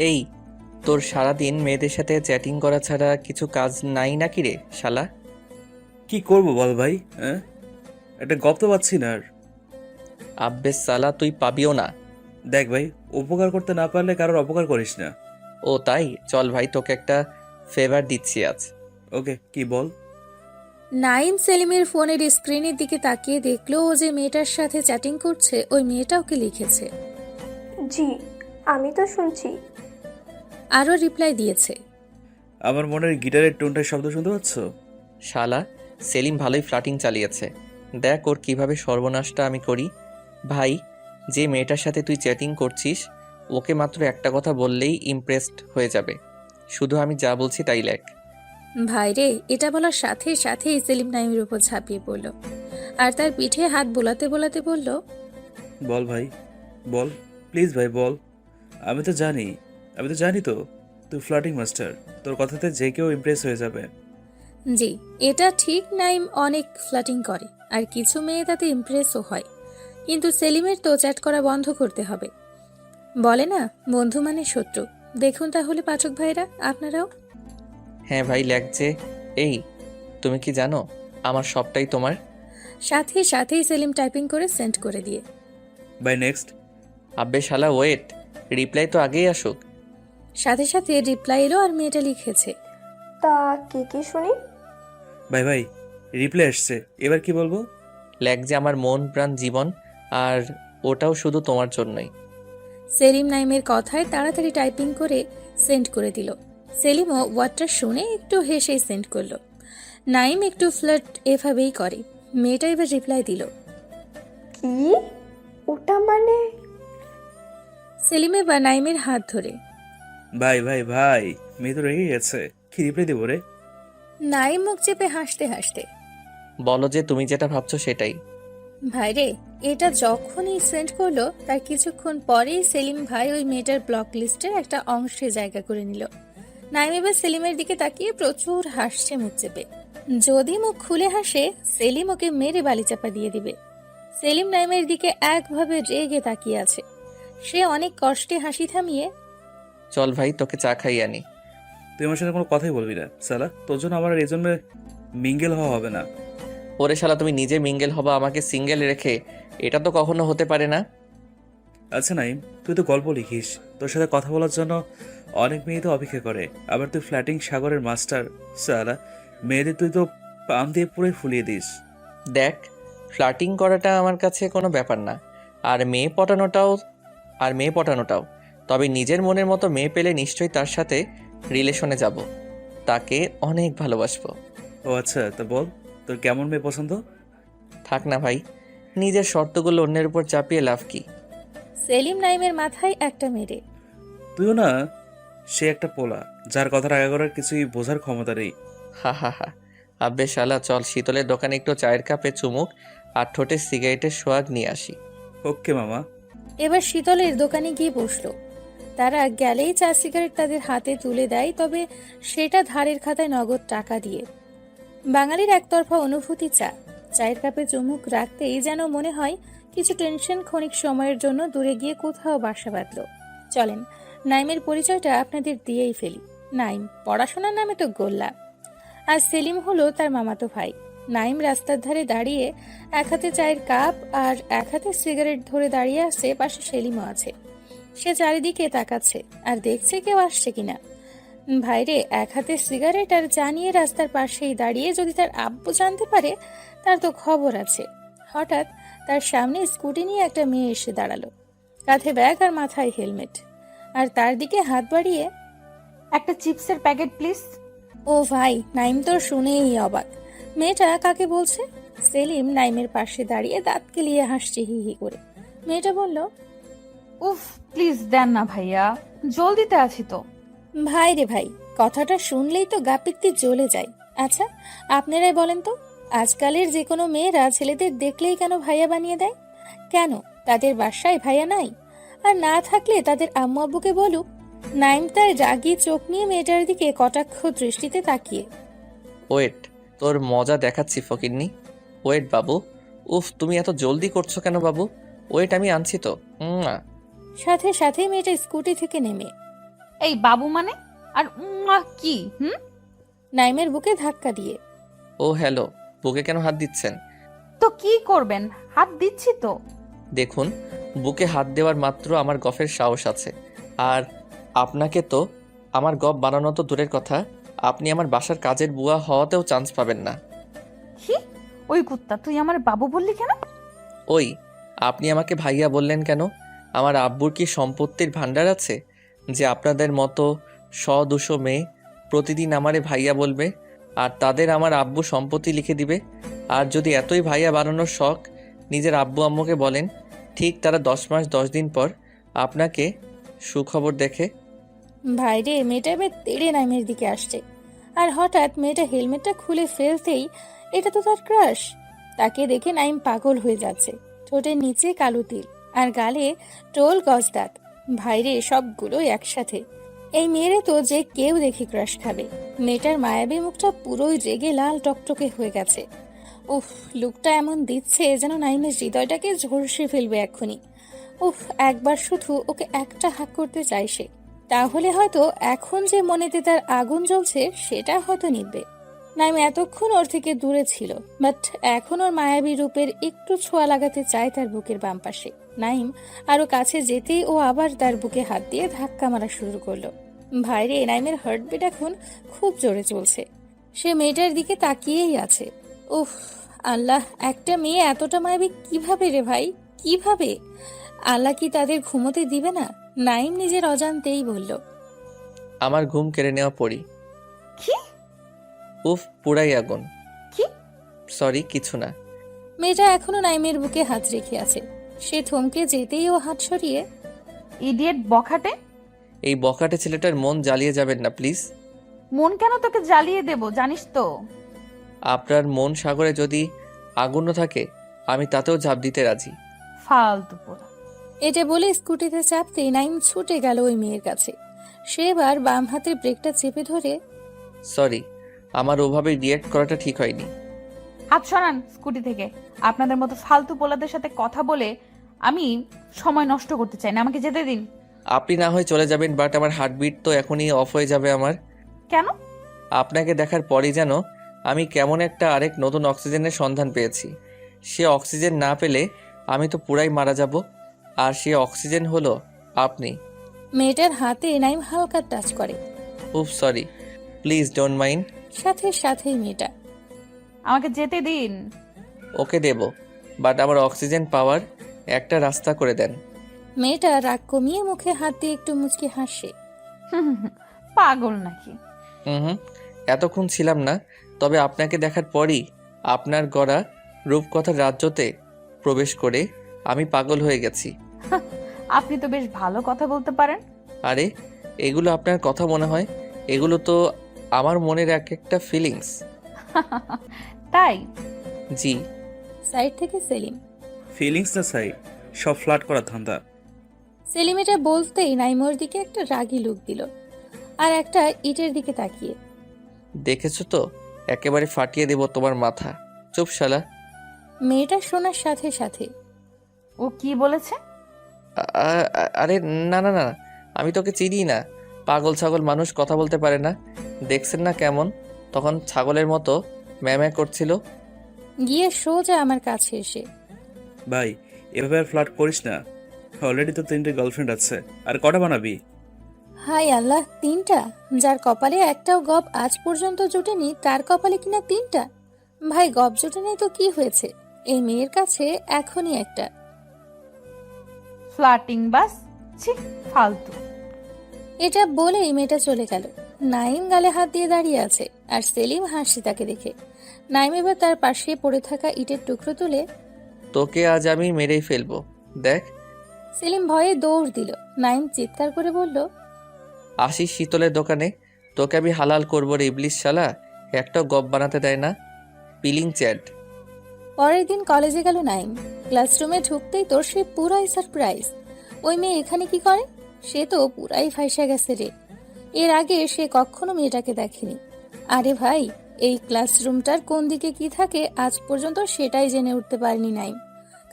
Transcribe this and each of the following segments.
এই, তোর সারাদিন মেয়েদের সাথে চ্যাটিং করা ছাড়া কিছু কাজ নাই নাকি রে শালা? কি করব বল ভাই, হ্যাঁ? একটা গপ তো পাচ্ছি না আর। আব্বে সালা, তুই পাবিও না। দেখ ভাই, উপকার করতে না পারলে কারোর অপকার করিস না। ও তাই, চল ভাই, তোকে একটা ফেভার দিচ্ছি আজ। ওকে, কি বল? নাইম সেলিমের ফোনের স্ক্রিনের দিকে তাকিয়ে দেখলো ও যে মেয়েটার সাথে চ্যাটিং করছে ওই মেয়েটা ওকে লিখেছে। জি, আমি তো শুনছি। আরও রিপ্লাই দিয়েছে। আমার মনের গিটারের টোনটার শব্দ শুনতে পাচ্ছ? শালা, সেলিম ভালোই ফ্লাটিং চালিয়েছে। দেখ ওর কিভাবে সর্বনাশটা আমি করি। ভাই, যে মেয়েটার সাথে তুই চ্যাটিং করছিস ওকে মাত্র একটা কথা বললেই ইমপ্রেসড হয়ে যাবে। শুধু আমি যা বলছি তাই লেখ। ভাইরে, এটা বলার সাথে সাথেই সেলিম নাইমের উপর ঝাঁপিয়ে পড়ল আর তার পিঠে হাত বোলাতে বোলাতে বলল, বল ভাই, বল, প্লিজ ভাই বল। আমি তো জানি, আমি তো জানি তো তুই ফ্লার্টিং মাস্টার। তোর কথাতে যে কেউ ইমপ্রেস হয়ে যাবে। জি, এটা ঠিক, নাইম অনেক ফ্লাটিং করে আর কিছু মেয়ে তাতে ইমপ্রেসও হয়, কিন্তু সেলিমের তো চ্যাট করা বন্ধ করতে হবে। বলে না, বন্ধু মানে শত্রু। দেখুন তাহলে পাঠক ভাইরা, আপনারাও। হ্যাঁ ভাই, লেখ যে। এই, তুমি কি জানো আমার সবটাই তোমার? সাথে সাথেই সেলিম টাইপিং করে সেন্ড করে দিয়ে। Bye next. আব্বে শালা ওয়েট, রিপ্লাই তো আগেই আসুক। সাথে সাথে রিপ্লাই এলো আর মেয়েটা লিখেছে, তা কি কি শুনি? ভাই ভাই, রিপ্লাই আসছে, এবার কি বলবো? লেখ যে আমার মন প্রাণ জীবন, আর ওটাও শুধু তোমার জন্যই। সেলিম নাইমের কথায় তাড়াতাড়ি টাইপিং করে সেন্ড করে দিল। সেলিমও ওয়ার্ডটা শুনে একটু হেসেই সেন্ড করলো। নাইম একটু ফ্লার্ট এভাবেই করে। মেয়েটা এবার রিপ্লাই দিল। কি? ওটা মানে? সেলিমে বা নাইমের হাত ধরে। ভাই ভাই ভাই, মেয়ে তো রেগে গেছে, কি রিপ্লাই দেবো রে? নাইম মুখ চেপে হাসতে হাসতে, বলো যে তুমি যেটা ভাবছো সেটাই। ভাইরে, এটা যখনই সেন্ড করলো তার কিছুক্ষণ পরেই সেলিম ভাই ওই মেয়েটার ব্লক লিস্টের একটা অংশে জায়গা করে নিল। নাইম এবার সেলিমের দিকে তাকিয়ে প্রচুর হাসছে মুখ চেপে। যদি মুখ খুলে হাসে সেলিম ওকে মেরে বালিচাপা দিয়ে দিবে। সেলিম নাইমের দিকে একভাবে রেগে তাকিয়ে আছে। সে অনেক কষ্টে হাসি থামিয়ে, চল ভাই, তোকে চা খাই আনি। তুই আমার সাথে কোনো কথাই বলবি না সালা, তোর জন্য আমার আর এই জন্য মিঙ্গেল হওয়া হবে না। ওরে শালা, তুমি নিজে মিঙ্গেল হবা আমাকে সিঙ্গেল রেখে? এটা তো কখনো হতে পারে না। আচ্ছা নাইম, তুই তো গল্প লিখিস, তোর সাথে কথা বলার জন্য অনেক মেয়ে তো অপেক্ষা করে। আবার তুই ফ্ল্যাটিং সাগরের মাস্টার। সালা, মেয়েদের তুই তো পাম দিয়ে পুরো ফুলিয়ে দিস। দেখ, ফ্লার্টিং করাটা আমার কাছে কোনো ব্যাপার না, আর মেয়ে পটানোটাও। তবে নিজের মনের মতো মেয়ে পেলে নিশ্চয়ই তার সাথে রিলেশনে যাব, তাকে অনেক ভালোবাসবো। ও আচ্ছা, তা বল তোর কেমন মেয়ে পছন্দ? থাক না ভাই, নিজের শর্তগুলো অন্যের উপর চাপিয়ে লাভ কি? সেলিম নাইমের মাথায় একটা মেরে, তুইও না সে একটা পোলা, যার কথার আগে করার কিছুই বোঝার ক্ষমতা নেই। হা হা হা। আব্বে শালা, চল শীতলের দোকানে একটু চায়ের কাপে চুমুক আর ঠোঁটে সিগারেটের সোয়াগ নিয়ে আসি। ওকে মামা। এবার শীতলের দোকানে গিয়ে বসলো। তারা গেলেই চা সিগারেট তাদের হাতে তুলে দেয়, তবে সেটা ধারের খাতায় নগদ টাকা দিয়ে। বাঙালির একতরফা অনুভূতি চা। চায়ের কাপে চুমুক রাখতেই যেন মনে হয় কিছু টেনশন ক্ষণিক সময়ের জন্য দূরে গিয়ে কোথাও বাসা বাঁধল। চলেন নাইমের পরিচয়টা আপনাদের দিয়েই ফেলি। নাইম পড়াশোনার নামে তো গোল্লা, আর সেলিম হলো তার মামাতো ভাই। নাইম রাস্তার ধারে দাঁড়িয়ে এক হাতে চায়ের কাপ আর এক হাতে সিগারেট ধরে দাঁড়িয়ে আছে, পাশে সেলিমও আছে। সে চারিদিকে তাকাচ্ছে আর দেখছে কেউ আসছে কিনা। ভাইরে, এক হাতে সিগারেট আর জানিয়ে রাস্তার পাশেই দাঁড়িয়ে যদি তার আব্বু জানতে পারে তার তো খবর আছে। হঠাৎ তার সামনে স্কুটি নিয়ে একটা মেয়ে এসে দাঁড়ালো, কাঁধে ব্যাগ আর মাথায় হেলমেট, আর তার দিকে হাত বাড়িয়ে, একটা চিপসের প্যাকেট প্লিজ। ও ভাই, নাইম তো শুনেই অবাক। মেয়েটা কাকে বলছে? সেলিম নাইমের পাশে দাঁড়িয়ে দাঁত কেলিয়ে হাসছে হি হি করে। মেয়েটা বলল, উফ, প্লিজ দেন না ভাইয়া, জলদিতে আছি তো। ভাই রে ভাই, কথাটা শুনলেই তো গা পিত্তি জ্বলে যায়। আচ্ছা, আপনারাই বলেন তো, আজকালের যে কোনো মেয়েরা ছেলেদের দেখলেই কেন ভাইয়া বানিয়ে দেয়? কেন তাদের বাসায় ভাইয়া নাই? আর না থাকলে তাদের আম্মু আব্বুকে বলুক। নাইম তার রাগী চোখ নিয়ে মেয়েটার দিকে কটাক্ষ দৃষ্টিতে তাকিয়ে, ওয়েট, তোর মজা দেখাচ্ছি ফকিন্নি। ওয়েট বাবু। উফ, তুমি এত জলদি করছো কেন বাবু? ওয়েট, আমি আনছি তো। সাথে সাথে মেয়েটা স্কুটি থেকে নেমে এই বাবু মানে? আর কি নাইমের বুকে ধাক্কা দিয়ে ও হ্যালো, বুকে কেন হাত দিচ্ছেন? তো কি করবেন, হাত দিচ্ছি তো। দেখুন, বুকে হাত দেওয়ার মাত্র আমার গফের সাহস আছে। আর আপনাকে তো আমার গপ বানানো তো দূরের কথা, আপনি আমার বাসার কাজের বুয়া হওয়াতেও চান্স পাবেন না। কি? ওই কুত্তা, তুই আমার বাবু বললি কেন? ওই, আপনি আমাকে ভাইয়া বললেন কেন? আমার আব্বুর কি সম্পত্তির ভাণ্ডার আছে যে আপনাদের মতো 100-200 মেয়ে প্রতিদিন আমারে ভাইয়া বলবে আর তাদের আমার আব্বু সম্পত্তি লিখে দিবে? আর যদি এতই ভাইয়া বানানোর শখ নিজের আব্বু আম্মুকে বলেন, ঠিক তারা 10 মাস 10 দিন পর আপনাকে সুখবর দেখে। ভাইরে, মেয়েটা এবার তেড়ে নাইমের দিকে আসছে। আর হঠাৎ মেয়েটা হেলমেটটা খুলে ফেলতেই এটা তো তার ক্রাশ। তাকে দেখে নাইম পাগল হয়ে যাচ্ছে। ঠোঁটের নিচে কালো তিল আর গালে টোল গজ দাঁত। ভাইরে, সবগুলো একসাথে। এই মেয়েরে তো যে কেউ দেখে ক্রাশ খাবে। মেয়েটার মায়াবী মুখটা পুরোই রেগে লাল টকটকে হয়ে গেছে। উফ, লুকটা এমন দিচ্ছে যেন নাইমের হৃদয়টাকে ঝলসে ফেলবে এক্ষুনি। উফ, একবার শুধু ওকে একটা হাত করতে চাই সে। তাহলে হয়তো এখন যে মনেতে তার আগুন জ্বলছে সেটা হয়তো নিভবে। নাইম এতক্ষণ ওর থেকে দূরে ছিল, বাট এখন ওর মায়াবী রূপের একটু ছোঁয়া লাগাতে চায় তার বুকের বাম পাশে। নাইম আরো কাছে যেতেই ও আবার তার বুকে হাত দিয়ে ধাক্কা মারা শুরু করলো। ভাইরে, নাইমের হার্টবিট এখন খুব জোরে চলছে। সে মেয়েটার দিকে তাকিয়েই আছে। উফ আল্লাহ, একটা মেয়ে এতটা মায়াবী কিভাবে রে ভাই, কিভাবে? আল্লাহ কি তাদের ঘুমোতে দিবে না? নাইম নিজের অজান্তেই বলল। আমার ঘুম কেড়ে নেওয়া পড়ি। কি? উফ, পুরাই আগুন। কি? সরি, কিছু না। মেয়েটা এখনো নাইমের বুকে হাত রেখে আছে। সে থমকে যেতেই ও হাত সরিয়ে ইডিয়েট বখাটে। এই বখাটে ছেলেটার মন জ্বালিয়ে যাবেন না প্লিজ। মন কেন তোকে জ্বালিয়ে দেব, জানিস তো। আপনার মন সাগরে যদি আগুনও থাকে আমি তাতেও ঝাঁপ দিতে রাজি। ফালতু পোড়া। এটা বলে স্কুটিতে চাপতেই নাইম ছুটে গেল ওই মেয়ের কাছে। সে এবার বাম হাতের ব্রেকটা চেপে ধরে সরি, আমার ওভাবে রিয়েক্ট করাটা ঠিক হয়নি। হাত সরান স্কুটি থেকে। আপনাদের মতো ফালতু পোলাদের সাথে কথা বলে আমি সময় নষ্ট করতে চাই না, আমাকে যেতে দিন। আপনি না হয় চলে যাবেন, বাট আমার হার্টবিট তো এখনই অফ হয়ে যাবে আমার। কেন? আপনাকে দেখার পরই যেন আমি কেমন একটা আরেক নতুন অক্সিজেনের সন্ধান পেয়েছি। সে অক্সিজেন না পেলে আমি তো পুরাই মারা যাব, আর সে অক্সিজেন হলো আপনি। মেয়েটার হাতে নাইম হালকা টাচ করে। উফ সরি, প্লিজ ডোন্ট মাইন্ড। সাথে সাথেই মেয়েটা আমাকে যেতে দিন। ওকে দেব, বাট আমার অক্সিজেন পাওয়ার একটা রাস্তা করে দেন। মেয়েটা রাগ কমিয়ে মুখে হাত দিয়ে একটু মুচকি হাসে। পাগল নাকি? হুম, এতক্ষণ ছিলাম না, তবে আপনাকে দেখার পরই আপনার গড়া রূপকথার রাজ্যতে প্রবেশ করে আমি পাগল হয়ে গেছি। আপনি তো বেশ ভালো কথা বলতে পারেন। আরে, এগুলো আপনার কথা মনে হয়? এগুলো তো আমার মনের এক একটা ফিলিংস। তাই? জি। সাইড থেকে সেলিম ফিলিংস না চাই, সব ফ্ল্যাট করা ধান্দা। সেলিম এটা বলতেই নাইমোর দিকে একটা রাগী লুক দিল আর একটা ইটের দিকে তাকিয়ে। দেখেছো তো, একেবারে ফাটিয়ে দেব তোমার মাথা। চুপ শালা। মেয়েটা শোনার সাথে সাথে ও কি বলেছে? আরে না না না, আমি তোকে চিনি না। পাগল ছাগল মানুষ কথা বলতে পারে না, দেখছেন না কেমন তখন ছাগলের মতো ম্যাম্যা করছিল। গিয়ে সোজা আমার কাছে এসে ভাই, এভাবে আর ফ্ল্যাট করিস না। অলরেডি তো 3টে গার্লফ্রেন্ড আছে, আর কটা বানাবি? হাই আল্লাহ, 3টা? যার কপালে একটাও গপ আজ পর্যন্ত জুটেনি তার কপালে কিনা 3টা? ভাই, গপ জুটেনি তো কি হয়েছে, এই মেয়ের কাছে এখনই একটা। ফ্লার্টিং বাস, ছি, ফালতু। এটা বলেই মেয়েটা চলে গেল। নাইম গালে হাত দিয়ে দাঁড়িয়ে আছে আর সেলিম হাসি তাকে দেখে। নাইম এবার তার পাশে পড়ে থাকা ইটের টুকরো তুলে তোকে আজ আমি মেরেই ফেলবো, দেখ। সেলিম ভয়ে দৌড় দিল। নাইম চিৎকার করে বলল, আসিস শীতলের দোকানে, তোকে আমি হালাল করবো রে ইবলিশ শালা, একটাও গপ বানাতে দেয় না, পিলিং চ্যাট। পরের দিন কলেজে গেল নাইম। ক্লাসরুমে ঢুকতেই তোর সে পুরাই সারপ্রাইজ। ওই মেয়ে এখানে কি করে? সে তো পুরাই ফাইসা গেছে রে। এর আগে সে কখনো মেয়েটাকে দেখেনি। আরে ভাই, এই ক্লাসরুমটার কোন দিকে কি থাকে আজ পর্যন্ত সেটাই জেনে উঠতে পারেনি নাইম,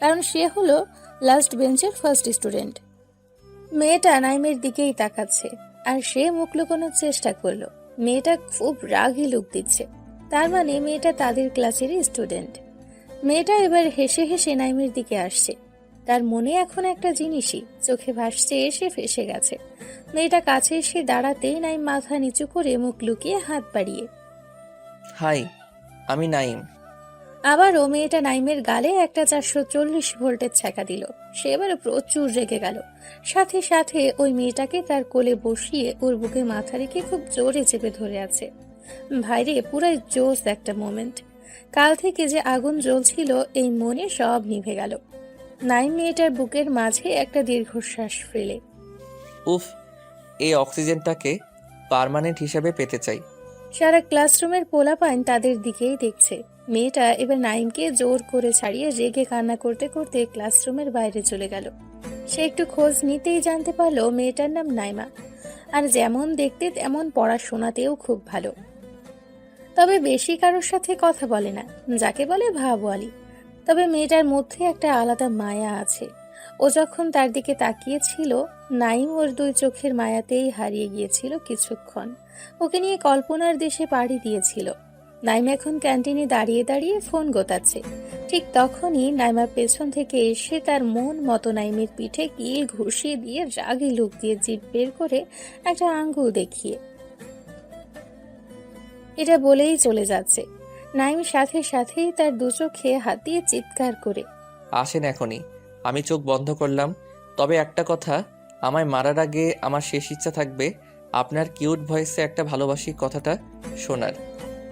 কারণ সে হলো লাস্ট বেঞ্চের ফার্স্ট স্টুডেন্ট। মেয়েটা নাইমের দিকেই তাকাচ্ছে আর সে মুখ লুকোনোর চেষ্টা করলো। মেয়েটা খুব রাগী লুক দিচ্ছে, তার মানে মেয়েটা তাদের ক্লাসেরই স্টুডেন্ট। মেয়েটা এবার হেসে হেসে নাইমের দিকে আসছে, তার মনে এখন একটা জিনিসই চোখে ভাসছে, এসে ফেসে গেছে। মেয়েটা কাছে এসে দাঁড়াতেই নাইম মাথা নিচু করে মুখ লুকিয়ে হাত বাড়িয়ে। হাই, আমি নাইম। আবারও মেয়েটা নাইমের গালে একটা 440 ভোল্টের ছ্যাঁকা দিল। সে এবার প্রচুর রেগে গেল, সাথে সাথে ওই মেয়েটাকে তার কোলে বসিয়ে ওর বুকে মাথা রেখে খুব জোরে চেপে ধরে আছে। ভাইরে, পুরাই জোস একটা মোমেন্ট। কাল থেকে যে আগুন জ্বলছিল এই মনে সব নিভে গেল। নাইম মেয়েটার বুকের মাঝে একটা দীর্ঘশ্বাস ফেলে। উফ, এই অক্সিজেনটাকে পার্মানেন্ট হিসাবে পেতে চাই। সারা ক্লাসরুমের পোলাপাইন তাদের দিকেই দেখছে। মেয়েটা এবার নাইমকে জোর করে ছাড়িয়ে রেগে কান্না করতে করতে ক্লাসরুমের বাইরে চলে গেল। সে একটু খোঁজ নিতেই জানতে পারলো মেয়েটার নাম নাইমা, আর যেমন দেখতে তেমন পড়াশোনাতেও খুব ভালো। তবে বেশি কারোর সাথে কথা বলে না, যাকে বলে ভাবওয়ালি। তবে মেয়েটার মধ্যে একটা আলাদা মায়া আছে। ও যখন তার দিকে তাকিয়েছিল, নাইম ওর দুই চোখের মায়াতেই হারিয়ে গিয়েছিল কিছুক্ষণ। ওকে নিয়ে কল্পনার দেশে পাড়ি দিয়েছিল। নাইম এখন ক্যান্টিনে দাঁড়িয়ে দাঁড়িয়ে ফোন গোতাচ্ছে। ঠিক তখনই নাইমার পেছন থেকে এসে তার মন মতো নাইমের পিঠে কিল ঘুষিয়ে দিয়ে রাগী লুক দিয়ে জিভ বের করে একটা আঙ্গুল দেখিয়ে এটা বলেই চলে যাচ্ছে। নাইম সাথে সাথেই তার দু চোখে হাত দিয়ে চিৎকার করে, আসেন এখনই। আমি চোখ বন্ধ করলাম। তবে একটা কথা, আমায় মারার আগে আমার শেষ ইচ্ছা থাকবে আপনার কিউট ভয়েসে একটা ভালোবাসি কথাটা শোনার।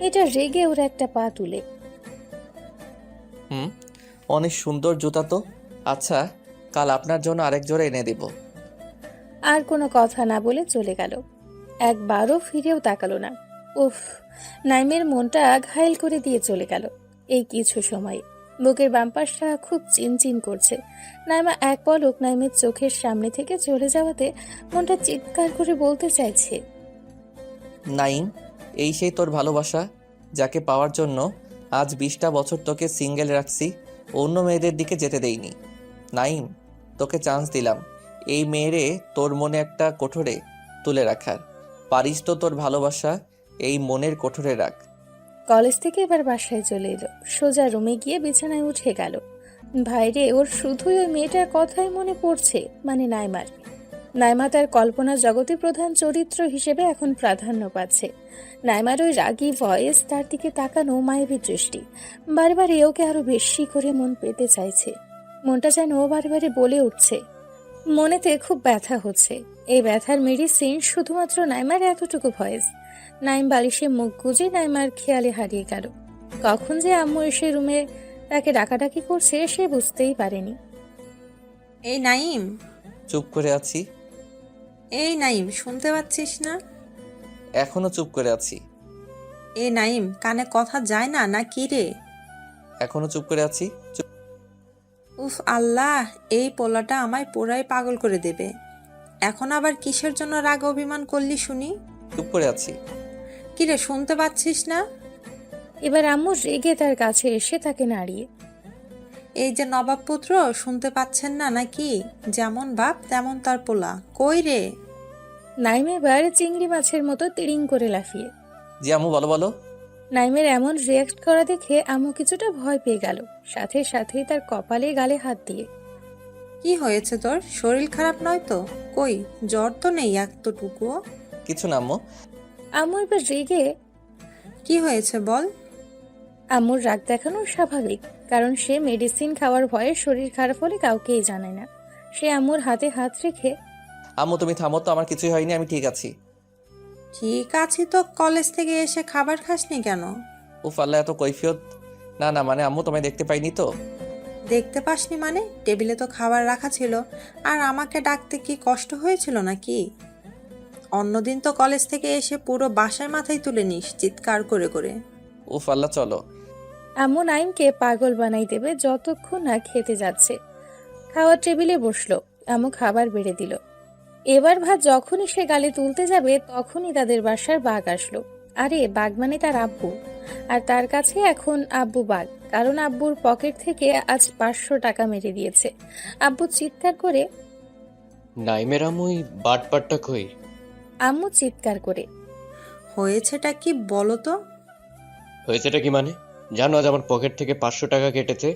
এটা রেগে ওর একটা পা তুলে। হুম, অনেক সুন্দর জুতা তো। আচ্ছা, কাল আপনার জন্য আরেক জোড়া এনে দেব। আর কোনো কথা না বলে চলে গেল। একবারও ফিরেও তাকালো না। উফ, নাইমের মনটা ঘায়েল করে দিয়ে চলে গেল। এই কিছু সময় বুকের বাম্পাসটা খুব চিনচিন করছে। নাইমা এক পলক নাইমের চোখের সামনে থেকে চলে যাওয়াতে মনটা চিৎকার করে বলতে চাইছে, নাইম, এই সেই তোর ভালোবাসা যাকে পাওয়ার জন্য আজ 20টা বছর তোকে সিঙ্গেল রাখছি, অন্য মেয়েদের দিকে যেতে দেইনি। নাইম, তোকে চান্স দিলাম এই মেয়েরে তোর মনে একটা কোঠরে তুলে রাখার। পারিস তো তোর ভালোবাসা এই মনের কোঠরে রাখ। কলেজ থেকে এবার বাসায় চলে এলো। সোজা রুমে গিয়ে বিছানায় উঠে গেল। ভাইরে, ওর শুধুই ওই মেয়েটার কথাই মনে পড়ছে, মানে নাইমার। নাইমা তার কল্পনা জগতে প্রধান চরিত্র হিসেবে এখন প্রাধান্য পাচ্ছে। নাইমার ওই রাগী ভয়েস, তার দিকে তাকানো মায়াবী দৃষ্টি, বারবার ওকে আরো বেশি করে মন পেতে চাইছে। মনটা যেন ও বারবারে বলে উঠছে। মনেতে খুব ব্যথা হচ্ছে। এই ব্যথার মেডিসিন শুধুমাত্র নাইমার এতটুকু ভয়েস। নাইম বালিশে মুখ গুজে নাইমার খেয়ালে হারিয়ে গেল। কখন যে আম্মু এসে রুমে তাকে ডাকাডাকি করছে সে বুঝতেই পারেনি। এই নাইম, চুপ করে আছি। এই নাইম, শুনতে পাচ্ছিস না? এখনো চুপ করে আছি। এই নাইম, কানে কথা যায় না না কি রে? এখনো চুপ করে আছি। উফ আল্লাহ, এই পোলাটা আমায় পুরাই পাগল করে দেবে। এখন আবার কিসের জন্য রাগ অভিমান করলি শুনি? চুপ করে আছি। কিরে, শুনতে পাচ্ছিস না? এবার আম্মু রেগে তার কাছে এসে তাকে নাড়িয়ে, এই যে নবাব পুত্র, শুনতে পাচ্ছেন না নাকি? যেমন বাপ তেমন তার পোলা। কই রে? নাইম এবার চিংড়ি মাছের মতো তিড়িং করে লাফিয়ে। জি আম্মু, বলো বলো। নাইমের এমন রিয়াক্ট করা দেখে আম্মু কিছুটা ভয় পেয়ে গেল, সাথে সাথেই তার কপালে গালে হাত দিয়ে, কি হয়েছে তোর? শরীর খারাপ নয় তো? কই, জ্বর তো নেই এতটুকুও? কিছু না আম্মু। আম্মু এবার রেগে, কি হয়েছে বল? আম্মুর রাগ দেখানো স্বাভাবিক, কারণ সে মেডিসিন খাওয়ার ভয়ে শরীর খারাপ হলে কাউকেই জানায় না। সে আম্মুর হাতে হাত রেখে, আম্মু তুমি থামো তো, আমার কিছুই হয়নি, আমি ঠিক আছি। ঠিক আছি তো? কলেজ থেকে এসে খাবার খাসনি কেন? উফ আল্লাহ, এত কৈফিয়ত। না না, মানে আম্মু তোমায় দেখতে পাইনি তো। দেখতে পাসনি মানে? টেবিলে তো খাবার রাখা ছিল, আর আমাকে ডাকতে কি কষ্ট হয়েছিল নাকি? অন্যদিন তো কলেজ থেকে এসে পুরো বাসায় মাথায় তুলে নিস চিৎকার করে করে। উফ আল্লাহ, চলো। আম্মু নাইমকে পাগল বানাই দেবে যতক্ষণ না খেতে যাচ্ছে। খাওয়ার টেবিলে বসলো। আম্মু খাবার বেড়ে দিল। এবার ভাত যখনই সে গালে তুলতে যাবে তখনই তাদের বাসার বাঘ আসলো। আরে বাঘ মানে তার আব্বু, আর তার কাছে এখন আব্বু বাঘ, কারণ আব্বুর পকেট থেকে আজ 500 টাকা মেরে দিয়েছে। আব্বু চিৎকার করে, নাইমের আম্মুই বাটপাটটা কই? আম্মু চিৎকার করে। হয়েছেটা কি বলো তো? হয়েছেটা কি মানে? জানো আজ আমার পকেট থেকে 500 টাকা কেটেছে।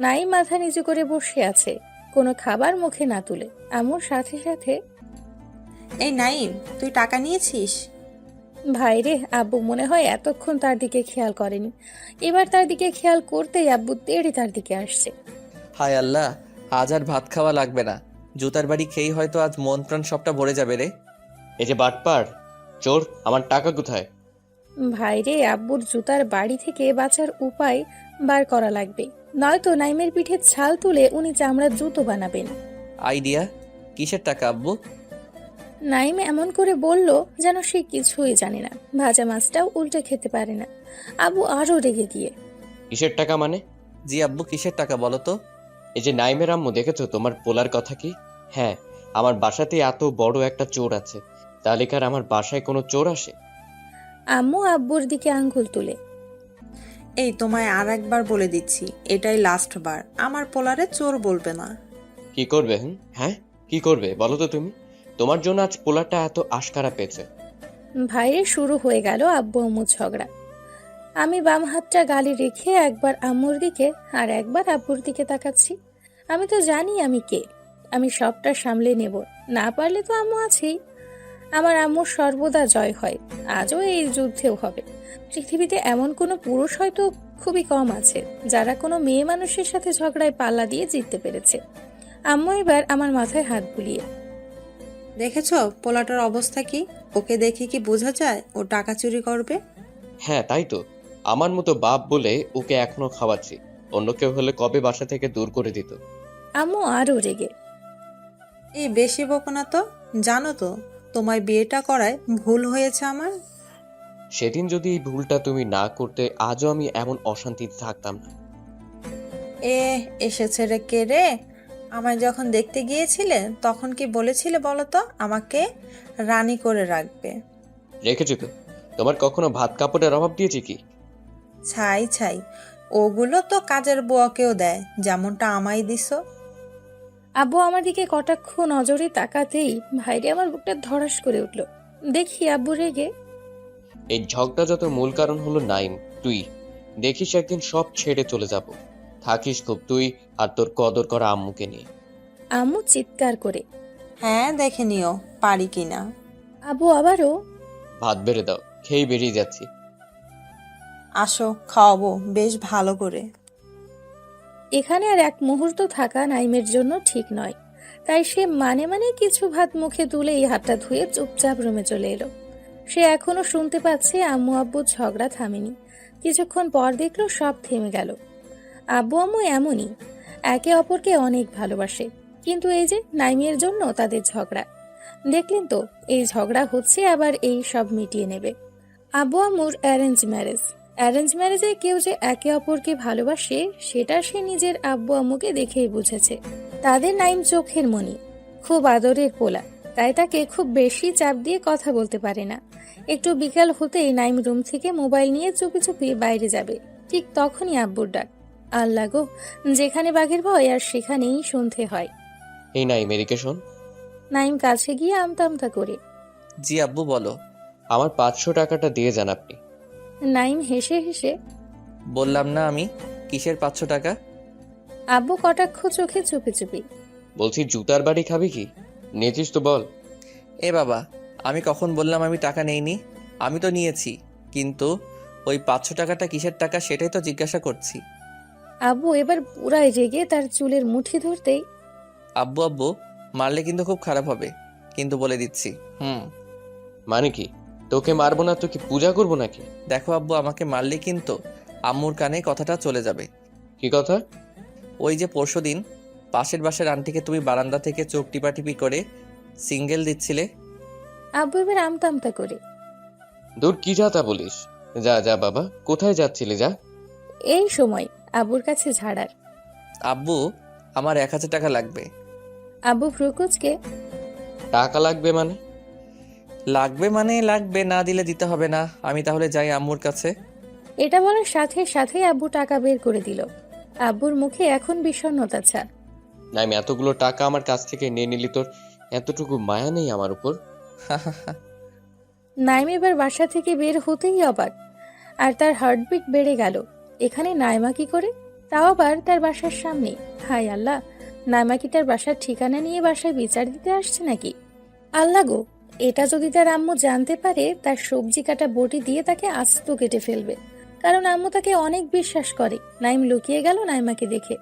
নাইম মাথা নিচু করে বসে আছে, কোনো খাবার মুখে না তুলে। আম্মুর সাথে সাথে, এই নাইম, তুই টাকা নিয়েছিস? ভাইরে, আব্বু মনে হয় এতক্ষণ তার দিকে খেয়াল করেনি। এবার তার দিকে খেয়াল করতেই আব্বু তেড়ে তার দিকে আসছে। হায় আল্লাহ, আজ আর ভাত খাওয়া লাগবে না। জুতার বাড়ি খেয়েই হয়তো আজ মন প্রাণ সবটা ভরে যাবে রে। এই যে বাটপার, চোর, আমার টাকা কোথায়? ভাইরে, আব্বুর জুতার বাড়ি থেকে বাঁচার উপায় বার করা লাগবে, নয়তো নাইমের পিঠে ছাল তুলে উনি চামড়ার জুতো বানাবেন। আইডিয়া, কিসের টাকা আব্বু? নাইম এমন করে বলল যেন সে কিছুই জানে না, ভাজা মাছটাও উল্টে খেতে পারে না। আব্বু আরো রেগে গিয়ে, কিসের টাকা মানে? জি আব্বু, কিসের টাকা বলো তো? এই যে নাইমের আম্মু, দেখেছো তোমার পোলার কথা কি? হ্যাঁ, আমার বাসাতে এত বড় একটা চোর আছে, তাহলে কি আর আমার বাসায় কোনো চোর আসে? আম্মু আব্বুর দিকে আঙ্গুল তুলে, এই তোমায় আর একবার বলে দিচ্ছি, এটাই লাস্ট বার, আমার পোলারে চোর বলবে না। কি করবে? হ্যাঁ, কি করবে বলো তো তুমি? তোমার জন্য আজ পোলারটা এত আশকারা পেয়েছে। ভাইরে শুরু হয়ে গেল আব্বু আম্মু ঝগড়া। আমি বাম হাতটা গালে রেখে একবার আম্মুর দিকে আর একবার আব্বুর দিকে তাকাচ্ছি। আমি তো জানি আমি কে, আমি সবটা সামলে নেব, না পারলে তো আম্মু আছেই। আমার আম্মুর সর্বদা জয় হয়, আজও এই যুদ্ধেও হবে। পৃথিবীতে এমন কোনো পুরুষ হয়তো খুবই কম আছে যারা কোনো মেয়ে মানুষের সাথে ঝগড়ায় পাল্লা দিয়ে জিততে পেরেছে। আম্মু এবার আমার মাথায় হাত বুলিয়ে, দেখেছো পোলাটার অবস্থা কি? ওকে দেখে কি বোঝা যায় ও টাকা চুরি করবে? হ্যাঁ তাই তো, আমার মতো বাপ বলে ওকে এখনো খাওয়াচ্ছি, অন্য কেউ হলে কবে বাসা থেকে দূর করে দিত। আম্মু আরও রেগে, এই বেশি বকো না তো, জানো তো তোমায় বিয়েটা করায় ভুল হয়েছে আমার। সেদিন যদি এই ভুলটা তুমি না করতে, আজও আমি এমন অশান্তিতে থাকতাম না। এ এসেছে রে, কে রে? আমায় যখন দেখতে গিয়েছিলে তখন কি বলেছিলে বলো তো, আমাকে রানী করে রাখবে? রেখেছি তো, তোমার কখনো ভাত কাপড়ের অভাব দিয়েছি কি? ছাই ছাই, ওগুলো তো কাজের বুয়াকেও দেয়, যেমনটা আমায় দিছো। আব্বু আমার দিকে কটাক্ষ নজরে তাকাতেই ভাইরে আমার বুকটা ধড়াস করে উঠল। দেখি আব্বু রেগে, এই ঝগড়া যত মূল কারণ হলো নাইম, তুই। দেখিস একদিন সব ছেড়ে চলে যাব, থাকিস খুব তুই আর তোর কদর করা আম্মুকে নিয়ে। আম্মু চিৎকার করে। হ্যাঁ দেখে নিও পারি কিনা। আব্বু আবারও, ভাত বেড়ে দাও, খেয়ে বেরিয়ে যাচ্ছি। আসো খাওয়াবো বেশ ভালো করে। এখানে আর এক মুহূর্ত থাকা নাইমের জন্য ঠিক নয়, তাই সে মানে মানে কিছু ভাত মুখে তুলে এই হাতটা ধুয়ে চুপচাপ রুমে চলে এলো। সে এখনো শুনতে পাচ্ছে আম্মু আব্বুর ঝগড়া থামেনি। কিছুক্ষণ পর দেখলো সব থেমে গেল। আব্বু আম্মু এমনই, একে অপরকে অনেক ভালোবাসে, কিন্তু এই যে নাইমের জন্য তাদের ঝগড়া। দেখলেন তো, এই ঝগড়া হচ্ছে আবার এই সব মিটিয়ে নেবে। আব্বু আম্মুর অ্যারেঞ্জ ম্যারেজ। অ্যারেঞ্জ ম্যারেজে কেউ যে একে অপরকে ভালোবাসে সেটা সে নিজের আব্বু আম্মুকে দেখেই বুঝেছে। তাদের নাইম চোখের মণি, খুব আদরের পোলা, তাই তাকে খুব বেশি চাপ দিয়ে কথা বলতে পারে না। একটু বিকাল হতেই নাইম রুম থেকে মোবাইল নিয়ে চুপি চুপি বাইরে যাবে, ঠিক তখনই আব্বুর ডাক। আল্লাহ গো, যেখানে বাঘের ভয় আর সেখানেই সন্ধে হয়। এই নাইম, এদিকে শোন। নাইম কাছে গিয়ে আমতা আমতা করে, জি আব্বু বলো। আমার 500 টাকাটা দিয়ে যান আপনি। নাইম হেসে হেসে, বললাম না আমি, কিসের 500 টাকা? আব্বু কটাক্ষ চোখে চুপি চুপি, বলছি জুতার বাড়ি খাবি কি? নিয়েছিস তো বল। এ বাবা, আমি কখন বললাম আমি টাকা নেইনি? আমি তো নিয়েছি, কিন্তু ওই 500 টাকাটা কিসের টাকা সেটাই তো জিজ্ঞাসা করছি। আব্বু এবার পুরাই রেগে তার চুলের মুঠি ধরতেই, আব্বু আব্বু মারলে কিন্তু খুব খারাপ হবে, কিন্তু বলে দিচ্ছি। মানে কি? তোকে মারবো না তো কি পূজা করবো নাকি? দেখো আব্বু, আমাকে মারলে কিন্তু আম্মুর কানে কথাটা চলে যাবে। কি কথা? ওই যে পরশুদিন পাশের বাসার আন্টিকে তুমি বারান্দা থেকে চোখ টিপাটিপি করে সিঙ্গেল দিচ্ছিলে। আব্বু এবার আমতা আমতা করে, দূর, কি যা তা বলিস? যা যা বাবা, কোথায় যাচ্ছিলি যা। এই সময় আব্বুর কাছে ঝাড়ার। আব্বু, আমার 1000 টাকা লাগবে। আব্বু ফ্রুকুচকে, টাকা লাগবে মানে? লাগবে মানে লাগবে, না দিলে দিতে হবে না। আমি তাহলে যাই আম্মুর কাছে। এটা বলার সাথে সাথে আব্বু টাকা বের করে দিল। আব্বুর মুখে এখন বিষণ্ণতা ছাপ। নাইম, এতগুলো টাকা আমার কাছ থেকে নিয়ে নিলি, তোর এতটুকু মায়া নেই আমার উপর? নাইম এবার বাসা থেকে বের হতেই অবাক, আর তার হার্টবিট বেড়ে গেল। এখানে নাইমা কি করে, তাও আবার তার বাসার সামনে? হায় আল্লাহ, নাইমা কি তার বাসার ঠিকানা নিয়ে বাসায় বিচার দিতে আসছে নাকি? আল্লাহ গো, এটা যদি তার আম্মু জানতে পারে, তার সবজি কাটা বটি দিয়ে তাকে আস্ত কেটে ফেলবে। কারণ আম্মু তাকে অনেক বিশ্বাস করে। নাইম লুকিয়ে গেল নাইমাকে দেখে।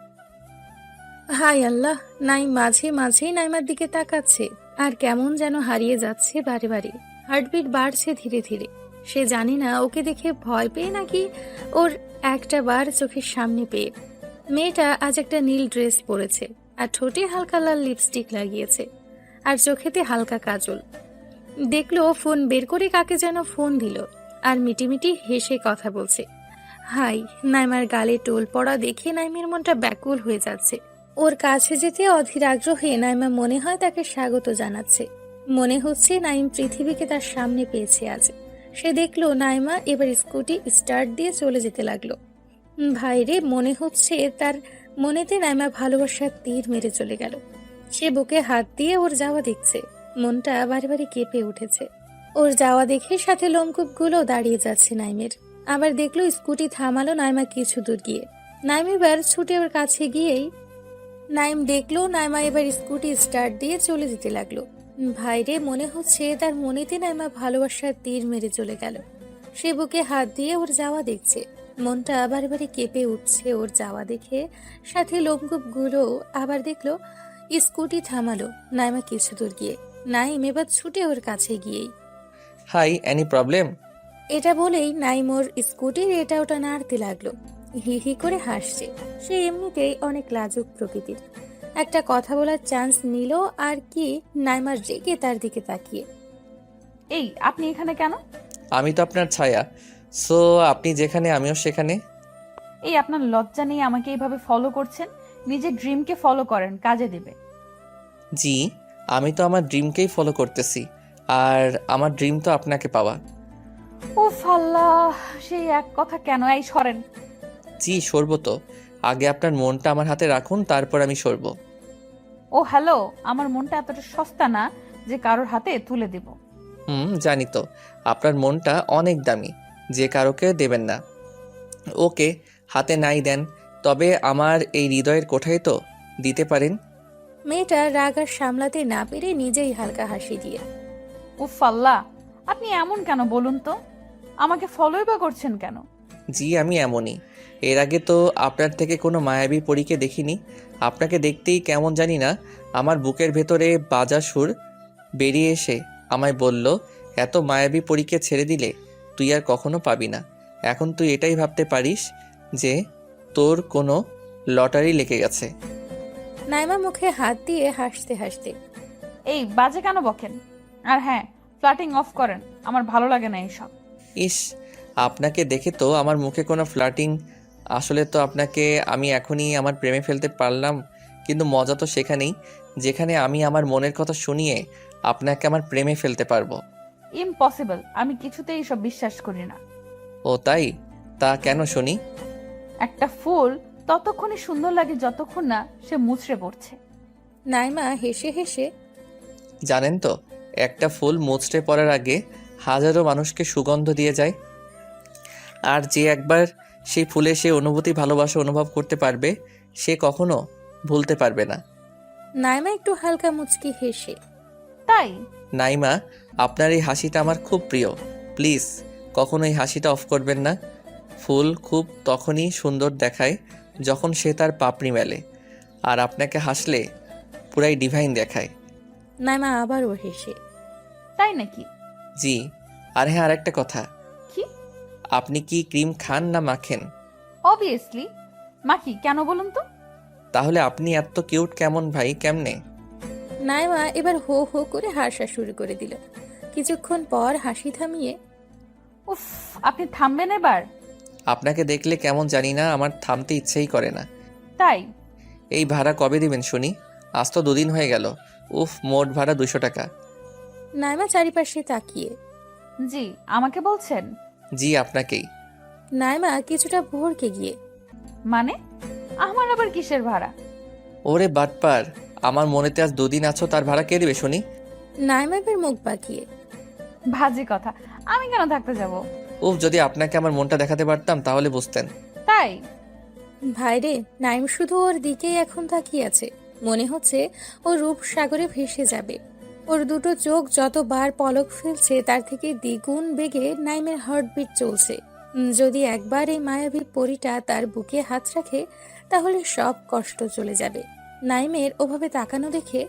হায় আল্লাহ, নাইম মাঝে মাঝেই নাইমার দিকে তাকাচ্ছে, আর কেমন যেন হারিয়ে যাচ্ছে বারে বারে। হার্টবিট বাড়ছে ধীরে ধীরে। সে জানি না ওকে দেখে ভয় পেয়ে নাকি ওর একটা বার চোখের সামনে পেয়ে। মেয়েটা আজ একটা নীল ড্রেস পরেছে, আর ঠোঁটে হালকা লাল লিপস্টিক লাগিয়েছে, আর চোখেতে হালকা কাজল। দেখলো ফোন বের করে কাকে যেন ফোন দিল, আর মিটিমিটি হেসে কথা বলছে। হাই, নাইমার গালে টোল পড়া দেখে নাইমের মনটা ব্যাকুল হয়ে যাচ্ছে। ওর কাছে যেতে অধীর আগ্রহে নাইমা মনে হয় তাকে স্বাগত জানাচ্ছে। মনে হচ্ছে নাইম পৃথিবীকে তার সামনে পেয়েছে আজ। সে দেখলো নাইমা এবার স্কুটি স্টার্ট দিয়ে চলে যেতে লাগলো। ভাইরে, মনে হচ্ছে তার মনেতে নাইমা ভালোবাসার তীর মেরে চলে গেল। সে বুকে হাত দিয়ে ওর যাওয়া দেখছে, মনটা বারে বারে কেঁপে উঠেছে। ওর যাওয়া দেখে সাথে লোমকূপগুলো দাঁড়িয়ে যাচ্ছে নাইমের। আবার দেখলো স্কুটি থামালো নাইমা কিছু দূর গিয়ে। নাইম এবার ছুটে ওর কাছে গিয়েই নাইম দেখলো নাইমা এবার স্কুটি স্টার্ট দিয়ে চলে যেতে লাগলো। ভাইরে, মনে হচ্ছে তার মনেতে নাইমা ভালোবাসার তীর মেরে চলে গেল। সে বুকে হাত দিয়ে ওর যাওয়া দেখছে, মনটা বারে বারে কেঁপে উঠছে ওর যাওয়া দেখে। সাথে লোমকূপগুলো আবার দেখলো স্কুটি থামালো নাইমা কিছু দূর গিয়ে। নাইম এবার ছুটে ওর কাছে গিয়েই হাই, এনি প্রবলেম? এটা বলেই নাইম ওর স্কুটির এটা ওটা নাড়তে লাগলো। হি হি করে হাসছে। সে এমনিতেই অনেক লাজুক প্রকৃতির। একটা কথা বলার চান্স নিল আর কি, নাইমার রেগে তার দিকে তাকিয়ে। এই, আপনি এখানে কেন? আমি তো আপনার ছায়া, সো আপনি যেখানে আমিও সেখানে। এই, আপনার লজ্জা নেই আমাকে এইভাবে ফলো করছেন? নিজের ড্রিমকে ফলো করেন, কাজে দেবে। জি, আমি তো আমার ড্রিমকেই ফলো করতেছি, আর আমার ড্রিম তো আপনাকে পাওয়া। উফ আল্লাহ, সেই এক কথা কেন? এই সরেন। জি, সরবো তো। আগে আপনার মনটা আমার হাতে রাখুন, তারপর আমি সরবো। ও হ্যালো, আমার মনটা এতটা সস্তা না যে কারোর হাতে তুলে দেব। জানি তো, আপনার মনটা অনেক দামি, যে কারোকে দেবেন না। ওকে, হাতে নাই দেন, তবে আমার এই হৃদয়ের কোঠায় তো দিতে পারেন। মেয়েটা রাগ আর সামলাতে না পেরে নিজেই হালকা হাসি দিয়ে উফ আল্লাহ, আপনি এমন কেন বলুন তো? আমাকে ফলোই বা করছেন কেন? জি, আমি এমনই। এর আগে তো আপনার থেকে কোনো মায়াবী পরীকে দেখিনি। আপনাকে দেখতেই কেমন জানি না, আমার বুকের ভেতরে বাজা সুর বেরিয়ে এসে আমায় বলল, এত মায়াবী পরীকে ছেড়ে দিলে তুই আর কখনো পাবি না। এখন তুই এটাই ভাবতে পারিস যে তোর কোনো লটারি লেগে গেছে। নাইমা মুখে হাত দিয়ে হাসতে হাসতে এই বাজে কেন বকেন? আর হ্যাঁ, ফ্লাটিং অফ করেন, আমার ভালো লাগে না এইসব। ইস, আপনাকে দেখে তো আমার মুখে কোনো ফ্লার্টিং। আসলে তো আপনাকে আমি এখনই আমার প্রেমে ফেলতে পারলাম, কিন্তু মজা তো সেখানেই যেখানে আমি আমার মনের কথা শুনিয়ে আপনাকে আমার প্রেমে ফেলতে পারবো। ইম্পসিবল, আমি কিছুতেই এইসব বিশ্বাস করি না। ও তাই? তা কেন শুনি? একটা ফুল ততক্ষণই সুন্দর লাগে যতক্ষণ না সে মুচড়ে পড়ছে। নাইমা হেসে হেসে জানেন তো, একটা ফুল মুচড়ে পড়ার আগে হাজারো মানুষকে সুগন্ধ দিয়ে যায়। আর যে একবার সেই ফুলে সে অনুভূতি ভালোবাসা অনুভব করতে পারবে, সে কখনো ভুলতে পারবে না। নাইমা একটু হালকা মুচকি হেসে তাই? নাইমা, আপনার এই হাসিটা আমার খুব প্রিয়। প্লিজ কখনো এই হাসিটা অফ করবেন না। ফুল খুব তখনই সুন্দর দেখায় যখন সে তার পাপড়ি মেলে, আর আপনাকে হাসলে পুরাই ডিভাইন দেখায়। নাইমা আবারও হেসে তাই নাকি? জি, আর হ্যাঁ, আরেকটা কথা, কি? আপনি কি ক্রিম খান না মাখেন? অবভিয়াসলি মাখি, কেন বলুন তো? তাহলে আপনি এত কিউট কেমন ভাই, কেমনে? নাইমা এবার হো হো করে হাসা শুরু করে দিল। কিছুক্ষণ পর হাসি থামিয়ে উফ, আপনি থামবেন এবার? আপনাকে দেখলে কেমন জানি না, আমার থামতে ইচ্ছেই করে না। তাই? এই ভাড়া কবে দিবেন শুনি? আজ তো 2 দিন হয়ে গেল। উফ, মোট ভাড়া 200 টাকা। নাইমা চারিপাশে তাকিয়ে জি, আমাকে বলছেন? জি, আপনাকেই। নাইমা কিছুটা ভরকে গিয়ে মানে আমার আবার কিসের ভাড়া? ওরে বাটপার, আমার মনেতে আজ 2 দিন আছো, তার ভাড়া কে দেবে শুনি? নাইম এবার মুখ বাঁকিয়ে। ভাজি কথা, আমি কেন থাকতে যাব? উফ, যদি আপনাকে আমার মনটা দেখাতে পারতাম তাহলে বুঝতেন। তাই? ভাইরে, নাইম শুধু ওর দিকেই এখন তাকিয়ে আছে। মনে হচ্ছে ও রূপসাগরে ভেসে যাবে। ওর দুটো চোখ যতবার পলক ফেলছে তার থেকে দ্বিগুণ বেগে নাইমের হার্টবিট চলছে। যদি একবার এই মায়াবী পরীটা তার বুকে হাত রাখে তাহলে সব কষ্ট চলে যাবে। নাইমের ওভাবে তাকানো দেখে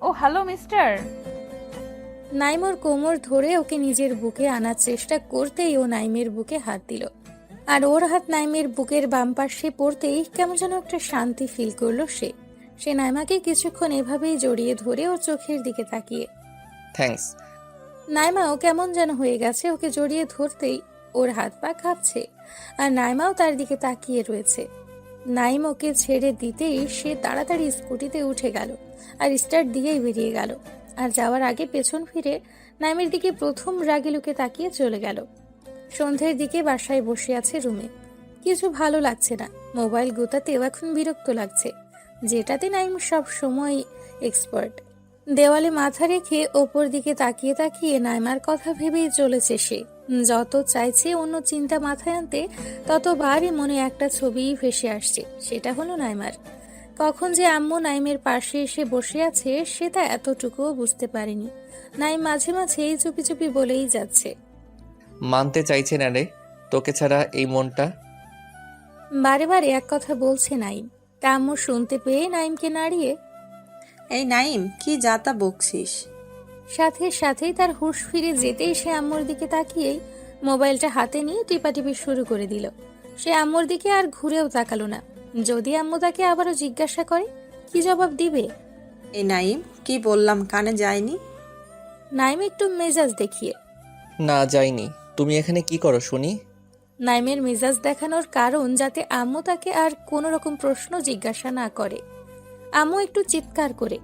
ও হ্যালো মিস্টার। নাইম ওর কোমর ধরে ওকে নিজের বুকে আনার চেষ্টা করতেই ও নাইমের বুকে হাত দিল। আর ওর হাত নাইমের বুকের বাম পাশে পড়তেই কেমন যেন একটা শান্তি ফিল করলো সে। সে নাইমাকে কিছুক্ষণ এভাবেই জড়িয়ে ধরে ওর চোখের দিকে তাকিয়ে। থ্যাঙ্কস। নাইমাও কেমন যেন হয়ে গেছে ওকে জড়িয়ে ধরতেই। ওর হাত পা কাঁপছে আর নাইমাও তার দিকে তাকিয়ে রয়েছে। নাইম ওকে ছেড়ে দিতেই সে তাড়াতাড়ি স্কুটিতে উঠে গেল আর স্টার্ট দিয়েই বেরিয়ে গেল। আর যাওয়ার আগে পেছন ফিরে নাইমের দিকে প্রথম রাগে লুকে তাকিয়ে চলে গেল। সন্ধ্যের দিকে বাসায় বসে আছে রুমে। কিছু ভালো লাগছে না, মোবাইল গোতাতেও এখন বিরক্ত লাগছে, যেটাতে নাইম সব সময় এক্সপার্ট। দেওয়ালে মাথা রেখে ওপর দিকে তাকিয়ে তাকিয়ে নাইমার কথা ভেবেই চলেছে সে। যত চাইছে অন্য চিন্তা মাথায় আনতে ততবারই মনে একটা ছবিই ভেসে আসছে, সেটা হলো নাইমার। কখন যে আম্মু নাইমের পাশে এসে বসে আছে সে তা এতটুকুও বুঝতে পারেনি। নাইম মাঝে মাঝে এই চুপি চুপি বলেই যাচ্ছে, মানতে চাইছে না রে, তোকে ছাড়া এই মনটা। বারে বারে এক কথা বলছে নাইম। তা আম্মু শুনতে পেয়ে নাইমকে নাড়িয়ে এই নাইম, কি যাতা বকছিস? সাথে সাথেই তার হুঁশ ফিরে যেতেই সে আম্মুর দিকে তাকিয়েই মোবাইলটা হাতে নিয়ে টিপাটিপি শুরু করে দিল। সে আম্মুর দিকে আর ঘুরেও তাকালো না। যদি আম্মু তাকে আবারও জিজ্ঞাসা করে কি জবাব দিবে? এই নাইম, কি বললাম কানে যায়নি? নাইম একটু মেজাজ দেখিয়ে। না যাইনি। তুমি এখানে কি করো শুনি? নাইমের মেজাজ দেখানোর কারণ যাতে আম্মু তাকে আর কোনো রকম প্রশ্ন জিজ্ঞাসা না করে। আম্মু একটু চিৎকার করে,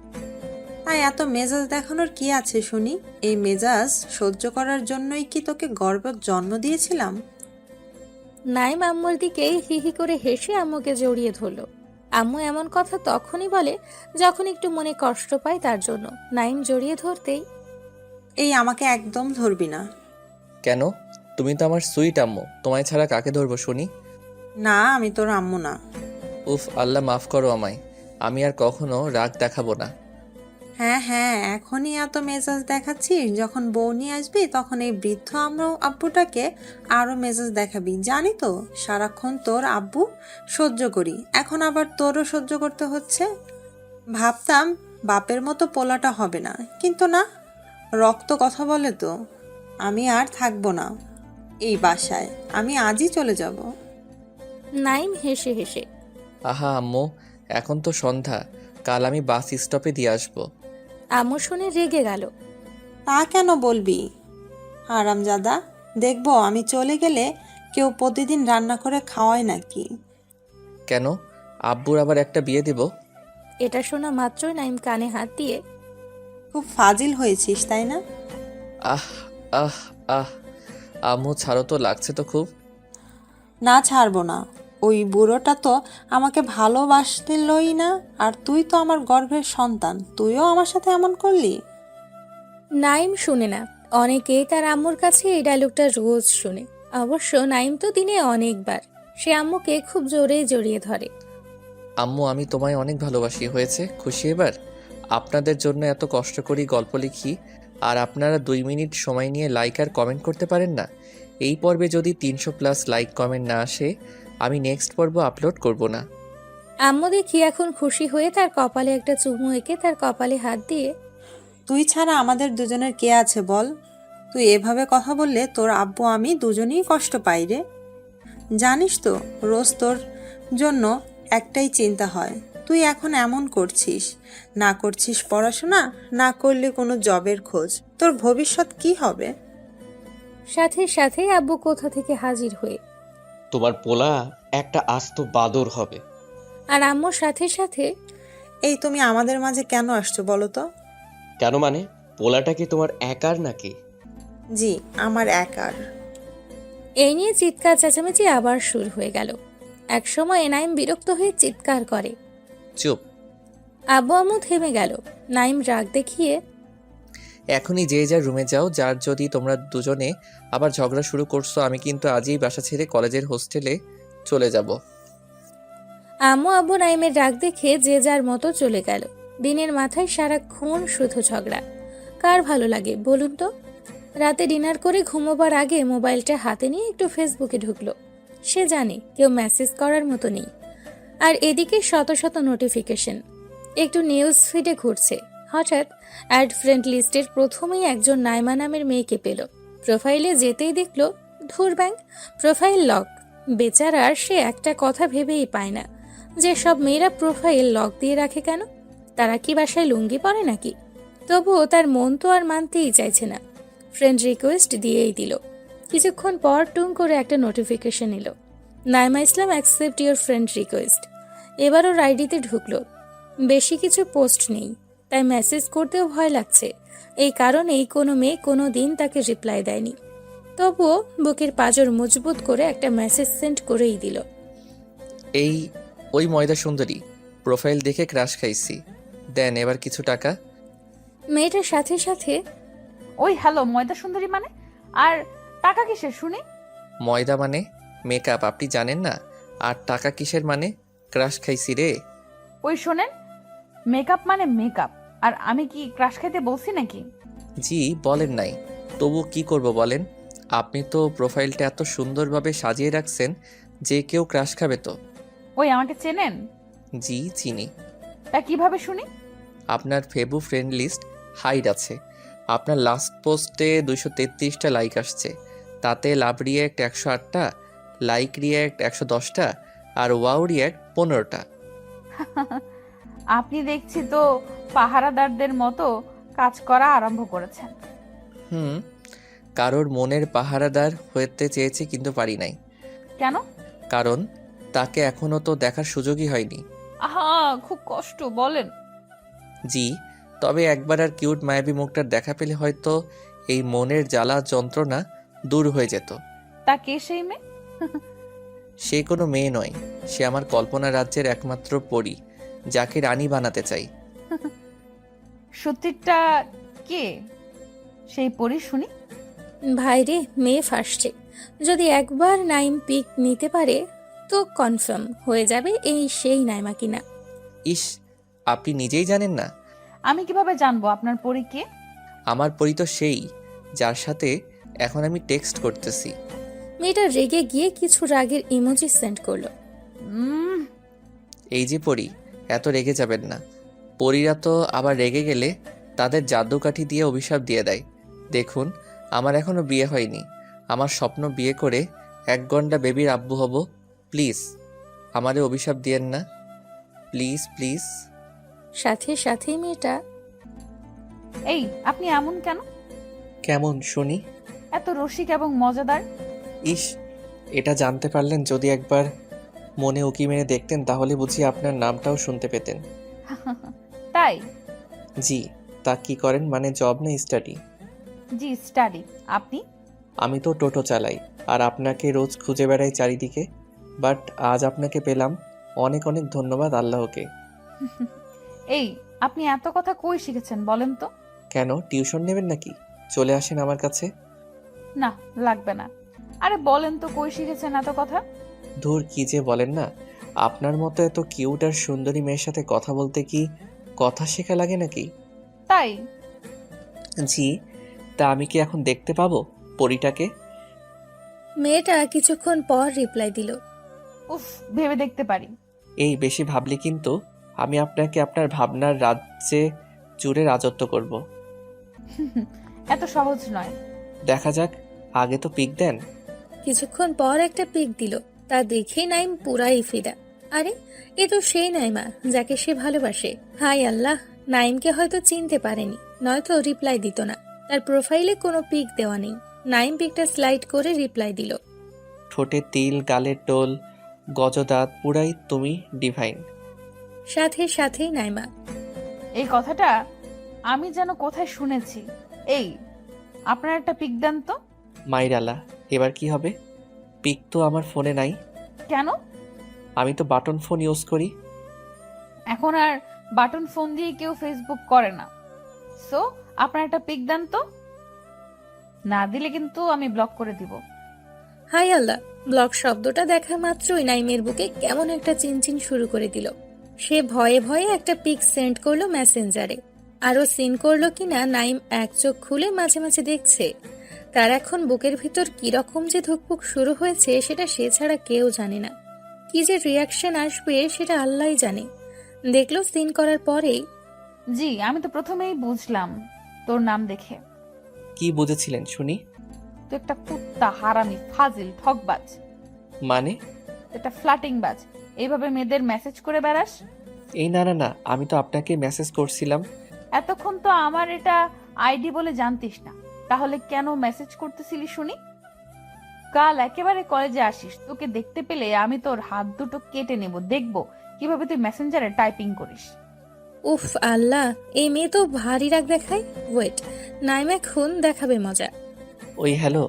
তাই এত মেজাজ দেখানোর কি আছে শুনি? এই মেজাজ সহ্য করার জন্যই কি তোকে গর্ভে জন্ম দিয়েছিলাম? নাইম আম্মুর দিকে হি হি করে হেসে আম্মুকে জড়িয়ে ধরল। আম্মু এমন কথা তখনই বলে যখন একটু মনে কষ্ট পায় তার জন্য। নাইম জড়িয়ে ধরতেই, এই আমাকে একদম ধরবি না। কেন? তুমি তো আমার সুইট আম্মু, তোমায় ছাড়া কাকে ধরবো শুনি? না, আমি তোর আম্মু না। উফ, আল্লাহ মাফ করো আমায়। আমি আর কখনো রাগ দেখাবো না। হ্যাঁ হ্যাঁ, এখনই এত মেজাজ দেখাচ্ছিস, যখন বউ নিয়ে আসবি তখন এই বৃদ্ধ আব্বুটাকে আরো মেজাজ দেখাবি। জানি তো সারাক্ষণ তোর আব্বু সহ্য করি, এখন আবার তোরও সহ্য করতে হচ্ছে। ভাবতাম বাপের মতো পোলাটা হবে না, কিন্তু না, রক্ত কথা বলে তো। আমি আর থাকবো না এই বাসায়, আমি আজই চলে যাব। নাইম হেসে হেসে, আহা আম্মু, এখন তো সন্ধ্যা, কাল আমি বাস স্টপে দিয়ে আসবো। আম্মু শুনে রেগে গেল। তা কেন বলবি হারামজাদা? দেখবো আমি চলে গেলে কেউ প্রতিদিন রান্না করে খাওয়ায় নাকি? কেন? আব্বুর আবার একটা বিয়ে দেব? এটা শোনা মাত্রই নাইম কানে হাত দিয়ে, খুব ফাজিল হয়েছিস তাই না? আহ আহ আহ আম্মু ছাড়ো তো, লাগছে তো খুব। না, ছাড়বো না। ওই বুড়োটা তো আমাকে ভালোবাসতেলই না, আর তুই তো আমার গর্ভের সন্তান, তুইও আমার সাথে এমন করলি। নাইম শুনে না, অনেকেই তার আম্মুর কাছে এই ডায়লগটা রোজ শুনে। অবশ্য নাইম তো দিনে অনেকবার। সে আম্মুকে খুব জোরে জড়িয়ে ধরে। আম্মু, আমি তোমায় অনেক ভালোবাসি। হয়েছে খুশি এবার? আপনাদের জন্য এত কষ্ট করি, গল্প লিখি, আর আপনারা 2 মিনিট সময় নিয়ে লাইক আর কমেন্ট করতে পারেন না। এই পর্বে যদি 300+ লাইক কমেন্ট না আসে, আমি নেক্সট পর্ব আপলোড করব না। আম্মু দেখি এখন খুশি হয়ে তার কপালে একটা চুমু এঁকে তার কপালে হাত দিয়ে, তুই ছাড়া আমাদের দুজনের কে আছে বল? তুই এভাবে কথা বললে তোর আব্বু আমি দুজনেই কষ্ট পাই রে। জানিস তো রোজ তোর জন্য একটাই চিন্তা হয়, তুই এখন এমন করছিস, না করছিস পড়াশোনা, না করলে কোনো জবের খোঁজ, তোর ভবিষ্যৎ কি হবে? সাথে সাথে আব্বু কোথা থেকে হাজির হয়ে, তোমার পোলা একটা আস্ত বাদর হবে। আর আম্মুর সাথে সাথে, এই তুমি আমাদের মাঝে কেন আসছো বলো তো? কেন মানে? পোলাটা কি তোমার একার নাকি? জি, আমার একার। এই নিয়ে চিৎকার চেঁচামেচি আবার শুরু হয়ে গেল। এক সময় নাইম বিরক্ত হয়ে চিৎকার করে, চুপ, আব্বু আম্মু থেমে গেল। নাইম রাগ দেখিয়ে, এখনই যে যার রুমে যাও, যার যদি তোমরা দুজনে আবার ঝগড়া শুরু করছো আমি কিন্তু আজই বাসা ছেড়ে কলেজের হোস্টেলে চলে যাব। আম্মু আব্বু নাইমের রাগ দেখে যে যার মতো চলে গেল। দিনের মাথায় সারাক্ষণ শুধু ঝগড়া। কার ভালো লাগে বলুন তো? রাতে ডিনার করে ঘুমোবার আগে মোবাইলটা হাতে নিয়ে একটু ফেসবুকে ঢুকলো। সে জানে কেউ মেসেজ করার মতো নেই। আর এদিকে শত শত নোটিফিকেশন। একটু নিউজ ফিডে ঘুরছে। হঠাৎ অ্যাড ফ্রেন্ড লিস্টের প্রথমেই একজন নাইমা নামের মেয়েকে পেল। প্রোফাইলে যেতেই দেখলো ধুর ব্যাংক, প্রোফাইল লক। বেচারার সে একটা কথা ভেবেই পায় না যে সব মেয়েরা প্রোফাইল লক দিয়ে রাখে কেন? তারা কি বাসায় লুঙ্গি পরে নাকি? তবুও তার মন তো আর মানতেই চাইছে না। ফ্রেন্ড রিকোয়েস্ট দিয়েই দিল। কিছুক্ষণ পর টুং করে একটা নোটিফিকেশন এলো, নাইমা ইসলাম অ্যাকসেপ্ট ইউর ফ্রেন্ড রিকোয়েস্ট। এবারও আইডিতে ঢুকলো। বেশি কিছু পোস্ট নেই, তাই মেসেজ করতেও ভয় লাগছে। এই কারণেই কোনো মেয়ে কোনো দিন তাকে রিপ্লাই দেয়নি। তবুও বুকের পাঁজর মজবুত করে একটা মেসেজ সেন্ড করেই দিল। এই ওই ময়দা সুন্দরী, প্রোফাইল দেখে ক্রাশ খাইছি, দেন এবার কিছু টাকা। মেয়েটার সাথে সাথে, ওই হ্যালো ময়দা সুন্দরী মানে? আর টাকা কিসের শুনি? ময়দা মানে মেকআপ, আপনি জানেন না? আর টাকা কিসের মানে? ক্রাশ খাইছি রে। ওই শোনেন, মেকআপ মানে মেকআপ, আর আমি কি ক্রাশ খাইতে বলছি নাকি? জি বলেন নাই, তবু কি করব বলেন? আপনি তো প্রোফাইলটা এত সুন্দরভাবে সাজিয়ে রাখছেন যে কেউ ক্রাশ খাবে তো। ওই আমাকে চেনেন? জি চিনি। তা কিভাবে শুনি? আপনার ফেবু ফ্রেন্ড লিস্ট হাইড আছে। আপনার লাস্ট পোস্টে 233টা লাইক আসছে, তাতে লাভ রিয়্যাক্ট 108টা, লাইক রিয়্যাক্ট 110টা, আর ওয়াও রিয়্যাক্ট 15টা। আপনি দেখছি তো পাহারাদারদের মতো কাজ করা আরম্ভ করেছেন। হুম, কারোর মনের পাহারাদার হতে চেয়েছি কিন্তু পারি নাই। কেন? কারণ তাকে এখনো তো দেখার সুযোগই হয়নি। আহা, খুব কষ্ট, বলেন। জি, তবে একবার আর কিউট মায়াবী মুখটার দেখা পেলে হয়তো এই মনের জ্বালা যন্ত্রণা দূর হয়ে যেত। তা কে সেই মেয়ে? সে কোনো মেয়ে নয়, সে আমার কল্পনা রাজ্যের একমাত্র পরী, যাকে রানী বানাতে চাই। সত্যিটা কে সেই পরি শুনি? ভাইরে মেয়ে ফাঁসছে। যদি একবার নাইম পিক নিতে পারে তো কনফার্ম হয়ে যাবে এই সেই নাইমা কিনা। ইস, আপনি নিজেই জানেন না? আমি কিভাবে জানবো আপনার পরি কে? আমার পরী তো সেই, যার সাথে এখন আমি টেক্সট করতেছি। মেয়েটা রেগে গিয়ে কিছু রাগের ইমোজি সেন্ড করলো। এই যে পরী, এত রেগে যাবেন না। পরীরা তো আবার রেগে গেলে তাদের জাদুকাঠি দিয়ে অভিশাপ দিয়ে দেয়। দেখুন, আমার এখনো বিয়ে হয়নি। আমার স্বপ্ন বিয়ে করে 1 ঘন্টা বেবির আব্বু হব। প্লিজ আমারে অভিশাপ দিয়েন না, প্লিজ প্লিজ। সাথে সাথেই মেয়েটা, এই আপনি এমন কেন? কেমন শুনি? এত রসিক এবং মজাদার। ইস, এটা জানতে পারলেন যদি একবার মনে উকি মেরে দেখতেন তাহলে বুঝি আপনার নামটাও শুনতে পেতেন। তাই? জি। তা কি করেন, মানে জব না স্টাডি? জি স্টাডি। আপনি? আমি তো টোটো চালাই আর আপনাকে রোজ খুঁজে বেড়াই চারিদিকে, বাট আজ আপনাকে পেলাম। অনেক অনেক ধন্যবাদ আল্লাহকে। এই আপনি এত কথা কই শিখেছেন বলেন তো? কেন, টিউশন নেবেন নাকি? চলে আসেন আমার কাছে। না, লাগবে না। আরে বলেন তো কই শিখেছেন এত কথা? ধুর, কি যে বলেন না। আপনার মতো এত কিউট আর সুন্দরী মেয়ের সাথে কথা বলতে কি কথা শেখা লাগে নাকি? তাই? জি। তা আমি কি এখন দেখতে পাবো পরীটাকে? মেয়েটা কিছুক্ষণ পর রিপ্লাই দিল। উফ, ভেবে দেখতে পারি। এই বেশি ভাবলে কিন্তু আমি আপনাকে আপনার ভাবনার রাজ্যে জুড়ে রাজত্ব করব। এত সহজ নয়। দেখা যাক, আগে তো পিক দেন। কিছুক্ষণ পর একটা পিক দিল। তা দেখে নাইম পুরাই ফিদা। আরে এ তো সেই নাইমা যাকে সে ভালোবাসে। হাই আল্লাহ, নাইমকে হয়তো চিনতে পারেনি, নয়তো রিপ্লাই দিত না। তার প্রোফাইলে কোনো পিক দেওয়া নেই। নাইম পিকটা স্লাইড করে রিপ্লাই দিল। ঠোঁটে তিল, গালের টোল, গজদাঁত, পুরাই তুমি ডিভাইন। সাথে সাথেই নাইমা, এই কথাটা আমি যেন কোথায় শুনেছি। এই আপনার একটা পিক দেন তো। মাইরালা, এবার কি হবে? পিক তো আমার ফোনে নাই। কেন? আমি তো বাটন ফোন ইউজ করি। এখন আর ফোন ইউজ করেন না? বাটন ফোন দিয়ে কেউ ফেসবুক করে না। সো আপনার একটা পিক দেন তো, না দিলে কিন্তু আমি ব্লক করে দিব। হাই আল্লাহ, ব্লক শব্দটা দেখা মাত্রই নাইমের বুকে কেমন একটা চিনচিন শুরু করে দিল। সে ভয়ে ভয়ে একটা পিক সেন্ড করলো মেসেঞ্জারে। আরো সিন করলো কিনা নাইম এক চোখ খুলে মাঝে মাঝে দেখছে। তার এখন বুকের ভিতর কিরকম যে ধুকপুক শুরু হয়েছে সেটা সে ছাড়া কেউ জানে না। কি যে রিয়াকশন আসবে সেটা আল্লাহই জানে। দেখলো সিন করার পরেই, জি, আমি তো প্রথমেই বুঝলাম তোর নাম দেখে। কি বুঝেছিলেন শুনি? তুই একটা কুত্তা, হারামি, ফাজিল, ঠকবাজ, মানে? একটা ফ্লাটিং বাজ। এইভাবে মেয়েদের মেসেজ করে বেড়াস? এই না না না, আমি তো আপনাকে মেসেজ করছিলাম। এতক্ষণ তো আমার এটা আইডি বলে জানতিস না, তাহলে কেন মেসেজ করতেছিলি শুনি? কাল একেবারে কলেজে আসিস, তোকে দেখতে পেলে আমি তোর হাত দুটো কেটে নেব, দেখবো কিভাবে তুই মেসেঞ্জারে টাইপিং করিস। উফ আল্লাহ, এই মেয়ে তো ভারী রাগ দেখায়। ওয়েট, নাইম এখন দেখাবে মজা। ওই হ্যালো,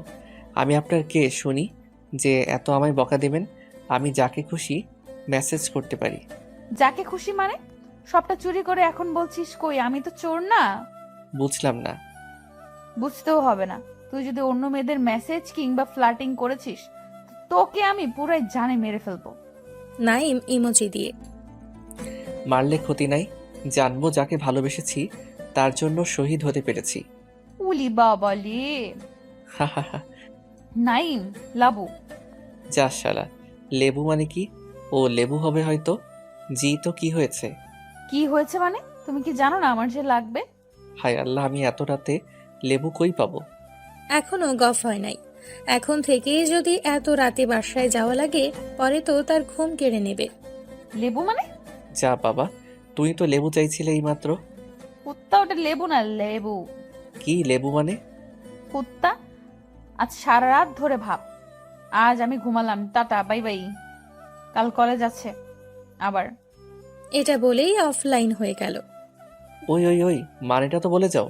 আমি আপনার কে শুনি যে এত আমায় বকা দেবেন? আমি যাকে খুশি মেসেজ করতে পারি। যাকে খুশি মানে? সবটা চুরি করে এখন বলছিস কই আমি তো চোর না? বুঝলাম না। বুঝতেও হবে না। তুই যদি অন্য মেয়েদের মেসেজ কিংবা ফ্লার্টিং করেছিস, তোকে আমি পুরাই জানে মেরে ফেলবো। নাইম ইমোজি দিয়ে, মারলে ক্ষতি নাই, জানবো যাকে ভালোবেসেছি তার জন্য শহীদ হতে পেরেছি। উলি বাবালে। হা হা হা। নাইম লাবু। যা শালা, লেবু মানে কি? ও লেবু হবে হয়তো। জি তো কি হয়েছে? কি হয়েছে মানে? তুমি কি জানো না আমার যে লাগবে? হায় আল্লাহ, আমি এত রাতে লেবু কই পাবো? এখনো গফ হয় নাই। এখন থেকেই যদি এত রাতে বাসায় যাওয়া লাগে, পরে তো তার ঘুম কেড়ে নেবে। লেবু মানে? যা বাবা, তুই তো লেবু চাইছিলে এইমাত্র। কুত্তা, ওটা লেবু না, লেবু। কি লেবু মানে? কুত্তা। আজ সারা রাত ধরে ভাব। আজ আমি ঘুমালাম, টাটা, বাই বাই। কাল কলেজ আছে আবার। এটা বলেই অফলাইন হয়ে গেল। ওই ওই ওই, মানেটা তো বলে যাও।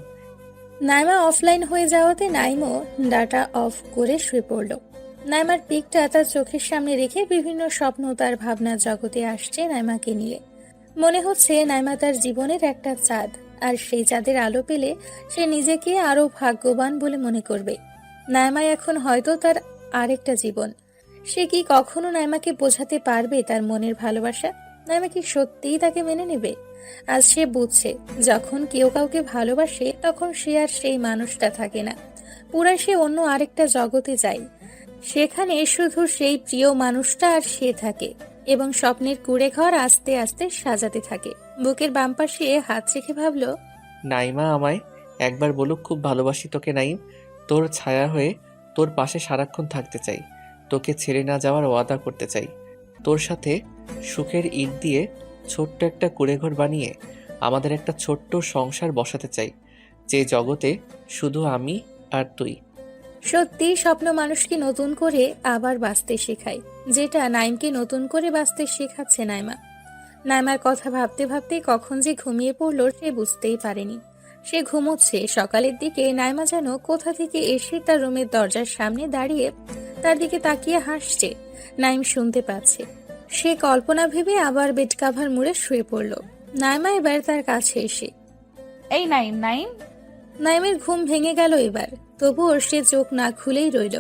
নাইমা অফলাইন হয়ে যাওয়াতে নাইমও ডাটা অফ করে শুয়ে পড়ল। নাইমার পিকটা তার চোখের সামনে রেখে বিভিন্ন স্বপ্ন তার ভাবনার জগতে আসছে নাইমাকে নিয়ে। মনে হচ্ছে নাইমা তার জীবনের একটা চাঁদ, আর সেই চাঁদের আলো পেলে সে নিজেকে আরো ভাগ্যবান বলে মনে করবে। নাইমা এখন হয়তো তার আরেকটা জীবন। সে কি কখনো নাইমাকে বোঝাতে পারবে তার মনের ভালোবাসা? নাইমা কি সত্যিই তাকে মেনে নেবে? আজ সে বুঝছে, যখন কেউ কাউকে ভালোবাসে তখন সে আর সেই মানুষটা থাকে না, পুরা সে অন্য আরেকটা জগতে যায়। সেখানে শুধু সেই প্রিয় মানুষটা আর সে থাকে, এবং স্বপ্নের কুড়ে ঘর আস্তে আস্তে সাজাতে থাকে। বুকের বাম পাশে হাত রেখে ভাবল, নাইমা আমায় একবার বলুক খুব ভালোবাসি তোকে নাইম, তোর ছায়া হয়ে তোর পাশে সারাক্ষণ থাকতে চাই, তোকে ছেড়ে না যাওয়ার ওয়াদা করতে চাই, তোর সাথে সুখের ইট দিয়ে ছোট্ট একটা কুঁড়েঘর বানিয়ে আমাদের একটা ছোট্ট সংসার বসাতে চাই, যে জগতে শুধু আমি আর তুই। সত্যি স্বপ্ন মানুষকে নতুন করে আবার বাঁচতে শেখায়, যেটা নাইমকে নতুন করে বাঁচতে শেখাচ্ছে নাইমা। নাইমার কথা ভাবতে ভাবতে কখন যে ঘুমিয়ে পড়ল সে বুঝতেই পারেনি। সে ঘুমোচ্ছে। সকালের দিকে নাইমা যেন কোথা থেকে এসে তার রুমের দরজার সামনে দাঁড়িয়ে তার দিকে তাকিয়ে হাসছে। নাইম শুনতে পাচ্ছে। সে কল্পনা ভেবে আবার বেড কাভার মুড়ে শুয়ে পড়ল। নাইমা এবার তার কাছে এসে, এই নাইম, নাইম। নাইমের ঘুম ভেঙে গেল এবার, তবুও সে চোখ না খুলেই রইল।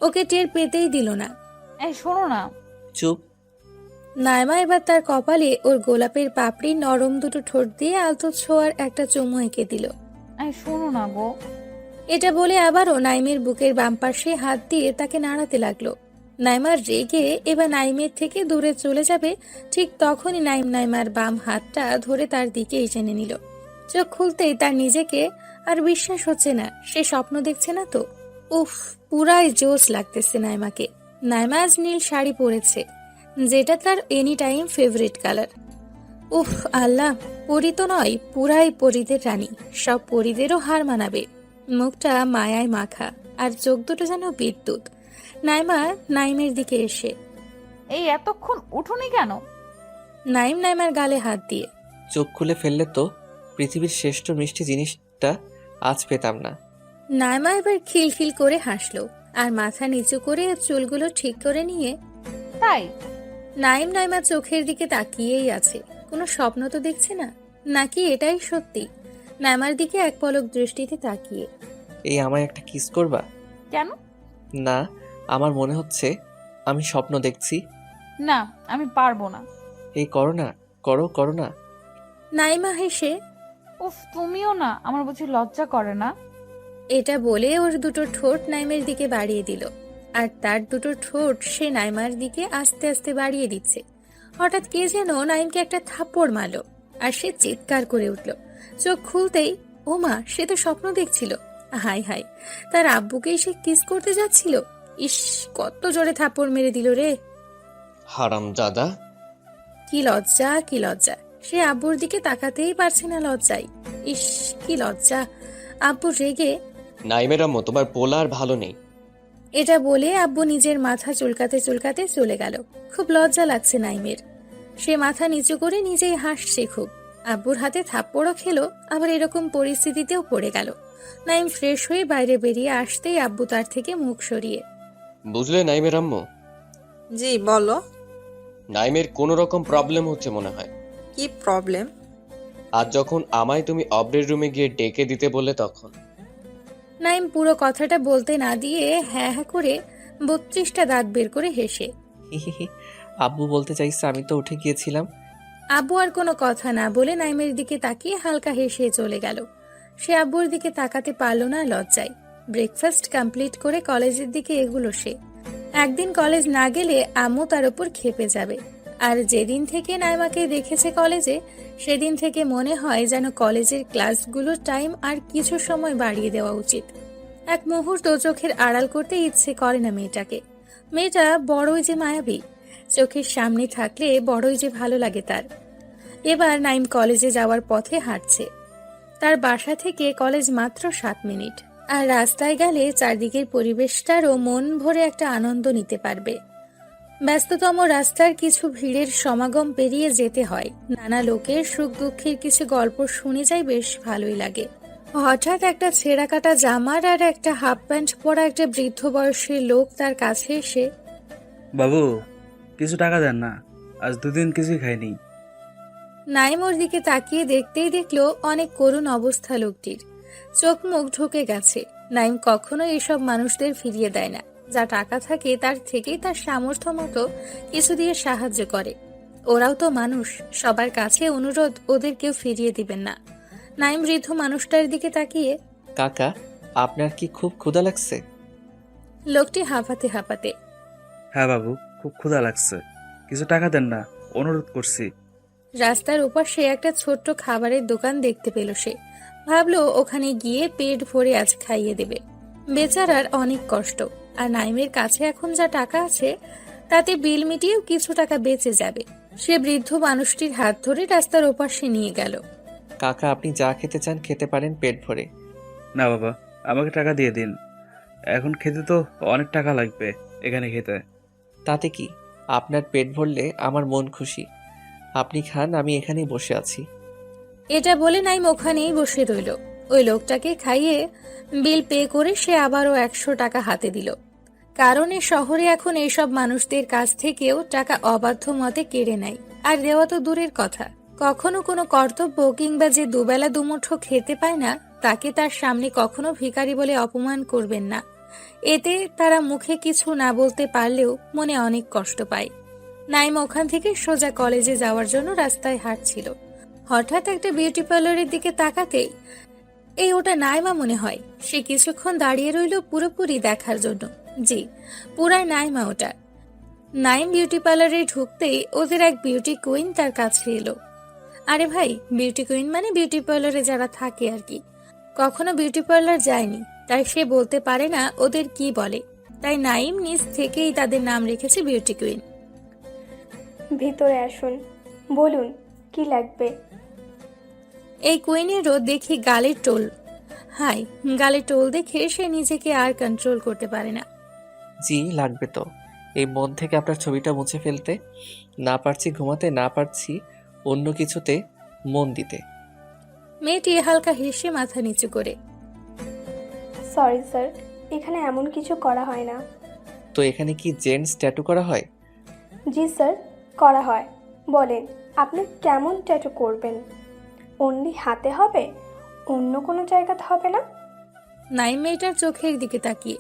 ওকে টের পেতেই দিল না। এই শোনো না। চুপ। নাইমা এবার তার কপালে ওর গোলাপের পাপড়ি নরম দুটো ঠোঁট দিয়ে আলতো ছোঁয়ার একটা চুমু এঁকে দিল। এই শোনো না গো। এটা বলে আবারও নাইমের বুকের বাম পাশে হাত দিয়ে তাকে নাড়াতে লাগলো। নাইমার রেগে এবার নাইমের থেকে দূরে চলে যাবে, ঠিক তখনই নাইমার বাম হাতটা ধরে তার দিকে টেনে নিল। চোখ খুলতেই তার নিজেকে আর বিশ্বাস হচ্ছে না, সে স্বপ্ন দেখছে না তো। উফ, পুরাই জোশ লাগতেছে নাইমাকে। নাইমা আজ নীল শাড়ি পরেছে, যেটা তার এনি টাইম ফেভারিট কালার। উফ আল্লাহ, পরি তো নয়, পুরাই পরিদের রানী, সব পরিদেরও হার মানাবে। মুখটা মায়ায় মাখা, আর চোখ দুটো যেন বিদ্যুৎ। নাইমা নাইমের দিকে এসে, এই এতক্ষণ উঠোনি কেন? নাইমার গালে হাত দিয়ে, চোখ খুলে ফেললে তো পৃথিবীর শ্রেষ্ঠ মিষ্টি জিনিসটা আজ পেতাম না। নাইমা এবার খিলখিল করে হাসলো আর মাথা নিচু করে চুলগুলো ঠিক করে নিয়ে, তাই? নাইমার চোখের দিকে তাকিয়েই আছে। কোনো স্বপ্ন তো দেখছে না, নাকি এটাই সত্যি? নাইমার দিকে এক পলক দৃষ্টিতে তাকিয়ে। এই আমায় একটা কিস করবা? কেন? না, আমার মনে হচ্ছে আমি স্বপ্ন দেখছি। না, আমি পারবো না। এই করো না, করো করো না। নাইমা হেসে উফ, তুমিও না, আমার বুঝি লজ্জা করে না? এটা বলে ওর দুটো ঠোঁট নাইমের দিকে বাড়িয়ে দিল, আর তার দুটো ঠোঁট সে নাইমার দিকে আস্তে আস্তে বাড়িয়ে দিচ্ছে। হঠাৎ কে যেন নাইমকে একটা থাপ্পড় মারলো, আর সে চিৎকার করে উঠল। চোখ খুলতেই ও মা, সে তো স্বপ্ন দেখছিল। হাই হাই, তার আব্বুকেই সে কিস করতে যাচ্ছিল। ইস, কত জোরে থাপ্পড় মেরে দিল রে! হারামজাদা। কি লজ্জা, কি লজ্জা! সে আব্বুর দিকে তাকাতেই পারছে না লজ্জায়। ইস, কি লজ্জা! আব্বু রেগে নাইমের আম্মু, তোমার পোলা আর ভালো নেই। এটা বলে আব্বু নিজের মাথা চুলকাতে চুলকাতে চলে গেল। খুব লজ্জা লাগছে নাইমের। সে মাথা নিচু করে নিজেই হাসছে খুব। আব্বুর হাতে থাপ্পড়ও খেলো, আবার এরকম পরিস্থিতিতেও পড়ে গেল। নাইম ফ্রেশ হয়ে বাইরে বেরিয়ে আসতেই আব্বু তার থেকে মুখ সরিয়ে। বুঝলে নাইমের আম্মু, জি বলো। নাইমের কোনো রকম প্রবলেম হচ্ছে মনে হয়। কি প্রবলেম? আর যখন আমায় তুমি অব্রের রুমে গিয়ে ডেকে দিতে বললে তখন। নাইম পুরো কথাটা বলতে না দিয়ে হ্যাঁ হ্যাঁ করে 32টা দাঁত বের করে হেসে। আব্বু বলতে চাইছে আমি তো উঠে গিয়েছিলাম। আব্বু আর কোনো কথা না বলে নাইমের দিকে তাকিয়ে হালকা হেসে চলে গেল। সে আব্বুর দিকে তাকাতে পারল না লজ্জায়। ব্রেকফাস্ট কমপ্লিট করে কলেজের দিকে এগুলো সে। একদিন কলেজ না গেলে আম্মু তার উপর ক্ষেপে যাবে। আর যেদিন থেকে নাইমাকে দেখেছে কলেজে, সেদিন থেকে মনে হয় যেন কলেজের ক্লাসগুলোর টাইম আর কিছু সময় বাড়িয়ে দেওয়া উচিত। এক মুহূর্ত চোখের আড়াল করতে ইচ্ছে করে না মেয়েটাকে। মেয়েটা বড়ই যে মায়াবী, চোখের সামনে থাকলে বড়ই যে ভালো লাগে তার। এবার নাইম কলেজে যাওয়ার পথে হাঁটছে। তার বাসা থেকে কলেজ মাত্র 7 মিনিট, আর রাস্তায় গেলে চারদিকের পরিবেশটারও মন ভরে একটা আনন্দ নিতে পারবে। ব্যস্ততম রাস্তার কিছু ভিড়ের সমাগম পেরিয়ে যেতে হয়। নানা লোকের সুখ দুঃখের কিছু গল্প শুনে যাই, বেশ ভালোই লাগে। হঠাৎ একটা ছেঁড়া কাটা জামার আর একটা হাফ প্যান্ট পরা একটা বৃদ্ধ বয়সের লোক তার কাছে এসে, বাবু, কিছু টাকা দেন না, আজ 2 দিন কিছুই খাইনি। নাইম ওর দিকে তাকিয়ে দেখতেই দেখলো অনেক করুণ অবস্থা লোকটির। চোখ মুখ ঢুকে গেছে। নাইম কখনো এসব মানুষদের ফিরিয়ে দেয় না। যা টাকা থাকে তার থেকেই তার সামর্থ্য মতো কিছু দিয়ে সাহায্য করে। ওরাও তো মানুষ, সবার কাছে অনুরোধ ওদের কেউ ফিরিয়ে দিবেন না। নাইম বৃদ্ধ মানুষটার দিকে তাকিয়ে, কাকা, আপনার কি খুব ক্ষুধা লাগছে? লোকটি হাঁপাতে হাঁপাতে, হ্যাঁ বাবু, খুব ক্ষুধা লাগছে, কিছু টাকা দেন না, অনুরোধ করছি। রাস্তার ওপাশে একটা ছোট্ট খাবারের দোকান দেখতে পেল সে। ভাবলো ওখানে গিয়ে পেট ভরে আজ খাইয়ে দেবে। বেচারার অনেক কষ্ট, আর নাইমের কাছে এখন যা টাকা আছে তাতে বিল মিটিয়েও কিছু টাকা বেঁচে যাবে। সে বৃদ্ধ মানুষটির হাত ধরে রাস্তার ওপাশে নিয়ে গেল। কাকা, আপনি যা খেতে চান খেতে পারেন পেট ভরে। না বাবা, আমাকে টাকা দিয়ে দিন, এখন খেতে তো অনেক টাকা লাগবে এখানে খেতে। তাতে কি, আপনার পেট ভরলে আমার মন খুশি। আপনি খান, আমি এখানেই বসে আছি। এটা বলে নাইম ওখানেই বসে রইল। ওই লোকটাকে খাইয়ে বিল পে করে সে আবারও 100 টাকা হাতে দিল। কারণ এ শহরে এখন এইসব মানুষদের কাছ থেকেও টাকা অবাধ্য মতে কেড়ে নেয়। আর দেওয়া তো দূরের কথা, কখনো কোনো কর্তব্য কিংবা যে দুবেলা দুমুঠো খেতে পায় না, তাকে তার সামনে কখনো ভিখারি বলে অপমান করবেন না। এতে তারা মুখে কিছু না বলতে পারলেও মনে অনেক কষ্ট পায়। নাইম ওখান থেকে সোজা কলেজে যাওয়ার জন্য রাস্তায় হাঁটছিল। হঠাৎ একটা বিউটি পার্লারের দিকে তাকাতেই, এই ওটা নাইমা মনে হয়। সে কিছুক্ষণ দাঁড়িয়ে রইল পুরোপুরি দেখার জন্য। জি, পুরাই নাইমা ওটা। নাইম বিউটি পার্লারে ঢুকতেই ওদের এক বিউটি কুইন তার কাছে এলো। আরে ভাই, বিউটি কুইন মানে বিউটি পার্লারে যারা থাকে আর কি। কখনো বিউটি পার্লার যায়নি, তাই সে বলতে পারে না ওদের কি বলে। তাই নাইম নিজ থেকেই তাদের নাম রেখেছে বিউটি কুইন। ভিতরে আসুন, বলুন কি লাগবে? এই কুইনেরও দেখি গালের টোল। হাই, গালের টোল দেখে সে নিজেকে আর কন্ট্রোল করতে পারে না। জি, লাগবে তো। এই মন থেকে আপনার ছবিটা মুছে ফেলতে। না পারছি ঘুমাতে, না পারছি অন্য কিছুতে মন দিতে। মেয়েটি হালকা হেসে মাথা নিচু করে, সরি স্যার, এখানে এমন কিছু করা হয় না। তো এখানে কি জেন্টস ট্যাটু করা হয়? জি স্যার, করা হয়। বলেন আপনি কেমন ট্যাটু করবেন? অনলি হাতে হবে, অন্য কোনো জায়গাতে হবে না? নাইম মেয়েটার চোখের দিকে তাকিয়ে।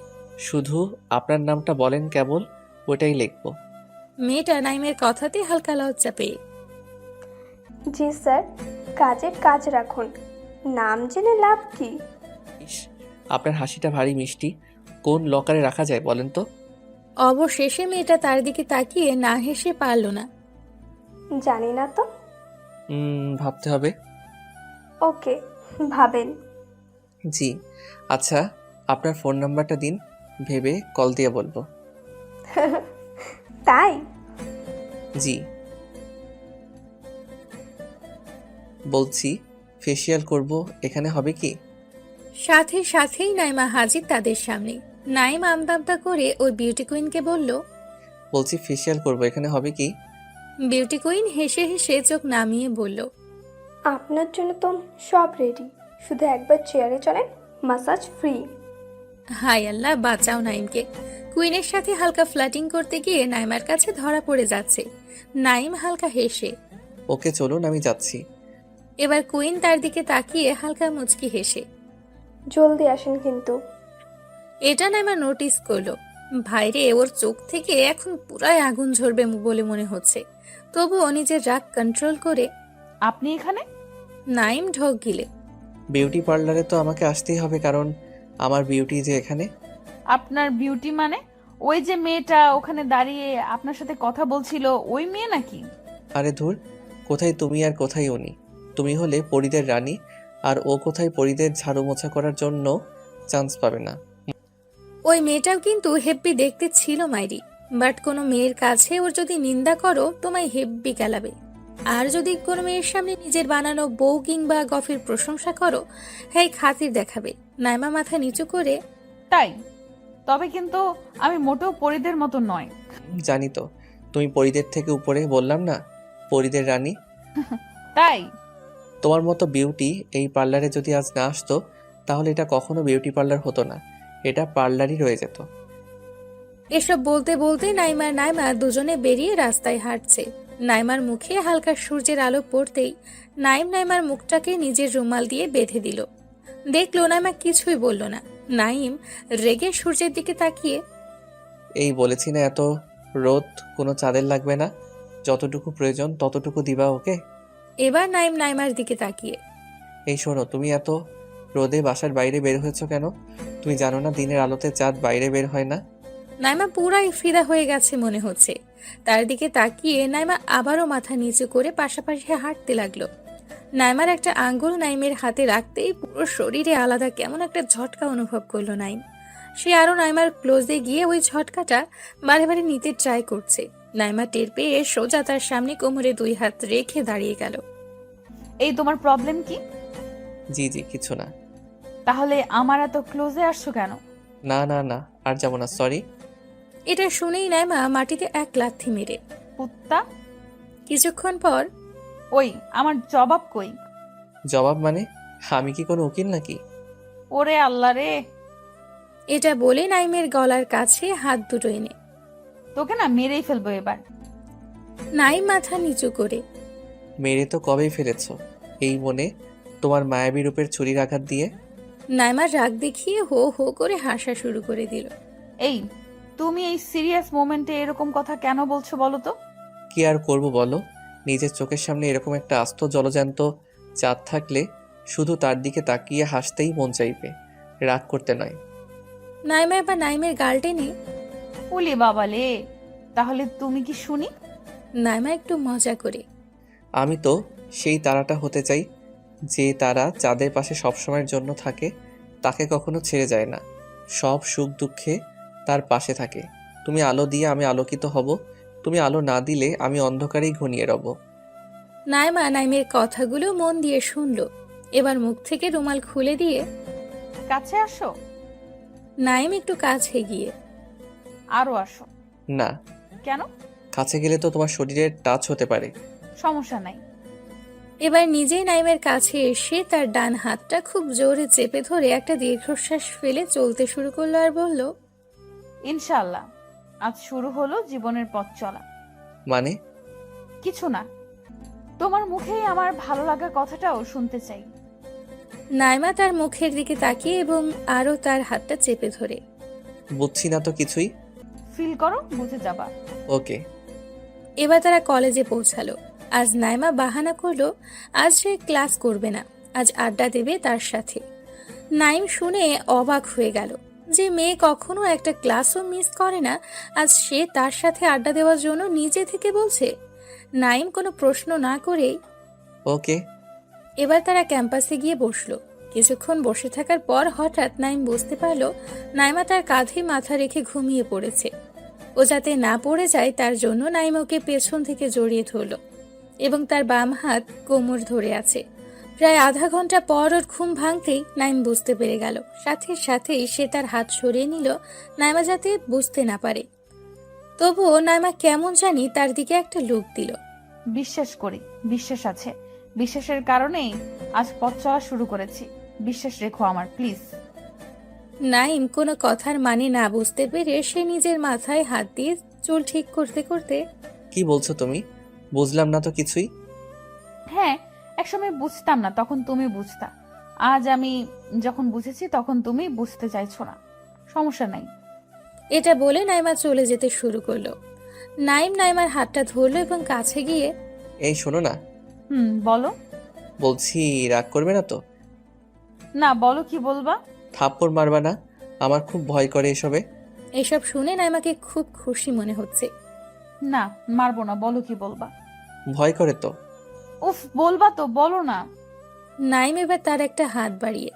শুধু আপনার নামটা বলেন কেবল, ওটাই লিখবো। মেয়েটা নাইমের কথাতে হালকা লজ্জা পেয়ে। জি স্যার, কাজের কাজ রাখুন, নাম জেনে লাভ কি? ইস, আপনার হাসিটা ভারী মিষ্টি। কোন লকারে রাখা যায় বলেন তো? অবশেষে মেয়েটা তার দিকে তাকিয়ে না হেসে পারল না। জানি না তো। ভাবতে হবে। ওকে, ভাবেন। জি, আচ্ছা, আপনার ফোন নাম্বারটা দিন, ভেবে কল দিয়ে বলবো। তাই? জি, বলছি ফেসিয়াল করব, এখানে হবে কি? সাথে সাথেই নাইমা হাজির তাদের সামনে। নাইম আমদামদা করে ওই বিউটি কুইনকে বলল। বলছি ফেসিয়াল করব, এখানে হবে কি? বিউটি কুইন হেসে হেসে চোখ নামিয়ে বলল। আপনার জন্য তো সব রেডি, শুধু একবার চেয়ারে চলেন, মাসাজ ফ্রি। হায় আল্লাহ, বাঁচাও নাইমকে। কুইনের সাথে হালকা ফ্লাটিং করতে গিয়ে নাইমার কাছে ধরা পড়ে যাচ্ছে। নাইম হালকা হেসে। ওকে চলুন, আমি যাচ্ছি। এবার কুইন তার দিকে তাকিয়ে হালকা মুচকি হেসে। জলদি আসেন কিন্তু। এটা নাইমা নোটিস করলো। ভাইরে, ওর চোখ থেকে এখন পুরাই আগুন ঝরবে বলে মনে হচ্ছে। তবুও নিজের রাগ কন্ট্রোল করে আপনি এখানে? নাইম ঢোক গিলে। বিউটি পার্লারে তো আমাকে আসতেই হবে, কারণ আমার বিউটি যে এখানে। আপনার বিউটি মানে? ওই যে মেয়েটা ওখানে দাঁড়িয়ে আপনার সাথে কথা বলছিল, ওই মেয়ে নাকি? আরে ধুর, কোথায় তুমি আর কোথায় উনি? তুমি হলে পরীদের রানী, আর ও কোথায় পরীদের ঝাড়ু মোছা করার জন্য চান্স পাবে না। ওই মেয়েটাও কিন্তু হেব্বি দেখতে ছিল মাইরি, বাট কোনো মেয়ের কাছে ওর যদি নিন্দা করো তোমায় হেব্বি কেলাবে। আর যদি কোনো মেয়ের সামনে নিজের বানানো বউ কিংবা গফের প্রশংসা করো, হ্যাঁ খাতির দেখাবে। নাইমা মাথা নিচু করে। তাই? তবে কিন্তু আমি মোটেও পরিদের মতো নয়। জানি তো, তুমি পরীদের থেকে উপরে, বললাম না, পরীদের রানী। তাই? তোমার মতো বিউটি এই পার্লারে যদি আজ না আসতো, তাহলে এটা কখনো বিউটি পার্লার হতো না, এটা পার্লারই রয়ে যেত। এসব বলতে বলতে নাইমা দুজনে বেরিয়ে রাস্তায় হাঁটছে। নাইমার মুখে হালকা সূর্যের আলো পড়তেই নাইমার মুখটাকে নিজের রুমাল দিয়ে বেঁধে দিল। দেখলো নাইমা কিছুই বলল না। নাইম রেগে সূর্যের দিকে তাকিয়ে। এই বলেছি না, এত রোদ কোনো চাঁদের লাগবে না, যতটুকু প্রয়োজন ততটুকু দিবা ওকে। এবার নাইমার দিকে তাকিয়ে। এই শোনো, তুমি এত রোদে বাসার বাইরে বের হয়েছো কেন? তুমি জানো না দিনের আলোতে চাঁদ বাইরে বের হয় না? নাইমা পুরাই ফিদা হয়ে গেছে মনে হচ্ছে। তার দিকে তাকিয়ে নাইমা আবারও মাথা নিচু করে পাশাপাশি হাঁটতে লাগলো। নাইমার একটা আঙ্গুল নাইমের হাতে রাখতেই পুরো শরীরে আলাদা কেমন একটা ঝটকা অনুভব করলো নাইম। সে আরো নাইমার ক্লোজে গিয়ে ওই ঝটকাটা বারে বারে নিতে ট্রাই করছে। নাইমা টের পেয়ে সোজা তার সামনে কোমরে দুই হাত রেখে দাঁড়িয়ে গেল। এই তোমার প্রবলেম কি? জি জি, কিছু না। তাহলে আমার এত ক্লোজে আসছো কেন? না না না, আর যাবো না, সরি। এটা শুনেই নাইমা মাটিতে এক লাথি মেরে। কুত্তা! কিছুক্ষণ পর, ওই আমার জবাব কই? জবাব মানে? আমি কি কোনো উকিল নাকি? ওরে আল্লাহ রে! এটা বলে নাইমের গলার কাছে হাত দুটো এনে তোকে না মেরেই ফেলবো এবার। নাইম মাথা নিচু করে। মেরে তো কবেই ফেলেছো, এই মনে তোমার মায়াবী রূপের ছুরির আঘাত দিয়ে। নাইমার রাগ দেখিয়ে হো হো করে হাসা শুরু করে দিল। এই, তুমি এই সিরিয়াস মোমেন্টে এরকম কথা কেন বলছো বলো তো? কি আর করব বলো, নিজের চোখের সামনে এরকম একটা আস্ত জলজ্যান্ত চাঁদ থাকলে শুধু তার দিকে তাকিয়ে হাসতেই মন চাইবে, রাগ করতে নয়। নাইমা এবার নাইমের গাল টেনে। উলি বাবালে, তাহলে তুমি কি শুনি? নাইমা একটু মজা করে। আমি তো সেই তারাটা হতে চাই, যে তারা চাঁদের পাশে সবসময়ের জন্য থাকে, তাকে কখনো ছেড়ে যায় না, সব সুখ দুঃখে তার পাশে থাকে। তুমি আলো দিয়ে আমি আলোকিত হব, তুমি আলো না দিলে আমি অন্ধকারেই ঘনিয়ে রব। নাইমা নাইমের কথাগুলো মন দিয়ে শুনল। এবার মুখ থেকে রুমাল খুলে দিয়ে কাছে আসো। নাইম একটু কাছে গিয়ে। আরো আসো। না, কেন? কাছে গেলে তো তোমার শরীরের টাচ হতে পারে। সমস্যা নাই। এবার নিজেই নাইমের কাছে এসে তার ডান হাতটা খুব জোরে চেপে ধরে একটা দীর্ঘশ্বাস ফেলে চলতে শুরু করলো আর বলল। ইনশাআল্লাহ আজ শুরু হলো জীবনের পথ চলা। মানে? কিছু না। তোমার মুখেই আমার ভালো লাগার কথাটাও শুনতে চাই। নাইমা তার মুখের দিকে তাকিয়ে এবং আরও তার হাতটা চেপে ধরে। বুঝছি না তো কিছুই। ফিল করো, বুঝে যাবা। ওকে। এবার তারা কলেজে পৌঁছালো। আজ নাইমা বাহানা করলো আজ সে ক্লাস করবে না, আজ আড্ডা দেবে তার সাথে। নাইম শুনে অবাক হয়ে গেল যে মেয়ে কখনো একটা ক্লাসও মিস করে না, আজ সে তার সাথে আড্ডা দেওয়ার জন্য নিজে থেকে বলছে। নাইম কোনো প্রশ্ন না করেই ওকে। এবার তারা ক্যাম্পাসে গিয়ে বসলো। কিছুক্ষণ বসে থাকার পর হঠাৎ নাইম বুঝতে পারলো নাইমা তার কাঁধে মাথা রেখে ঘুমিয়ে পড়েছে। ও যাতে না পড়ে যায় তার জন্য নাইম ওকে পেছন থেকে জড়িয়ে ধরলো এবং তার বাম হাত কোমর ধরে আছে। প্রায় আধা ঘন্টা পর ওর ঘুম ভাঙতেই নাইম বুঝতে পেরে গেল। সাথে সাথেই সে তার হাত সরিয়ে নিল নাইমা যাতে বুঝতে না পারে। তবুও নাইমা কেমন জানি তার দিকে একটা লুক দিল। বিশ্বাস করি, বিশ্বাস আছে। বিশ্বাসের কারণেই আজ পথ চলা শুরু করেছি। বিশ্বাস রেখো আমার, প্লিজ। নাইম কোনো কথার মানে না বুঝতে পেরে সে নিজের মাথায় হাত দিয়ে চুল ঠিক করতে করতে কি বলছো তুমি? বুঝলাম না তো কিছুই। হ্যাঁ, একসময় বুঝতাম না, তখন তুমি বুঝতা। আজ আমি যখন বুঝেছি তখন তুমি বুঝতে চাইছো না। সমস্যা নাই। এটা বলে নাইমা চলে যেতে শুরু করলো। নাইম নাইমার হাতটা ধরলো এবং কাছে গিয়ে এই শোনো না, বলো। বলছি রাগ করবে না তো? না, বলো কি বলবা। থাপ্পড় মারবা না? আমার খুব ভয় করে এসবে। এসব শুনে নাইমাকে খুব খুশি মনে হচ্ছে। না, মারবো না, বলো কি বলবা। ভয় করে তো। উফ, বলবা তো, বলো না। নাইম এবার তার একটা হাত বাড়িয়ে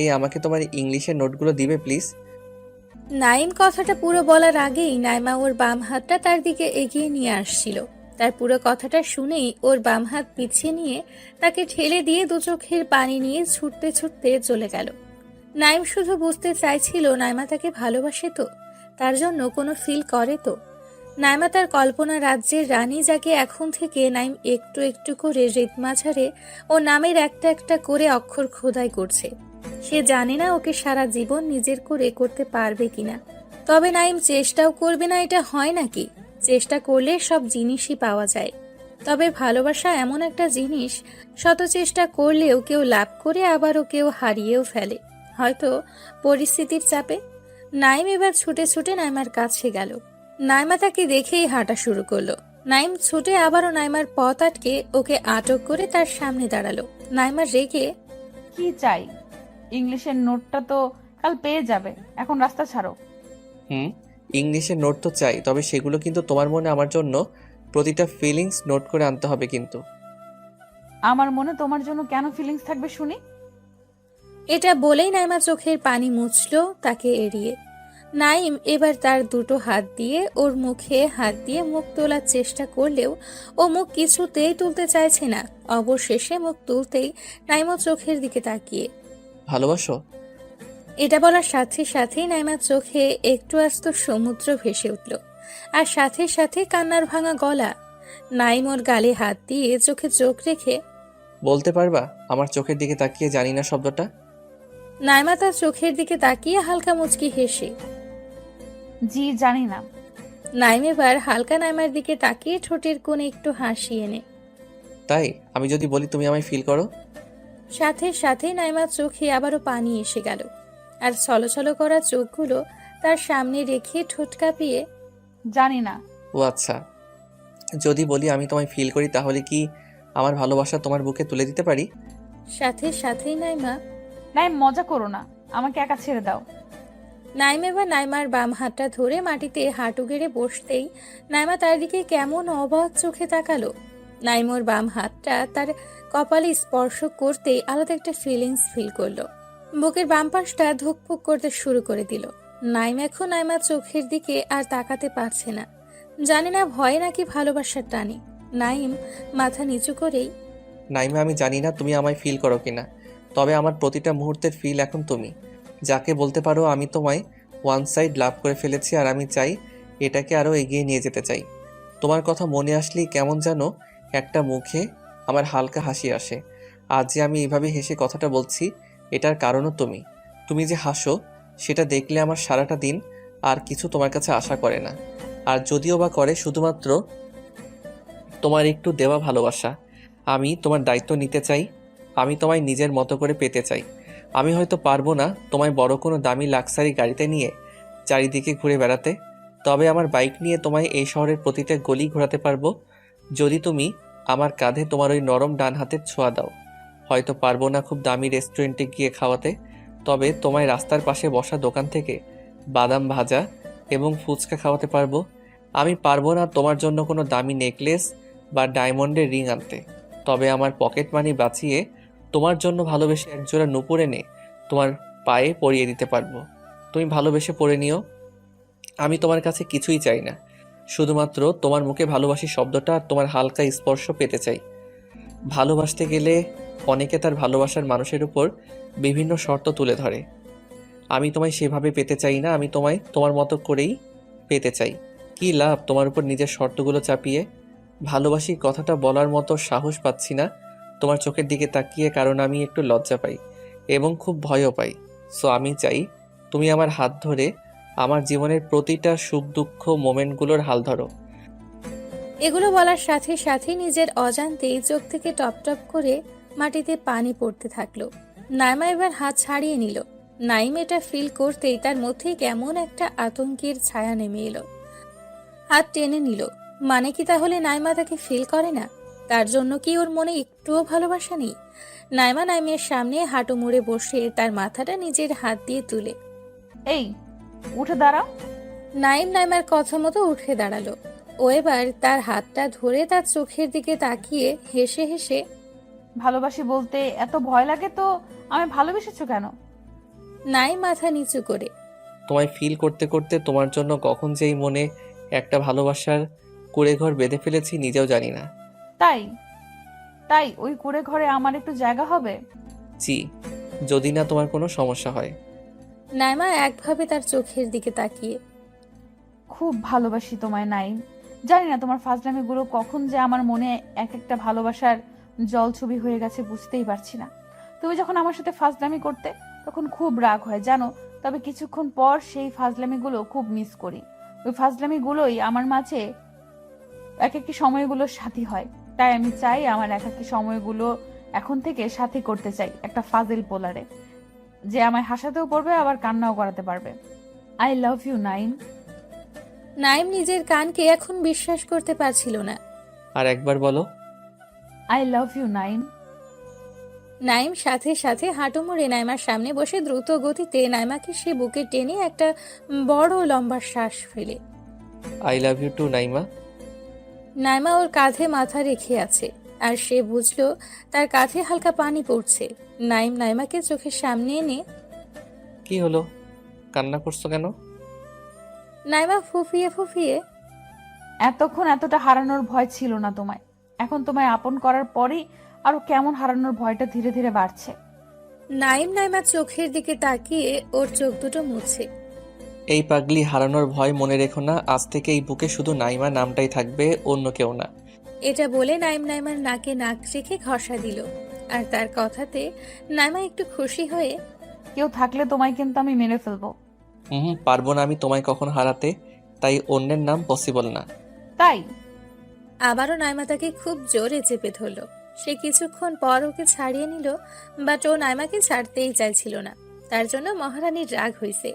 এই আমাকে তোমার ইংলিশের নোটগুলো দিবে প্লিজ? নাইম কথাটা পুরো বলার আগেই নাইমা ওর বাম হাতটা তার দিকে এগিয়ে নিয়ে আসছিল। তার পুরো কথাটা শুনেই ওর বাম হাত পিছিয়ে নিয়ে তাকে ঠেলে দিয়ে দু চোখের পানি নিয়ে ছুটতে ছুটতে চলে গেল। নাইম শুধু বুঝতে চাইছিল নাইমা তাকে ভালোবাসে তো, তার জন্য কোনো ফিল করে তো। নাইমা তার কল্পনা রাজ্যের রানী, যাকে এখন থেকে নাইম একটু একটু করে রিতমাঝারে ও নামের একটা একটা করে অক্ষর খোদাই করছে। সে জানে না ওকে সারা জীবন নিজের করে করতে পারবে কিনা। তবে নাইম চেষ্টাও করবে না এটা হয় নাকি? চেষ্টা করলে সব জিনিসই পাওয়া যায়। তবে ভালোবাসা এমন একটা জিনিস, শত চেষ্টা করলেও কেউ লাভ করে আবারও কেউ হারিয়েও ফেলে, হয়তো পরিস্থিতির চাপে। নাইম এবার ছুটে ছুটে নাইমার কাছে গেল। নাইমা তাকে দেখেই হাঁটা শুরু করলো। নাইম ছুটে আবারও নাইমার পথ আটকে ওকে আটক করে তার সামনে দাঁড়ালো। নাইমার রেগে কি চাই? ইংলিশের নোটটা তো কাল পেয়ে যাবে, এখন রাস্তা ছাড়ো। ইংলিশের নোট তো চাই, তবে সেগুলো কিন্তু তোমার মনে আমার জন্য প্রতিটা ফিলিংস নোট করে আনতে হবে কিন্তু। আমার মনে তোমার জন্য কেন ফিলিংস থাকবে শুনি? এটা বলেই নাইমা চোখের পানি মুছলো তাকে এড়িয়ে। নাইম এবার তার দুটো হাত দিয়ে ওর মুখে হাত দিয়ে মুখ তোলার চেষ্টা করলেও ও মুখ কিছুতেই তুলতে চাইছে না। অবশেষে মুখ তুলতেই নাইমা চোখের দিকে তাকিয়ে ভালোবাসো? এটা বলার সাথে সাথেই নাইমার চোখে একটু আস্ত সমুদ্র ভেসে উঠল, আর সাথে সাথে কান্নার ভাঙা গলা। নাইম ওর গালে হাত দিয়ে চোখে চোখ রেখে বলতে পারবা আমার চোখের দিকে তাকিয়ে জানি না শব্দটা? নাইমা তার চোখের দিকে তাকিয়ে হালকা মুচকি হেসে জি, জানি না। নাইম এবার হালকা নাইমার দিকে তাকিয়ে ঠোঁটের কোণে একটু হাসি এনে তাই আমি যদি বলি তুমি আমায় ফিল করো? সাথে সাথেই নাইমার চোখে আবারও পানি এসে গেল, আর ছলছল করা চোখগুলো তার সামনে রেখে ঠোঁট কাঁপিয়ে জানি না। ও আচ্ছা, যদি বলি আমি তোমায় ফিল করি তাহলে কি আমার ভালোবাসা তোমার বুকে তুলে দিতে পারি? সাথে সাথেই নাইমা নাই, মজা করো না, আমাকে একা ছেড়ে দাও। নাইম এবার নাইমার বাম হাতটা ধরে মাটিতে হাঁটু গেড়ে বসতেই নাইমা তার দিকে কেমন অবাক চোখে তাকালো। নাইমোর বাম হাতটা তার কপালে স্পর্শ করতেই আলাদা একটা ফিলিংস ফিল করলো। বুকের বাম পাশটা ধুকপুক করতে শুরু করে দিল। নাইম এখন নাইমার চোখের দিকে আর তাকাতে পারছে না, জানি না ভয় নাকি ভালোবাসার টানে। নাইম মাথা নিচু করেই নাইমা, আমি জানি না তুমি আমায় ফিল করো কিনা, তবে আমার প্রতিটা মুহূর্তের ফিল এখন তুমি। যাকে বলতে পারো আমি তোমায় ওয়ান সাইড লাভ করে ফেলেছি, আর আমি চাই এটাকে আরও এগিয়ে নিয়ে যেতে চাই। তোমার কথা মনে আসলেই কেমন যেন একটা মুখে আমার হালকা হাসি আসে। আজ যে আমি এভাবে হেসে কথাটা বলছি এটার কারণও তুমি। তুমি যে হাসো সেটা দেখলে আমার সারাটা দিন আর কিছু তোমার কাছে আশা করে না, আর যদিও বা করে শুধুমাত্র তোমার একটু দেওয়া ভালোবাসা। আমি তোমার দায়িত্ব নিতে চাই, আমি তোমায় নিজের মতো করে পেতে চাই। আমি হয়তো পারবো না তোমায় বড় কোনো দামি লাক্সারি গাড়িতে নিয়ে চারিদিকে ঘুরে বেড়াতে, তবে আমার বাইক নিয়ে তোমায় এই শহরের প্রতিটা গলি ঘোরাতে পারবো, যদি তুমি আমার কাঁধে তোমার ওই নরম ডান হাতের ছোঁয়া দাও। হয়তো পারবো না খুব দামি রেস্টুরেন্টে গিয়ে খাওয়াতে, তবে তোমায় রাস্তার পাশে বসা দোকান থেকে বাদাম ভাজা এবং ফুচকা খাওয়াতে পারবো। আমি পারবো না তোমার জন্য কোনো দামি নেকলেস বা ডায়মন্ডের রিং আনতে, তবে আমার পকেট মানি বাঁচিয়ে তোমার জন্য ভালোবেসে একজোড়া নুপুর এনে তোমার পায়ে পরিয়ে দিতে পারবো। তুমি ভালোবেসে পরে নিও। আমি তোমার কাছে কিছুই চাই না, শুধুমাত্র তোমার মুখে ভালোবাসি শব্দটা আর তোমার হালকা স্পর্শ পেতে চাই। ভালোবাসতে গেলে অনেকে তার ভালোবাসার মানুষের উপর বিভিন্ন শর্ত তুলে ধরে। আমি তোমায় সেভাবে পেতে চাই না, আমি তোমায় তোমার মতো করেই পেতে চাই। কি লাভ তোমার উপর নিজের শর্তগুলো চাপিয়ে? ভালোবাসি কথাটা বলার মতো সাহস পাচ্ছি না তোমার চোখের দিকে তাকিয়ে, কারণ আমি একটু লজ্জা পাই এবং খুব ভয়ও পাই। সো আমি চাই তুমি আমার হাত ধরে আমার জীবনের প্রতিটা সুখ দুঃখ মোমেন্টগুলোর হাল ধরো। এগুলো বলার সাথে সাথে নিজের অজান্তেই চোখ থেকে টপ টপ করে মাটিতে পানি পড়তে থাকলো। নাইমা এবার হাত ছাড়িয়ে নিল। নাইম এটা ফিল করতেই তার মধ্যে কেমন একটা আতঙ্কের ছায়া নেমে এলো। হাত টেনে নিল। মানে কি তাহলে নাইমা তাকে ফিল করে না? তার জন্য কি ওর মনে একটুও ভালোবাসা নেই? নাইমা নাইমের সামনে হাঁটু মুড়ে বসে তার মাথাটা নিজের হাত দিয়ে তুলে। এই, উঠে দাঁড়াও। নাইম নাইমার কথা মতো উঠে দাঁড়ালো। ও এবার তার হাতটা ধরে তার চোখের দিকে তাকিয়ে হেসে হেসে, ভালোবাসি বলতে এত ভয় লাগে তো আমি ভালোবেসেছো কেন? নাইম মাথা নিচু করে, তোমায় ফিল করতে করতে তোমার জন্য কখন যেই মনে একটা ভালোবাসার কুঁড়েঘর বেঁধে ফেলেছি নিজেও জানি না। তাই তাই ওই কুঁড়ে ঘরে আমার একটু জায়গা হবে? জি, যদি না তোমার কোনো সমস্যা হয়। নাইমা একভাবে তার চোখের দিকে তাকিয়ে, খুব ভালোবাসি তোমায় নাইম। জানি না তোমার ফাজলামিগুলো কখন যে আমার মনে এক একটা ভালোবাসার জল ছবি হয়ে গেছে বুঝতেই পারছি না। তুমি যখন আমার সাথে ফাজলামি করতে তখন খুব রাগ হয় জানো, তবে কিছুক্ষণ পর সেই ফাজলামিগুলো খুব মিস করি। ওই ফাজলামিগুলোই আমার মাঝে এক একটি সময়গুলোর সাথী হয়। তাই আমি চাই আমার একাকী সময়গুলো এখন থেকে সাথী করতে চাই একটা ফাজিল পোলারে, যে আমায় হাসাতেও পারবে আবার কান্নাও করাতে পারবে। I love you Naim. Naim নিজের কানকে এখন বিশ্বাস করতে পারছিল না। আর একবার বলো। I love you Naim. Naim সাথে সাথে হাঁটু মুড়ে নাইমার সামনে বসে দ্রুত গতিতে নাইমাকে সে বুকে টেনে একটা বড় লম্বা শ্বাস ফেলে। I love you too Naima. Naima ওর কাঁধে মাথা রেখে আছে আর সে বুঝলো তার কাঁধে হালকা পানি পড়ছে। নাইম নাইমাকে চোখের সামনে এনে, কি হলো, কান্না করছো কেন? নাইমা ফুফিয়ে ফুফিয়ে, এতক্ষণ এতটা হারানোর ভয় ছিল না তোমায়, এখন তোমায় আপন করার পরেই আরো কেমন হারানোর ভয়টা ধীরে ধীরে বাড়ছে। নাইম নাইমার চোখের দিকে তাকিয়ে ওর চোখ দুটো মুছে। এই পাগলি হারানোর ভয় মনে রেখো না, আজ থেকে এই বুকে শুধু নাইমা নামটাই থাকবে, অন্য কেউ না। এটা বলে নাইম নাইমার নাকে নাক রেখে ঘষা দিল। আর তার কথাতে নাইমা একটু খুশি হয়ে, কেউ থাকলে তোমায় কিন্তু আমি মেরে ফেলবো। পারবো না আমি তোমায় কখন হারাতে, তাই অন্যের নাম পসিবল না। তাই আবারও নাইমা তাকে খুব জোরে চেপে ধরল। সে কিছুক্ষণ পর ওকে ছাড়িয়ে নিল, বাট ও নাইমাকে ছাড়তেই চাইছিল না। তার জন্য মহারানীর রাগ হয়েছে।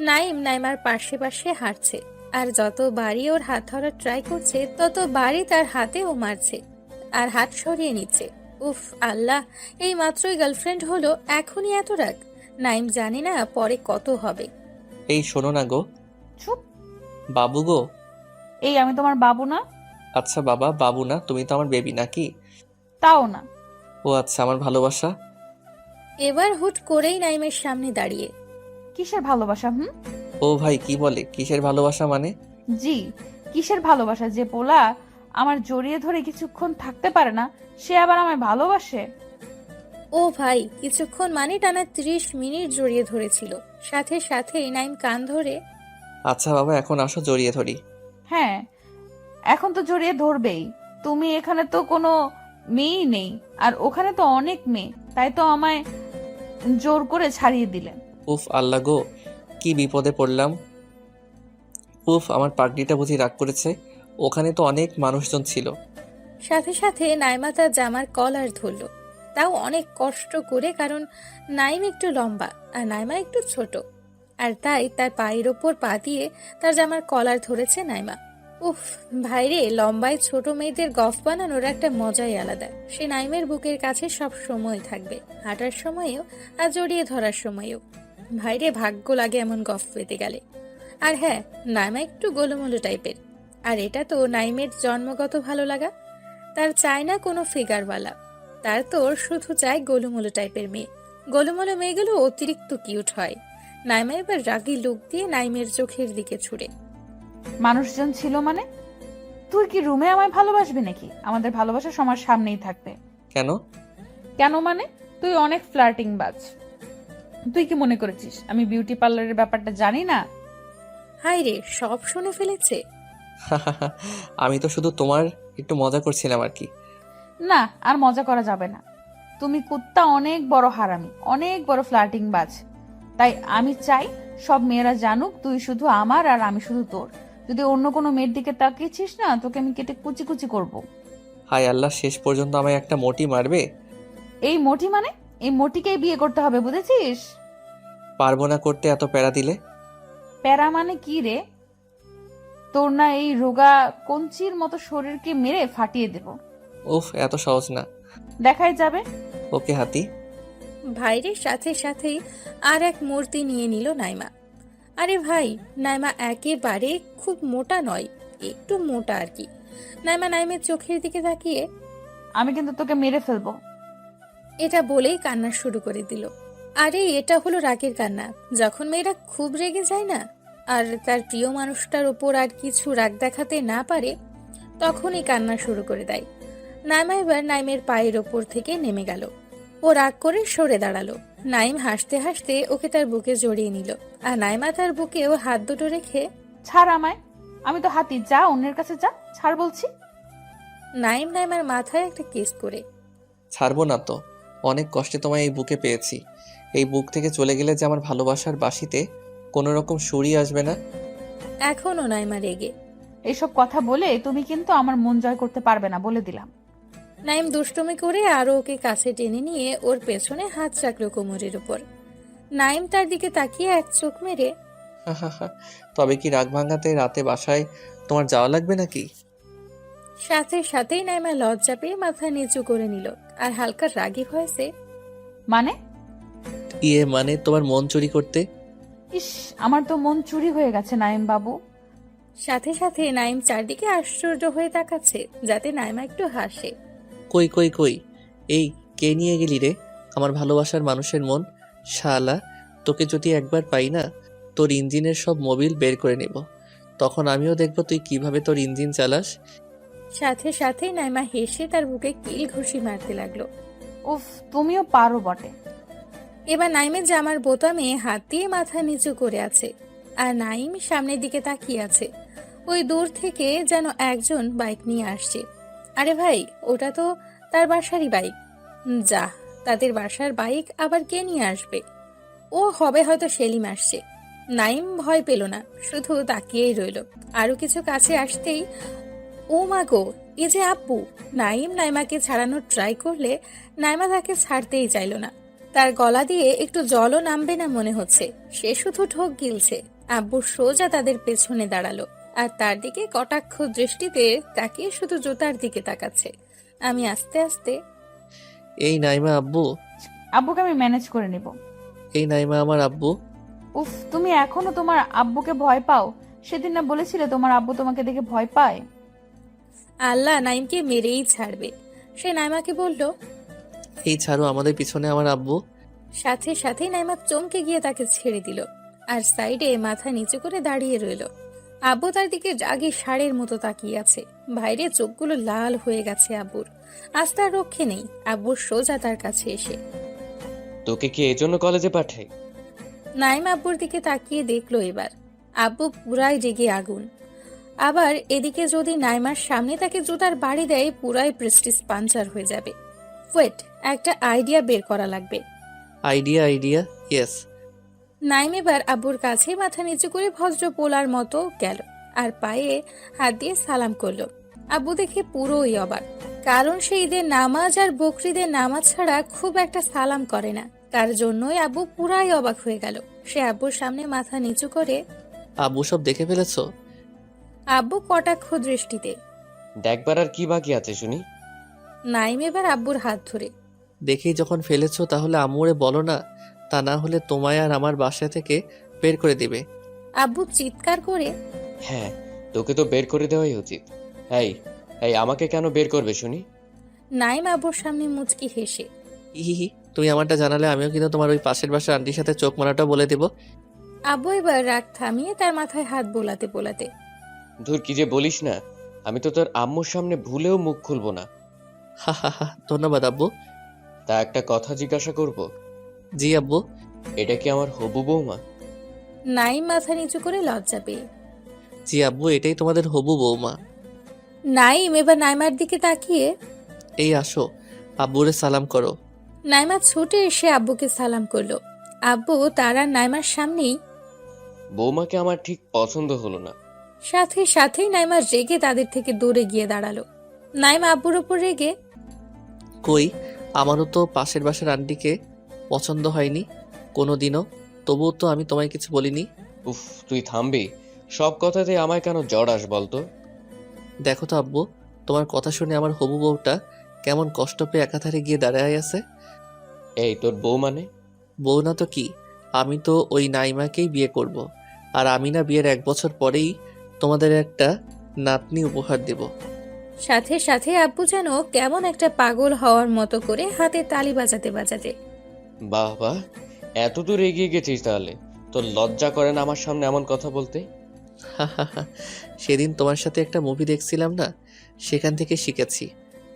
নাইম নাইমার পাশে পাশে হাঁটছে আর যত বাড়ি ওর হাত ধরার ট্রাই করছে তত বাড়ি তার হাতে ও মারছে আর হাত সরিয়ে নিচ্ছে। উফ আল্লাহ, এই মাত্রই গার্লফ্রেন্ড হলো, এখনই এত রাগ! নাইম জানে না পরে কত হবে। এই শোনো না গো। চুপ। বাবু গো। এই আমি তোমার বাবু না। আচ্ছা বাবা, বাবু না, তুমি তো আমার বেবি নাকি? তাও না। ও আচ্ছা, আমার ভালোবাসা। এবার হুট করেই নাইমের সামনে দাঁড়িয়ে, কিসের ভালোবাসা? ও ভাই কি বলে, কিসের ভালোবাসা মানে? জি, কিসের ভালোবাসা? যে পোলা আমার জড়িয়ে ধরে কিছুক্ষণ থাকতে পারে না সে আবার আমায় ভালোবাসে? ও ভাই কিছুক্ষণ মানে টানা 30 মিনিট জড়িয়ে ধরেছিল। সাথে সাথে নাইম কান ধরে, আচ্ছা বাবা, এখন আসো জড়িয়ে ধরি। হ্যাঁ, এখন তো জড়িয়ে ধরবেই। তুমি এখানে তো কোনো মেয়েই নেই আর ওখানে তো অনেক মেয়ে, তাই তো আমায় জোর করে ছাড়িয়ে দিলে। উফ আল্লাহ গো, কি বিপদে পড়লাম। উফ, আমার পাগড়িটা বুঝি রাগ করেছে, ওখানে তো অনেক মানুষজন ছিল। সাথে সাথে নাইমা তার জামার কলার ধরল, তাও অনেক কষ্ট করে, কারণ নাইম একটু লম্বা আর নাইমা একটু ছোট, আর তাই তার পায়ের ওপর পা দিয়ে তার জামার কলার ধরেছে নাইমা। উফ, ভাইরে, লম্বায় ছোট মেয়েদের গফ বানানোর একটা মজাই আলাদা। সে নাইমের বুকের কাছে সব সময় থাকবে, হাঁটার সময়ও আর জড়িয়ে ধরার সময়ও। ভাইরে, ভাগ্য লাগে এমন গফ পেতে গেলে। আর হ্যাঁ, নাইমা একটু গোলুমোলু টাইপের, আর এটা তো নাইমের জন্মগত ভালো লাগা। তার চায় না কোনো ফিগারওয়ালা, তার তো শুধু চায় গোলুমোলু টাইপের মেয়ে। গোলুমোলু মেয়েগুলো অতিরিক্ত কিউট হয়। নাইমা এবার রাগী লুক দিয়ে নাইমের চোখের দিকে ছুড়ে। মানুষজন ছিল মানে? তুই কি রুমে আমায় ভালোবাসবি নাকি? আমাদের ভালোবাসা সবার সামনেই থাকবে। কেন? কেন মানে? তুই অনেক ফ্লার্টিং বাজ। তুই কি মনে করেছিস আমি বিউটি পার্লারের ব্যাপারটা জানি না? হাই রে, সব শুনে ফেলেছে। আমি তো শুধু তোমার একটু মজা করছিলাম আর কি। না, আর মজা করা যাবে না। তুমি কুত্তা অনেক বড় হারামি, অনেক বড় ফ্লার্টিং বাজ। তাই আমি চাই সব মেয়েরা জানুক তুই শুধু আমার আর আমি শুধু তোর। যদি অন্য কোনো মেয়ের দিকে তাকিয়েছিস না, তোকে আমি কেটে কুচি কুচি করবো। হায় আল্লাহ, শেষ পর্যন্ত আমায় একটা মোটি মারবে? এই মোটি মানে? এই মোটিকেই বিয়ে করতে হবে, বুঝেছিস? পারবো না করতে এত প্যারা দিলে। প্যারা মানে কি রে? তোর না এই রোগা কঞ্চির মতো শরীরকে মেরে ফাটিয়ে দেব। উফ, এত সহজ না। দেখাই যাবে। ওকে হাতি। ভাইরের সাথে সাথেই আর এক মূর্তি নিয়ে নিল নাইমা। আরে ভাই, নাইমা একেবারে খুব মোটা নয়, একটু মোটা আর কি। নাইমা নাইমের চোখের দিকে তাকিয়ে আমি কিন্তু তোকে মেরে ফেলবো। এটা বলেই কান্না শুরু করে দিল। আরে এটা হলো রাগের কান্না। যখন মেয়েরা খুব রেগে যায় না, আর তার প্রিয় মানুষটার ওপর আর কিছু রাগ দেখাতে না পারে, তখনই কান্না শুরু করে দেয়। নাইমা এবার নাইমের পায়ের ওপর থেকে নেমে গেল। ও রাগ করে সরে দাঁড়ালো। নাইম হাসতে হাসতে ওকে তার বুকে জড়িয়ে নিল, আর নাইমা তার বুকেও হাত দুটো রেখে, ছাড় আমায়, আমি তো হাতি, যা অন্যের কাছে যা, ছাড় বলছি। নাইম নাইমার মাথায় একটা কিস করে, ছাড়বো না তো, অনেক কষ্টে তোমায় এই বুকে পেয়েছি। এই বুক থেকে চলে গেলে যে আমার ভালোবাসার বাঁশিতে কোনো রকম সুরই আসবে না। এখনো নাইমা রেগে। এইসব কথা বলে তুমি কিন্তু আমার মন জয় করতে পারবে না, বলে দিলাম। নাইম দুষ্টুমি করে আরো ওকে কাছে টেনে নিয়ে ওর পেছনে হাত রাখলো কোমরের উপর। নাইম তার দিকে তাকিয়ে এক চোখ মেরে, তবে কি রাগ ভাঙাতে রাতে বাসায় তোমার যাওয়া লাগবে নাকি? সাথে সাথেই নাইমা লজ্জা পেয়ে মাথা নিচু করে নিল আর হালকা রাগী ভয়েসে, মানে? ইয়ে মানে তোমার মন চুরি করতে। ইস, আমার তো মন চুরি হয়ে গেছে নাইম বাবু। সাথে সাথে নাইম চারদিকে আশ্চর্য হয়ে তাকাচ্ছে যাতে নাইমা একটু হাসে। কই কই কই, এই কে নিয়ে গেলি রে আমার ভালোবাসার মানুষের মন? শালা, তোকে যদি একবার পাই না, তোর ইঞ্জিনের সব মোবিল বের করে নেব। তখন আমিও দেখব তুই কিভাবে তোর ইঞ্জিন চালাস। সাথে সাথেই নাইমা হেসে তার বুকে কিল ঘুষি মারতে লাগলো। উফ, তুমিও পারো বটে। এবার নাইমের জামার বোতামে হাত দিয়ে মাথা নিচু করে আছে, আর নাইম সামনের দিকে তাকিয়ে আছে। ওই দূর থেকে যেন একজন বাইক নিয়ে আসছে। আরে ভাই, ওটা তো তার বাসারই বাইক। যা, তাদের বাসার বাইক আবার কে নিয়ে আসবে? ও হবে হয়তো সেলিম আসছে। নাইম ভয় পেল না, শুধু তাকিয়েই রইল। আরো কিছু কাছে আসতেই, ও মা গো, এ যে আব্বু! নাইম নাইমাকে ছাড়ানোর ট্রাই করলে নাইমা তাকে ছাড়তেই চাইল না। তার গলা দিয়ে একটু জলও নামবে না মনে হচ্ছে। সে শুধু ঢোক গিলছে। আব্বু সোজা তাদের পেছনে দাঁড়ালো, আর তার দিকে কটাক্ষ দৃষ্টিতে তাকিয়ে শুধু জুতার দিকে তাকাচ্ছে। আমি আস্তে আস্তে, এই নাইমা আব্বু। আব্বুকে আমি ম্যানেজ করে নিব। এই নাইমা আমার আব্বু। উফ, তুমি এখনো তোমার আব্বুকে ভয় পাও? সেদিন না বলেছিলে তোমার আব্বু তোমাকে দেখে ভয় পায়? আল্লাহ নাইমকে মেরেই ছাড়বে। সে নাইমাকে বলল, এই ছাড়ো, আমাদের পিছনে আমার আব্বু। সাথে সাথেই নাইমা চমকে গিয়ে তাকে ছেড়ে দিল, আর সাইডে মাথা নিচু করে দাঁড়িয়ে রইল। আব্বু তার দিকে রাগে ষাঁড়ের মতো তাকিয়ে আছে। বাইরে চোখগুলো লাল হয়ে গেছে আব্বুর। আজ তার রক্ষে নেই। আব্বুর সোজা তার কাছে এসে, তোকে কি এজন্য কলেজে পাঠাই? নাইম আব্বুর দিকে তাকিয়ে দেখলো এবার। আব্বু পুরাই রেগে আগুন। আবার এদিকে যদি নাইমার সামনে তাকে জুতার বাড়ি দেয়, পুরাই প্রেস্টিজ পাঞ্চার হয়ে যাবে। ওয়েট, একটা আইডিয়া বের করা লাগবে। আইডিয়া? আইডিয়া? ইয়েস। নাইম এবার আব্বুর কাছে মাথা নিচু করে ভদ্র পোলার মতো গেল, আর পায়ে হাত দিয়ে সালাম করলো। আব্বু দেখে পুরোই অবাক, কারণ সে ঈদের নামাজ আর বকরিদের নামাজ ছাড়া খুব একটা সালাম করে না। তার জন্যই আব্বু পুরাই অবাক হয়ে গেল। সে আব্বুর সামনে মাথা নিচু করে আব্বু সব দেখে ফেলেছো? আব্বু কটাক্ষ দৃষ্টিতে। দেখবার আর কি বাকি আছে শুনি? নাইম এবার আব্বুর হাত ধরে দেখেই যখন ফেলেছো তাহলে আম্মুরে বলো না, তা না হলে তোমায় আর আমার বাসা থেকে বের করে দিবে। আব্বু চিৎকার করে হ্যাঁ, তোকে তো বের করে দেওয়াই উচিত। এই এই আমাকে কেন বের করবে শুনি? নাইম আব্বুর সামনে মুচকি হেসে ইহি, তুমি আমারটা জানালে আমিও কিন্তু তোমার ওই পাশের বাসার আন্টির সাথে চোখ মারাটা বলে দেব। আব্বু এবার রাগ থামিয়ে তার মাথায় হাত বোলাতে বোলাতে ধুর, কি যে বলিস না। আমি তো তোর আম্মুর সামনে ভুলেও মুখ খুলবো না। হা হা হা, ধন্যবাদ আব্বু। তা একটা কথা জিজ্ঞাসা করব? জি আব্বু। এটা কি আমার হবু বৌমা? নাইম মাথা নিচু করে লজ্জা পেয়ে জি আব্বু, এটাই তোমাদের হবু বৌমা। নাইম এবার নাইমার দিকে তাকিয়ে এই আসো, আব্বুরে সালাম করো। নাইমা ছুটে এসে আব্বুকে সালাম করলো। আব্বু তার আর নাইমার সামনেই। বৌমাকে আমার ঠিক পছন্দ হলো না। সাথে সাথেই নাইমা রেগে তাদের থেকে দূরে গিয়ে দাঁড়ালো। নাইমা আব্বুর উপর রেগে কই, আমারও তো পাশের বাসার আন্টিকে পছন্দ হয়নি কোনোদিনও, তবুও তো আমি তোমায় কিছু বলিনি। উফ, তুই থামবি? সব কথাতে আমায় কেন জড়াস বলতো? দেখো তো আব্বু, তোমার কথা শুনে আমার হবু বউটা কেমন কষ্ট পেয়ে একাধারে গিয়ে দাঁড়ায় আছে। এই তোর বউ মানে? বউ না তো কি, আমি তো ওই নাইমাকেই বিয়ে করব। আর আমি না বিয়ের 1 বছর পরেই তোমাদের একটা নাতনি উপহার দেব। সাথে সাথে আব্বু যেন কেমন একটা পাগল হওয়ার মতো করে হাতে তালি বাজাতে বাজাতে বাহ বাহ, এত দূর এগিয়ে গেছিস তাহলে? তোর লজ্জা করে না আমার সামনে এমন কথা বলতে? সেদিন তোমার সাথে একটা মুভি দেখছিলাম না, সেখান থেকে শিখেছি,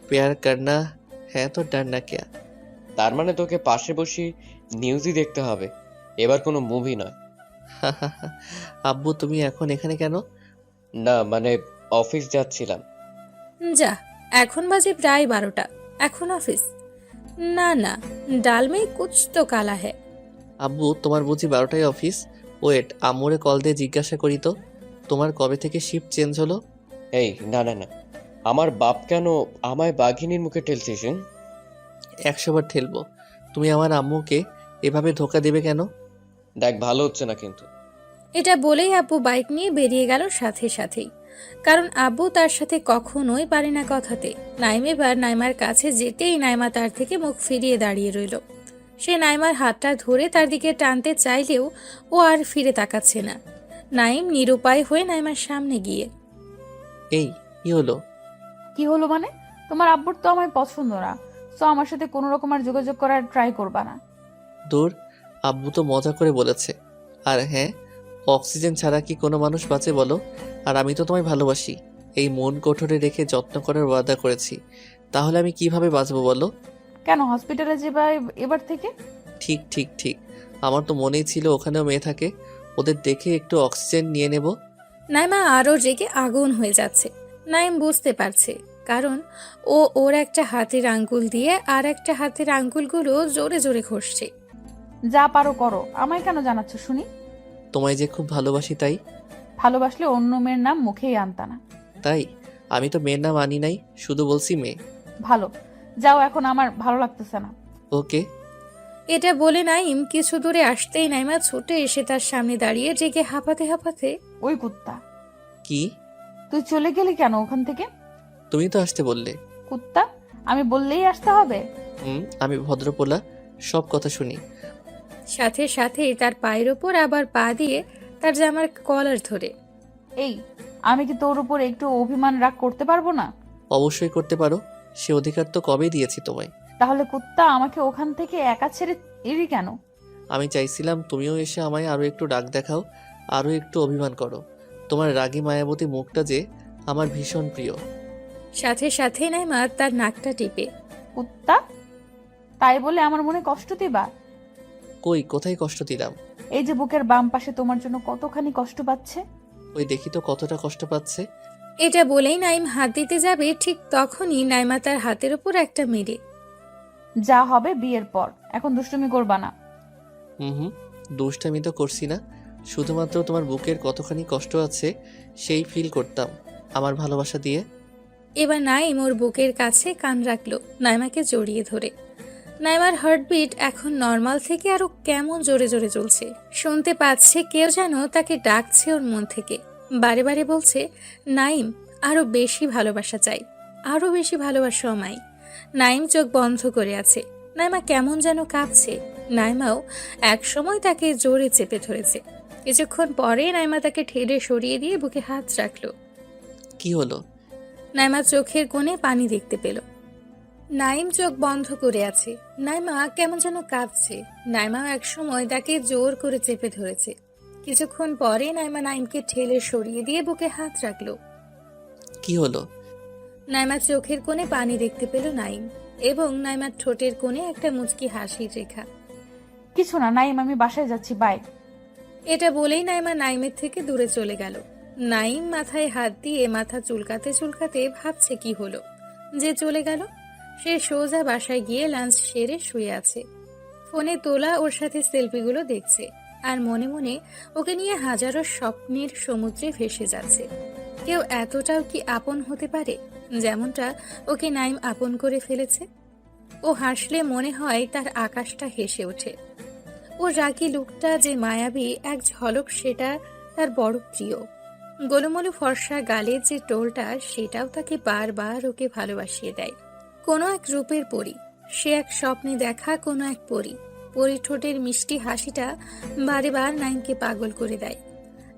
প্যার করনা হ্যাঁ তো ডারনা ক্যা। তার মানে তোকে পাশে বসে নিউজই দেখতে হবে, এবার কোনো মুভি নয়। আব্বু তুমি এখন এখানে কেন? না মানে, অফিস যাচ্ছিলাম। যা, এখন বাজে প্রায় 12টা, এখন অফিস? না না, ডাল মে কুছ তো কালা হ্যায়। আব্বু তোমার বুঝি 12টায় অফিস? ওয়েট, আম্মুরে কল দিয়ে জিজ্ঞাসা করি তো, তোমার কবে থেকে শিফট চেঞ্জ হলো? এই না না না, আমার বাপ কেন আমায় বাঘিনীর মুখে ঠেলছিস? 100 বার ঠেলবো। তুমি আমার আম্মুকে এভাবে ধোকা দেবে কেন? দেখ, ভালো হচ্ছে না কিন্তু। এটা বলেই আব্বু বাইক নিয়ে বেরিয়ে গেল সাথে সাথেই, কারণ আব্বু তার সাথে কখনোই পারে না কথাতে। নাইম এবার নাইমার কাছে যেতেই নাইমা তার থেকে মুখ ফিরিয়ে দাঁড়িয়ে রইল। সে নাইমার হাতটা ধরে তার দিকে টানতে চাইলেও ও আর ফিরে তাকাচ্ছে না। নাইম নিরুপায় হয়ে নাইমার সামনে গিয়ে এই কি হলো? কি হলো মানে? তোমার আব্বুর তো আমায় পছন্দ না, সো আমার সাথে কোনো রকম আর যোগাযোগ করার ট্রাই করবা না। দূর, আব্বু তো মজা করে বলেছে। আর হ্যাঁ, অক্সিজেন ছাড়া কি কোনো মানুষ বাঁচে বলো? আর আমি তো তোমায় ভালোবাসি, এই মন কোঠরে রেখে যত্ন করার ওয়াদা করেছি, তাহলে আমি কিভাবে বাঁচবো বলো? কেন হসপিটালে যাবা এবার থেকে? ঠিক ঠিক ঠিক, আমার তো মনেই ছিল ওখানেও মেয়ে থাকে, ওদের দেখে একটু অক্সিজেন নিয়ে নেব। নাইমা আরও রেগে আগুন হয়ে যাচ্ছে। নাইম বুঝতে পারছে, কারণ ও ওর একটা হাতের আঙ্গুল দিয়ে আর একটা হাতের আঙ্গুলগুলো জোরে জোরে ঘষছে। যা পারো করো, আমায় কেন জানাচ্ছ শুনি? তোমায় যে খুব ভালোবাসি তাই। ভালোবাসলে অন্য মেয়ের নাম মুখেই আনতা না। তাই? আমি তো মেয়ের নাম আনি নাই, শুধু বলছি মেয়ে। ভালো, যাও, এখন আমার ভালো লাগতেছে না। ওকে। এটা বলে নাইম কিছু দূরে আসতেই নাইমা ছুটে এসে তার সামনে দাঁড়িয়ে রেগে হাঁপাতে হাঁপাতে ওই কুত্তা, কি? তুই চলে গেলি কেন ওখান থেকে? তুমি তো আসতে বললে। কুত্তা, আমি বললেই আসতে হবে? আমি ভদ্রপোলা, সব কথা শুনি। সাথে সাথে তার পায়ের ওপর আবার পা দিয়ে তার জামার কলার ধরে এই, আমি কি তোর উপর একটু অভিমান রাগ করতে পারবো না? অবশ্যই করতে পারো, সে অধিকার তো কবেই দিয়েছি তোমায়। তাহলে কুত্তা, আমাকে ওখান থেকে একা ছেড়ে এলি কেন? আমি চাইছিলাম তুমিও এসে আমায় আরো একটু রাগ দেখাও, আরো একটু অভিমান করো। তোমার রাগী মায়াবতী মুখটা যে আমার ভীষণ প্রিয়। সাথে সাথে নাইমা তার নাকটা টিপে কুত্তা, তাই বলে আমার মনে কষ্ট দিবা? কই, কোথায় কষ্ট দিলাম? এই যে বুকের বাম পাশে তোমার জন্য কতখানি কষ্ট পাচ্ছে। ওই দেখি তো কতটা কষ্ট পাচ্ছে। এটা বলেই নাইম হাত দিতে যাবে, ঠিক তখনই নাইমা তার হাতের উপর একটা মেরে যা হবে বিয়ের পর, এখন দুষ্টুমি করবা না। দুষ্টামি তো করছি না, শুধুমাত্র তোমার বুকের কতখানি কষ্ট আছে সেই ফিল করতাম আমার ভালোবাসা দিয়ে। এবার নাইম ওর বুকের কাছে কান রাখলো নাইমাকে জড়িয়ে ধরে। নাইমার হার্টবিট এখন নর্মাল থেকে আরো কেমন জোরে জোরে চলছে। শুনতে পাচ্ছে কেউ যেন তাকে ডাকছে ওর মন থেকে, বারে বারে বলছে, নাইম আরো বেশি ভালোবাসা চাই, আরো বেশি ভালোবাসা আমায়। নাইম চোখ বন্ধ করে আছে। নাইমা কেমন যেন কাঁপছে। নাইমাও একসময় তাকে জোরে চেপে ধরেছে। কিছুক্ষণ পরে নাইমা তাকে ঠেলে সরিয়ে দিয়ে বুকে হাত রাখলো। কি হলো? নাইমা চোখের কোণে পানি দেখতে পেল। নাইম চোখ বন্ধ করে আছে। নাইমা কেমন যেন কাঁপছে। নাইমা একসময় তাকে জোর করে চেপে ধরেছে। কিছুক্ষণ পরে নাইমা নাইমকে ঠেলে সরিয়ে দিয়ে বুকে হাত রাখলো। কি হলো? নাইমা চোখের কোণে পানি দেখতে পেল নাইম, এবং নাইমার ঠোঁটের কোণে একটা মুচকি হাসির রেখা। কিছু না নাইম, আমি বাসায় যাচ্ছি, বাই। এটা বলেই নাইমা নাইমের থেকে দূরে চলে গেল। নাইম মাথায় হাত দিয়ে মাথা চুলকাতে চুলকাতে ভাবছে কি হলো যে চলে গেল। সে সোজা বাসায় গিয়ে লাঞ্চ সেরে শুয়ে আছে। ফোনে তোলা ওর সাথে সেলফিগুলো দেখছে, আর মনে মনে ওকে নিয়ে হাজারো স্বপ্নের সমুদ্রে ভেসে যাচ্ছে। কেউ এতটাও কি আপন হতে পারে যেমনটা ওকে নাইম আপন করে ফেলেছে? ও হাসলে মনে হয় তার আকাশটা হেসে ওঠে। ও রাগী লুকটা যে মায়াবী এক ঝলক, সেটা তার বড় প্রিয়। গোলুমলু ফর্সা গালে যে টোলটা, সেটাও তাকে বারবার ওকে ভালোবাসিয়ে দেয়। কোনো এক রূপের পরী, সে এক স্বপ্নে দেখা কোনো এক পরী। পরী ঠোঁটের মিষ্টি হাসিটা বারে বার নাইমকে পাগল করে দেয়।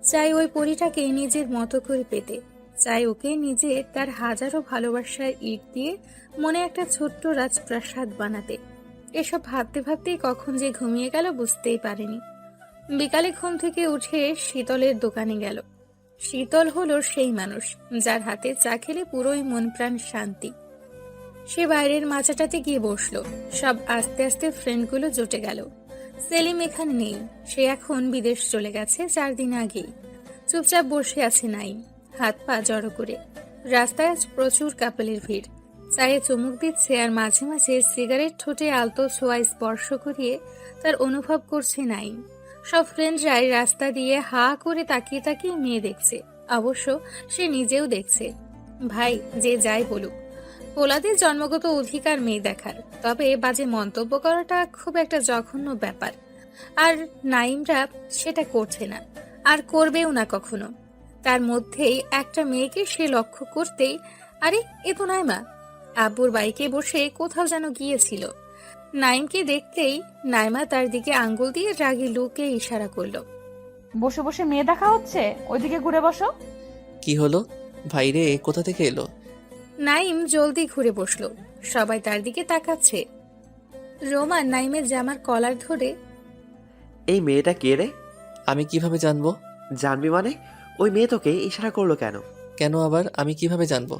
চাই ওই পরীটাকে নিজের মতো করে পেতে, চাই ওকে নিজে তার হাজারো ভালোবাসার ইট দিয়ে মনে একটা ছোট্ট রাজপ্রাসাদ বানাতে। এসব ভাবতে ভাবতেই কখন যে ঘুমিয়ে গেল বুঝতেই পারেনি। বিকালে ঘুম থেকে উঠে শীতলের দোকানে গেল। শীতল হলো সেই মানুষ যার হাতে চা খেলে পুরোই মন প্রাণ শান্তি। সে বাইরের মাচাটাতে গিয়ে বসলো। সব আস্তে আস্তে ফ্রেন্ডগুলো জুটে গেল। সেলিম এখানে নেই, সে এখন বিদেশ চলে গেছে 4 দিন আগেই। চুপচাপ বসে আছে নাইম, হাত পা জড়ো করে। রাস্তায় আজ প্রচুর কাপলের ভিড়। চায়ে চুমুক দিচ্ছে, আর মাঝে মাঝে সিগারেট ঠোঁটে আলতো ছোঁয়ায় স্পর্শ করিয়ে তার অনুভব করছে নাইম। সব ফ্রেন্ডরাই রাস্তা দিয়ে হা করে তাকিয়ে তাকিয়ে মেয়ে দেখছে। অবশ্য সে নিজেও দেখছে। ভাই যে যাই বলুক, পোলাদের জন্মগত অধিকার মেয়ে দেখার, তবে বাজে মন্তব্য করাটা খুব একটা জঘন্য ব্যাপার। আর নাইমরা সেটা করছে না, আর করবেও না কখনো। তার মধ্যেই একটা মেয়েকে সে লক্ষ্য করতেই, আরে এ তো নাইমা। আব্বুর বাইকে বসে কোথাও যেন গিয়েছিল। নাইমকে দেখতেই নাইমা তার দিকে আঙ্গুল দিয়ে রাগী লুকে ইশারা করলো। বসে বসে মেয়ে দেখা হচ্ছে, ওইদিকে ঘুরে বসো। কি হলো? ভাইরে কোথা থেকে এলো? নাইম জলদি ঘুরে বসলো। সবাই তার দিকে তাকাচ্ছে। রোমান নাইমের জামার কলার ধরে, এই মেয়েটা কে রে? আমি কিভাবে জানবো? জানবি মানে? ওই মেয়ে তোকে ইশারা করলো কেন? কেন আবার আমি কিভাবে জানবো?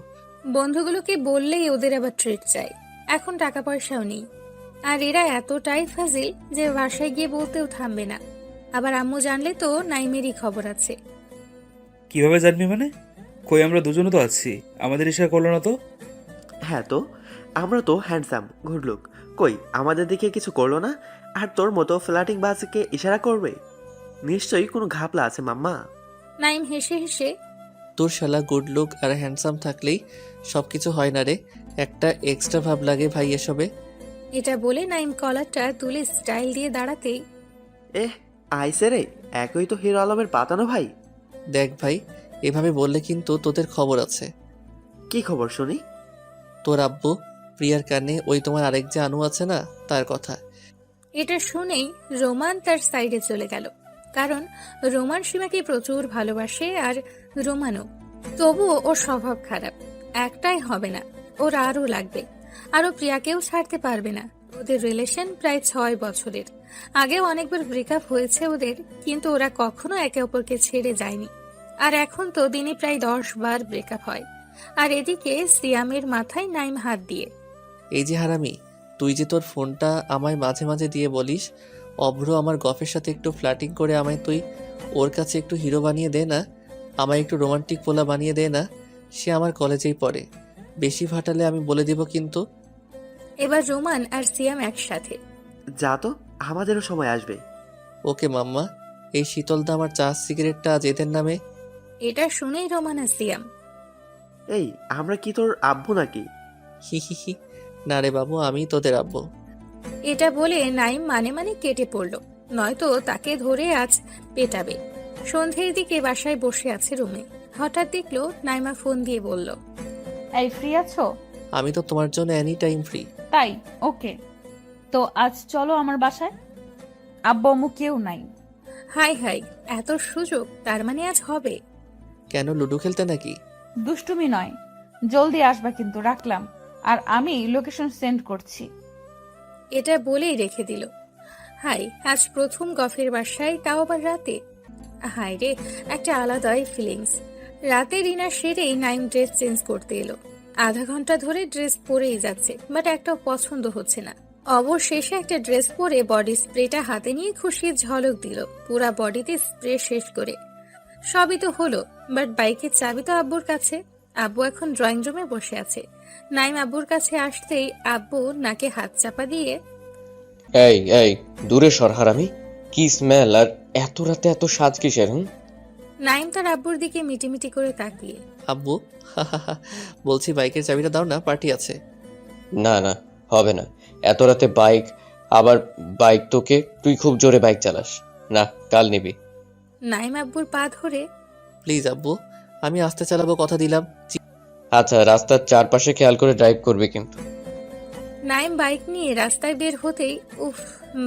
বন্ধুগুলোকে বললেই ওদের আবার ট্রিট চাই। এখন টাকা পয়সাও নেই, আর এরা এতটাই ফাজিল যে বাসায় গিয়ে বলতেও থামবে না। আবার আম্মু জানলে তো নাইমেরই খবর আছে। কিভাবে জানবি মানে? কই আমরা দুজনে তো আছি, আমাদের ইশারা করলো না তো? হ্যাঁ তো, আমরা তো হ্যান্ডসাম গুড লুক, কই আমাদের দিকে কিছু করলো না? আর তোর মতো ফ্ল্যাটিং বাসকে ইশারা করবে? নিশ্চয়ই কোনো ঘাপলা আছে মাম্মা। নাইম হেসে হেসে, তোর শালা গুড লুক আর হ্যান্ডসাম থাকলেই সবকিছু হয় না রে, একটা এক্সট্রা ভাব লাগে ভাই এসবে। এটা বলে নাইম কলারটা তুলে স্টাইল দিয়ে দাঁড়াতেই, আইসে রে, একই তো হিরো আলমের পাতানো ভাই। দেখ ভাই, এভাবে বললে কিন্তু তোদের খবর আছে। কি খবর শুনি? তোর আব্বু প্রিয়ার কানে ওই তোমার আরেক যে আনু আছে না, তার কথা। এটা শুনেই রোমান তার সাইডে চলে গেল। কারণ রোমান সীমাকে প্রচুর ভালোবাসে, আর রোমানও। তবুও ওর স্বভাব খারাপ, একটাই হবে না, ওর আরও লাগবে। আরও প্রিয়াকেও ছাড়তে পারবে না। ওদের রিলেশন প্রায় 6 বছরের। আগেও অনেকবার ব্রেকআপ হয়েছে ওদের, কিন্তু ওরা কখনো একে অপরকে ছেড়ে যায়নি। আর এখন তো দিনে প্রায় 10 বার ব্রেকআপ হয়। আর এদিকে সিয়ামের মাথায় নাইম হাত দিয়ে, এই যে হারামি, তুই যে তোর ফোনটা আমায় মাঝে মাঝে দিয়ে বলিস অভ্র আমার গফের সাথে একটু ফ্ল্যাটিং করে আমায় তুই ওর কাছে একটু হিরো বানিয়ে দে না, আমায় একটু রোমান্টিক পোলা বানিয়ে দে না। সে আমার কলেজেই পড়ে, বেশি ফাটালে আমি বলে দিব কিন্তু। এবার রোমান আর সিয়াম একসাথে, যা তো, আমাদেরও সময় আসবে। ওকে মাম্মা, এই শীতলদা আমার চা সিগারেটটা আজ এদের নামে। এটা শুনেই রোমান আর সিয়াম, এই আমরা কি তোর আব্বু নাকি? হি হি হি। না রে বাবু, আমি তোদের আব্বু। এটা বলে নাইম মানে মানে কেটে পড়ল, নয়তো তাকে ধরে আজ পেটাবে। সন্ধ্যের দিকে বাসায় বসে আছে রুমে, হঠাৎ দেখলো নাইমা ফোন দিয়ে বলল, এই ফ্রি আছো? আমি তো তোমার জন্য এনি টাইম ফ্রি। তাই, ওকে। তো আজ চলো আমার বাসায়, আব্বু আম্মু কেউ নাই। হাই হাই, এত সুযোগ, তার মানে আজ হবে। কেন, লুডো খেলতে নাকি? দুষ্টুমি নয়, জলদি আসবা কিন্তু, রাখলাম। আর আমি লোকেশন সেন্ড করছি। এটা বলেই রেখে দিল। হাই, আজ প্রথম গফের বাসায়, তাও আবার রাতে। হাই রে, একটা আলাদাই ফিলিংস। রাতে ডিনার সেরেই নাইম ড্রেস চেঞ্জ করতে এলো। আধা ঘন্টা ধরে ড্রেস পরেই যাচ্ছে, বাট একটাও পছন্দ হচ্ছে না। অবশেষে একটা ড্রেস পরে বডি স্প্রেটা হাতে নিয়ে খুশির ঝলক দিল পুরা বডিতে স্প্রে শেষ করে। সবই তো হলো, বাট বাইকের চাবি তো আব্বুর কাছে। আব্বু এখন ড্রয়িং রুমে বসে আছে। নাইম আব্বুর কাছে আসতেই আব্বু নাকে হাত চাপা দিয়ে, এই এই, দূরে সর হারামি। কি স্মেল, আর এত রাতে এত সাজ কিসের? নাইম তার আব্বুর দিকে মিটিমিটি করে তাকিয়ে, আব্বু, বলছি বাইকের চাবিটা দাও না, পার্টি আছে। না না, হবে না। এত রাতে বাইক, আবার বাইক তোকে, তুই খুব জোরে বাইক চালাস। না, কাল নিবি। নাইম আব্বুর পা ধরে, প্লিজ আব্বু, আমি আস্তে চালাবো, কথা দিলাম। আচ্ছা, রাস্তার চারপাশে খেয়াল করে ড্রাইভ করবি কিন্তু। নাইম বাইক নিয়ে রাস্তায় বের হতেই উফ,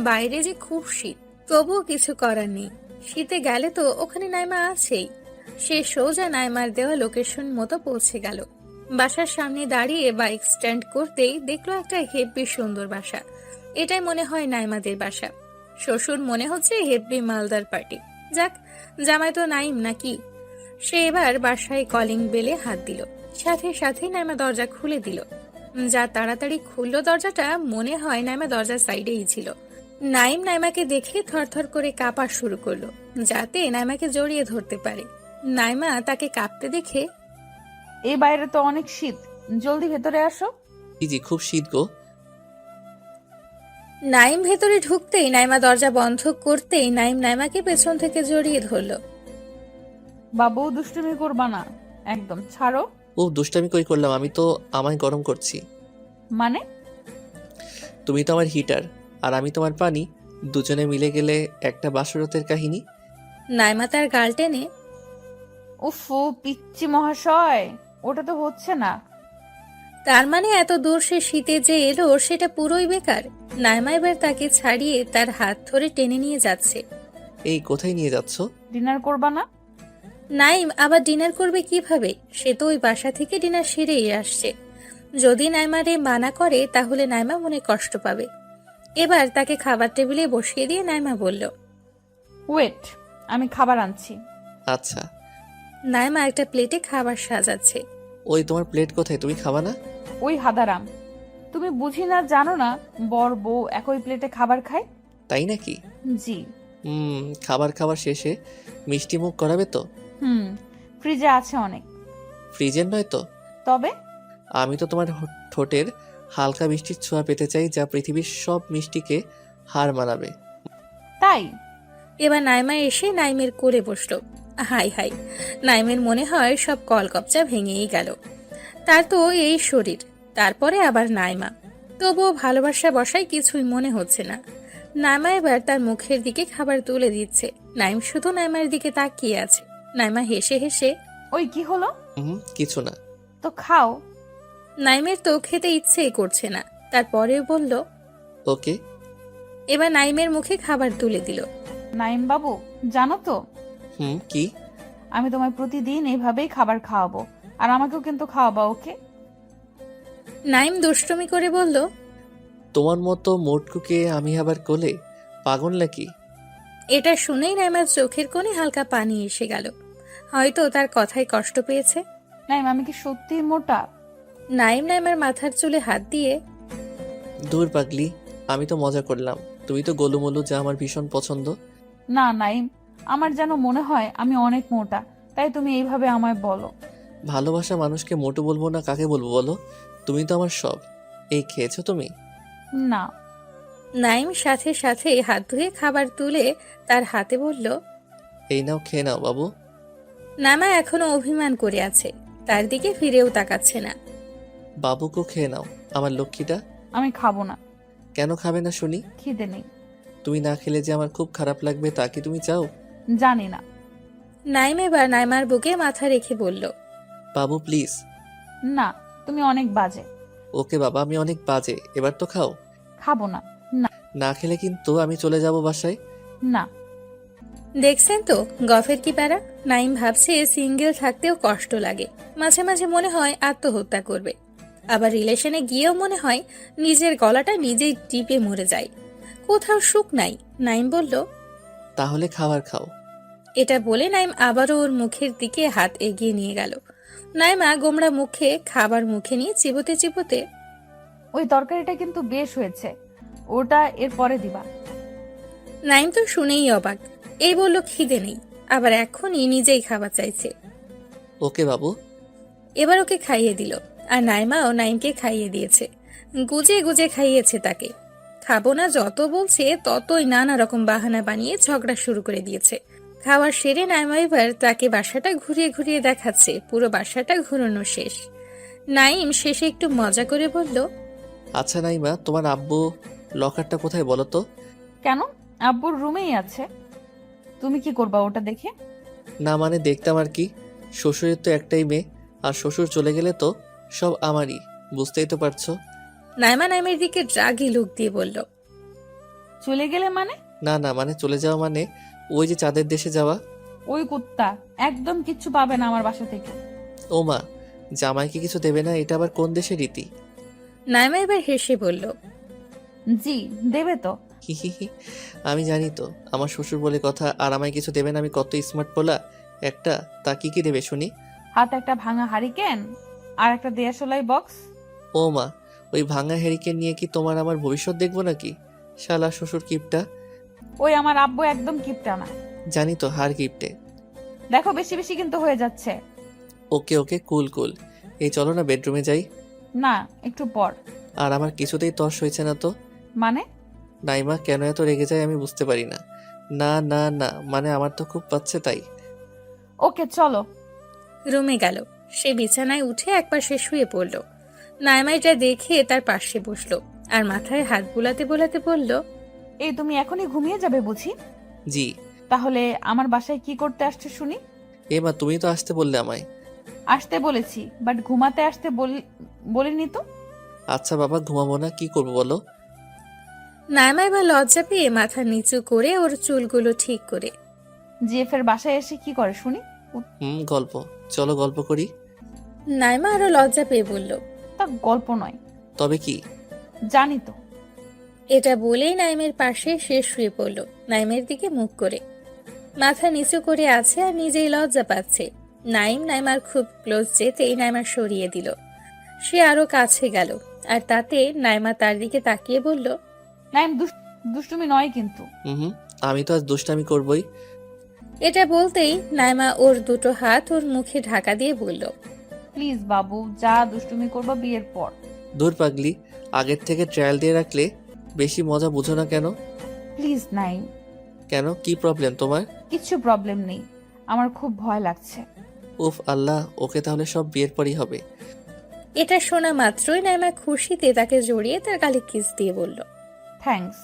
বাইরে যে খুব শীত, তবুও কিছু করার নেই। শীতে গেলে তো ওখানে নাইমা আছেই। সে সোজা নাইমার দেওয়া লোকেশন মতো পৌঁছে গেল। বাসার সামনে দাঁড়িয়ে বাইক স্ট্যান্ড করতেই দেখলো একটা হেব্বি সুন্দর বাসা। এটাই মনে হয় নাইমাদের বাসা। শ্বশুর মনে হচ্ছে হেব্বি মালদার পার্টি। যাক, জামাই তো নাইম নাকি। সে এবার বাসায় কলিং বেলে হাত দিল, সাথে সাথে নাইমা দরজা খুলে দিল। যা তাড়াতাড়ি খুললো দরজাটা, মনে হয় নাইমা দরজার সাইডেই ছিল। নাইম নাইমাকে দেখে থরথর করে কাঁপা শুরু করলো, যাতে নাইমাকে জড়িয়ে ধরতে পারে। নাইমা তাকে কাঁপতে দেখে, এই বাইরে তো অনেক শীত, জলদি ভেতরে আসো। জি জি, খুব শীত গো। নাইম ভেতরে ঢুকতেই নাইমা দরজা বন্ধ করতেই নাইম নাইমাকে পেছন থেকে জড়িয়ে ধরলো। বাবু, দুষ্টুমি করবা না, একদম ছাড়ো। ও দুষ্টামি কই করলাম, আমি তো আমায় গরম করছি। মানে? তুমি তো আমার হিটার, আর আমি তোমার পানি, দুজনে মিলে গেলে একটা বাসরতের কাহিনী। নাইমা তার গাল টেনে, উফু, পিচ্চি মহাশয়, ওটা তো হচ্ছে না। তার মানে এত দূর সে শীতে যে এলো সেটা পুরোই বেকার। নাইমা এবার তাকে ছাড়িয়ে তার হাত ধরে টেনে নিয়ে যাচ্ছে। এই কোথায় নিয়ে যাচ্ছ? ডিনার করবা না? নাইম আবার ডিনার করবে কিভাবে? সে তো ওই বাসা থেকে ডিনার সেরেই আসছে। যদি নাইমারে মানা করে তাহলে নাইমা মনে কষ্ট পাবে। এবার তাকে খাবার টেবিলে বসিয়ে দিয়ে নাইমা বলল, ওয়েট, আমি খাবার আনছি। আচ্ছা। নাইমা একটা প্লেটে খাবার সাজাচ্ছে। ওই তোমার প্লেট কোথায়, তুমি খাবা না? ওই হাদারাম, তুমি বুঝি না জানো না, বর বউ একই প্লেটে খাবার খায়। তাই নাকি? জি। খাবার খাবার শেষে মিষ্টি মুখ করাবে তো? ফ্রিজে আছে অনেক। ফ্রিজের নয় তো? তবে আমি তো তোমার ঠোঁটের হালকা মিষ্টির ছোঁয়া পেতে চাই, যা পৃথিবীর সব মিষ্টিকে হার মানাবে। তাই এবার নাইমা এসে নাইমের কোলে বসলো। হাই হাই, নাইমের মনে হয় সব কলকবজা ভেঙেই গেল। তার তো এই শরীর, তারপরে আবার নাইমা। তবুও ভালোবাসা বসায় কিছুই মনে হচ্ছে না। নাইমা এবার তার মুখের দিকে খাবার তুলে দিচ্ছে। নাইম শুধু নাইমার দিকে তাকিয়ে আছে। নাইমা হেসে হেসে, ওই কি হলো? কিছু না। তো খাও। নাইমের তো খেতে ইচ্ছেই করছে না, তারপরেও বলল, ওকে। এবার নাইমের মুখে খাবার তুলে দিল। নাইম বাবু, জানো তো কি? আমি তোমায় প্রতিদিন এইভাবেই খাবার খাওয়াবো, আর আমাকেও কিন্তু খাওয়াবা, ওকে? নাইম দুষ্টুমি করে বলল, তোমার মতো মোটকুকে আমি আবার কোলে, পাগল নাকি? এটা শুনেই নাইমার চোখের কোণে হালকা পানি এসে গেল। হয়তো তার কথায় কষ্ট পেয়েছে। নাইম, আমি কি সত্যি মোটা? নাইম নাইমার মাথার চুলে হাত দিয়ে, দূর পাগলি, আমি তো মজা করলাম, তুমি তো গোলুমলু, যা আমার ভীষণ পছন্দ। না নাইম, আমার যেন মনে হয় আমি অনেক মোটা, তাই তুমি এইভাবে আমায় বলো। ভালোবাসা মানুষকে মোটু বলবো না কাকে বলবো বলো? তুমি তো আমার সব। এই খেয়েছো তুমি? না। নাইম সাথে সাথে হাত ধুয়ে খাবার তুলে তার হাতে বলল। এই নাও, খেয়ে নাও বাবু। নামা এখনো অভিমান করে আছে। তার দিকে ফিরেও তাকাচ্ছে না। বাবুকেও খেয়ে নাও আমার লক্ষ্মীটা। আমি খাবো না, কেন খাবে না শুনি? খিদে নেই। তুমি না খেলে যে আমার খুব খারাপ লাগবে তা কি তুমি চাও? জানি না। নাইম এবার নাইমার বুকে মাথা রেখে বলল, বাবু প্লিজ। না, তুমি অনেক বাজে। ওকে বাবা, আমি অনেক বাজে, এবার তো খাও। খাবো না। না না খেলে কিন্তু আমি চলে যাব বাসায়। না। দেখছেন তো গফের কি প্যারা। নাইম ভাবছে সিঙ্গেল থাকতেও কষ্ট লাগে, মাঝে মাঝে মনে হয় আত্মহত্যা করবে, আবার রিলেশনে গিয়েও মনে হয় নিজের গলাটা নিজেই টিপে মরে যায়। কোথাও সুখ নাই। নাইম বলল, তাহলে খাবার খাও। এটা বলে নাইম আবারও ওর মুখের দিকে হাত এগিয়ে নিয়ে গেল। নাইমা গোমড়া মুখে খাবার মুখে নিয়ে চিবোতে চিবোতে, ওই তরকারিটা কিন্তু বেশ হয়েছে, ওটা এর পরে দিবা। নাইম তো শুনেই অবাক। এই বলল খিদে নেই, আবার এখনই নিজেই খাবার চাইছে। ওকে বাবু। এবার ওকে খাইয়ে দিল, আর নাইমাও নাইমকে খাইয়ে দিয়েছে। গুজে গুজে খাইয়েছে তাকে। খাবো না যত বলছে ততই নানা রকম বাহানা বানিয়ে ঝগড়া শুরু করে দিয়েছে। খাবার সেরে নাইমা এবার তাকে বাসাটা ঘুরিয়ে ঘুরিয়ে দেখাচ্ছে। পুরো বাসাটা ঘুরানো শেষ। নাইম শেষে একটু মজা করে বলল, আচ্ছা নাইমা, তোমার আব্বু লকারটা কোথায় বলো তো? কেন? আব্বুর রুমেই আছে। তুমি কি করবা ওটা দেখে? না মানে দেখতাম আর কি। শ্বশুরের তো একটাই মেয়ে, আর শ্বশুর চলে গেলে তো সব আমারই, বুঝতেই তো পারছো। নাইমা নাইমের দিকে রাগী লুক দিয়ে বলল, চলে গেলে মানে? না না মানে চলে যাওয়া মানে ওই যে চাঁদের দেশে যাওয়া। ওই কুত্তা একদম কিচ্ছু পাবে না আমার বাসা থেকে। ও মা, জামাইকে কিছু দেবে না, এটা আবার কোন দেশের রীতি? নাইমা এবার হেসে বলল, জি দেবে তো। হি হি হি, আমি জানি তো আমার শ্বশুর বলে কথা, আর আমায় কিছু দেবে না। আমি কত স্মার্ট পোলা একটা, তা কি কি দেবে শুনি? হাতে একটা ভাঙা হারিকেন আর একটা দেয়াশলাই বক্স। ও মা, ওই ভাঙা হেরিকেন নিয়ে কি তোমার আমার ভবিষ্যৎ দেখবো নাকি? শালা শ্বশুর কিপটা। ওই আমার আব্বু একদম কিপটা না। জানি তো, হার কিপটে। দেখো বেশি বেশি কিন্তু হয়ে যাচ্ছে। ওকে ওকে, কুল কুল। এই চলো না বেডরুমে যাই। না, একটু পর। আর আমার কিছুতেই তর্স হয়েছে না তো। মানে? নাইমা কেন এত রেগে যায় আমি বুঝতে পারি না। না না না মানে আমার তো খুব পাচ্ছে তাই। ওকে চলো। রুমে গেল। সে বিছানায় উঠে একপাশে শুয়ে পড়ল। নাইমা এটা দেখে তার পাশে বসলো, আর মাথায় হাত বুলাতে বুলাতে বলল, এই তুমি এখনই ঘুমিয়ে যাবে বুঝি? জি। তাহলে আমার বাসায় কি করতে আসছো শুনি? এ মা, তুমি তো আসতে বললে আমায়। আসতে বলেছি, বাট ঘুমাতে আসতে বলিনি তো। আচ্ছা বাবা, ঘুমাবো না, কি করবো বলো? নাইমা এবার লজ্জা পেয়ে মাথা নিচু করে ওর চুলগুলো ঠিক করে, জিএফের বাসায় এসে কি করে শুনি? গল্প। চলো গল্প করি। নাইমা আরো লজ্জা পেয়ে বলল, তা গল্প নয়। তবে কি? জানি তো। এটা বলেই নাইমের পাশে সে শুয়ে পড়ল, নাইমের দিকে মুখ করে। মাথা নিচু করে আছে আর নিজেই লজ্জা পাচ্ছে। নাইম নাইমার খুব ক্লোজ যেতেই নাইমা সরিয়ে দিল। সে আরো কাছে গেল, আর তাতে নাইমা তার দিকে তাকিয়ে বলল, নাইম দুষ্টুমি নয় কিন্তু। হুম, আমি তো আজ দুষ্টামি করবই। এটা বলতেই নাইমা ওর দুটো হাত ওর মুখে ঢাকা দিয়ে বলল, প্লিজ বাবু, যা দুষ্টুমি করবো বিয়ের পর। দূর পাগলি, আগের থেকে ট্রায়াল দিয়ে রাখলে বেশি মজা বুঝো না কেন? প্লিজ নাইম। কেন, কি প্রবলেম তোমার? কিচ্ছু প্রবলেম নেই, আমার খুব ভয় লাগছে। উফ আল্লাহ, ওকে তাহলে সব বিয়ের পরই হবে। এটা শোনা মাত্রই নাইমা খুশিতে তাকে জড়িয়ে তার গালে কিস দিয়ে বলল, থ্যাঙ্কস।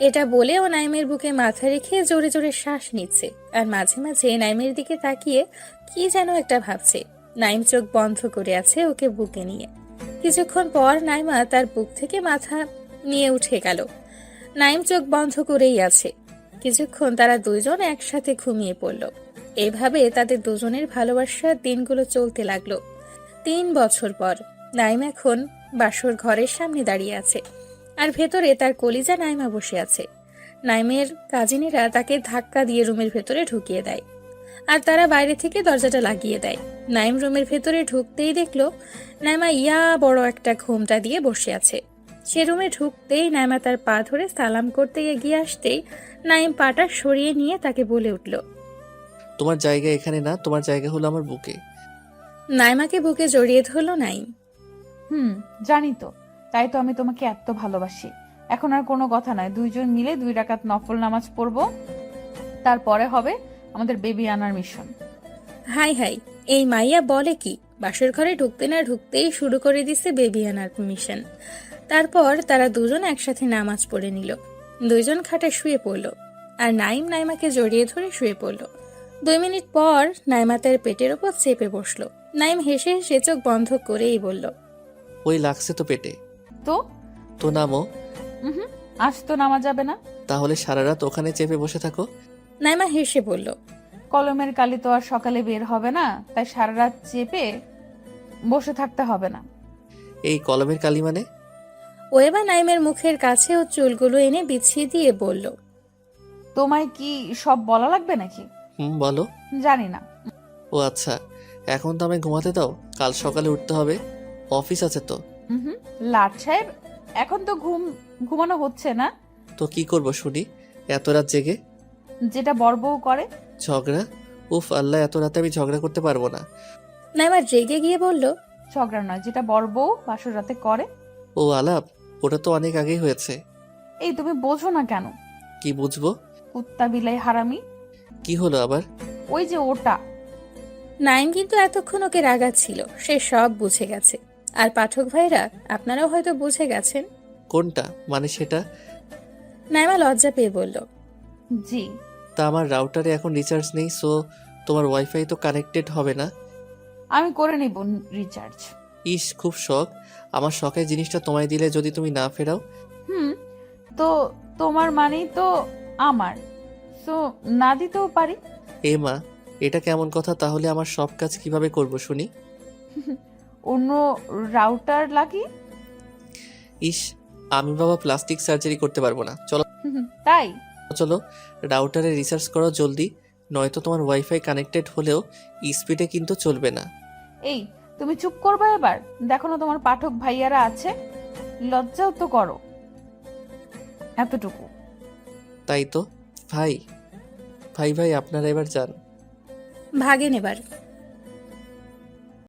এটা বলে ও নাইমের বুকে মাথা রেখে জোরে জোরে শ্বাস নিচ্ছে, আর মাঝে মাঝে নাইমের দিকে তাকিয়ে কি যেন একটা ভাবছে। নাইম চোখ বন্ধ করে আছে ওকে বুকে নিয়ে। কিছুক্ষণ পর নাইমা তার বুক থেকে মাথা নিয়ে উঠে গেল। নাইম চোখ বন্ধ করেই আছে। কিছুক্ষণ তারা দুজন একসাথে ঘুমিয়ে পড়ল। এভাবে তাদের দুজনের ভালোবাসার দিনগুলো চলতে লাগলো। 3 বছর পর নাইম এখন বাসর ঘরের সামনে দাঁড়িয়ে আছে, আর ভেতরে তার কলিজা নাইমা বসে আছে। নাইমের কাজিনেরা তাকে ধাক্কা দিয়ে রুমের ভেতরে ঢুকিয়ে দেয়, আর তারা বাইরে থেকে দরজাটা লাগিয়ে দেয়। নাইম রুমের ভেতরে ঢুকতেই দেখলো নাইমা ইয়া বড় একটা ঘোমটা দিয়ে বসে আছে। সে রুমে ঢুকতেই নাইমা তার পা ধরে সালাম করতে এগিয়ে আসতেই নাইম পাটা সরিয়ে নিয়ে তাকে বলে উঠল, তোমার জায়গা এখানে না, তোমার জায়গা হলো আমার বুকে। নাইমাকে বুকে জড়িয়ে ধরলো নাইম। জানি তো, তাই তো আমি তোমাকে এত ভালোবাসি। এখন আর কোনো কথা নয়, দুইজন মিলে 2 রাকাত নফল নামাজ পড়বো, তারপরে হবে আমাদের বেবি আনার মিশন। হাই হাই, এই মাইয়া বলে কি? বাসর ঘরে ঢুকতে না ঢুকতেই শুরু করে দিছে বেবি আনার মিশন। তারপর তারা দুজন একসাথে নামাজ পড়ে নিল। দুইজন খাটে শুয়ে পড়ল আর নাইম নাইমাকে জড়িয়ে ধরে শুয়ে পড়ল। 2 মিনিট পর নাইমা তার পেটের ওপর চেপে বসলো। নাইম হেসে হেসে চোখ বন্ধ করেই বলল, ওই লাগছে তো পেটে। তো তো নামো। হুম, আজ তো নামা যাবে না। তাহলে সারা রাত ওখানে চেপে বসে থাকো। নাইমা হেসে বলল, কলমের কালি তো আর সকালে বের হবে না, তাই সারা রাত চেপে বসে থাকতে হবে না। এই কলমের কালি মানে? ও এবার নাইমের মুখের কাছে ও চুলগুলো এনে বিছিয়ে দিয়ে বলল, তোমায় কি সব বলা লাগবে নাকি? বলো। জানি না। ও আচ্ছা, এখন তো আমায় ঘুমাতে দাও, কাল সকালে উঠতে হবে, অফিস আছে তো। হুম, লাট সাহেব, এখন তো ঘুমানো হচ্ছে না। তো কি করব শুনি এত রাত জেগে? যেটা বড় বউ করে। ঝগড়া? উফ আল্লাহ, এত রাতে আমি ঝগড়া করতে পারবো না। নাইমা রেগে গিয়ে বলল, ঝগড়া নয়, যেটা বড় বউ বাসর রাতে করে। ও আলাপ, ওটা তো অনেক আগেই হয়েছে। এই তুমি বোঝো না কেন? কি বুঝবো? কুত্তা বিলাই হারামি। কি হলো আবার? ওই যে ওটা। নাইম কিন্তু এতক্ষণ ওকে রাগাচ্ছিল, সে সব বুঝে গেছে। আর পাঠক ভাইরা, আপনারাও হয়তো বুঝে গেছেন। কোনটা মানে সেটা? নাইমা লজ্জা পেয়ে বলল, জি। তা আমার রাউটারে এখন রিচার্জ নেই, সো তোমার ওয়াইফাই তো কানেক্টেড হবে না। আমি করে নিব রিচার্জ। ইস, খুব শখ। আমার শখের জিনিসটা তোমায় দিলে যদি তুমি না ফেরাও? হুম, তো তোমার মানেই তো আমার, সো না দিতেও পারি। এ মা, এটা কেমন কথা? তাহলে আমার সব কাজ কিভাবে করব শুনি? অন্য রাউটার লাগি। ইস, আমি বাবা প্লাস্টিক সার্জারি করতে পারবো না। চলো তাই চলো, রাউটারে রিসার্চ করো জলদি, নয়তো তোমার ওয়াইফাই কানেক্টেড হলেও স্পিডে কিন্তু চলবে না। এই তুমি চুপ করবে এবার? দেখো না তোমার পাঠক ভাইয়ারা আছে, লজ্জাও তো করো এতটুকু। তাই তো। ভাই ভাই ভাই, আপনারা এবার যান। ভাগেন এবার।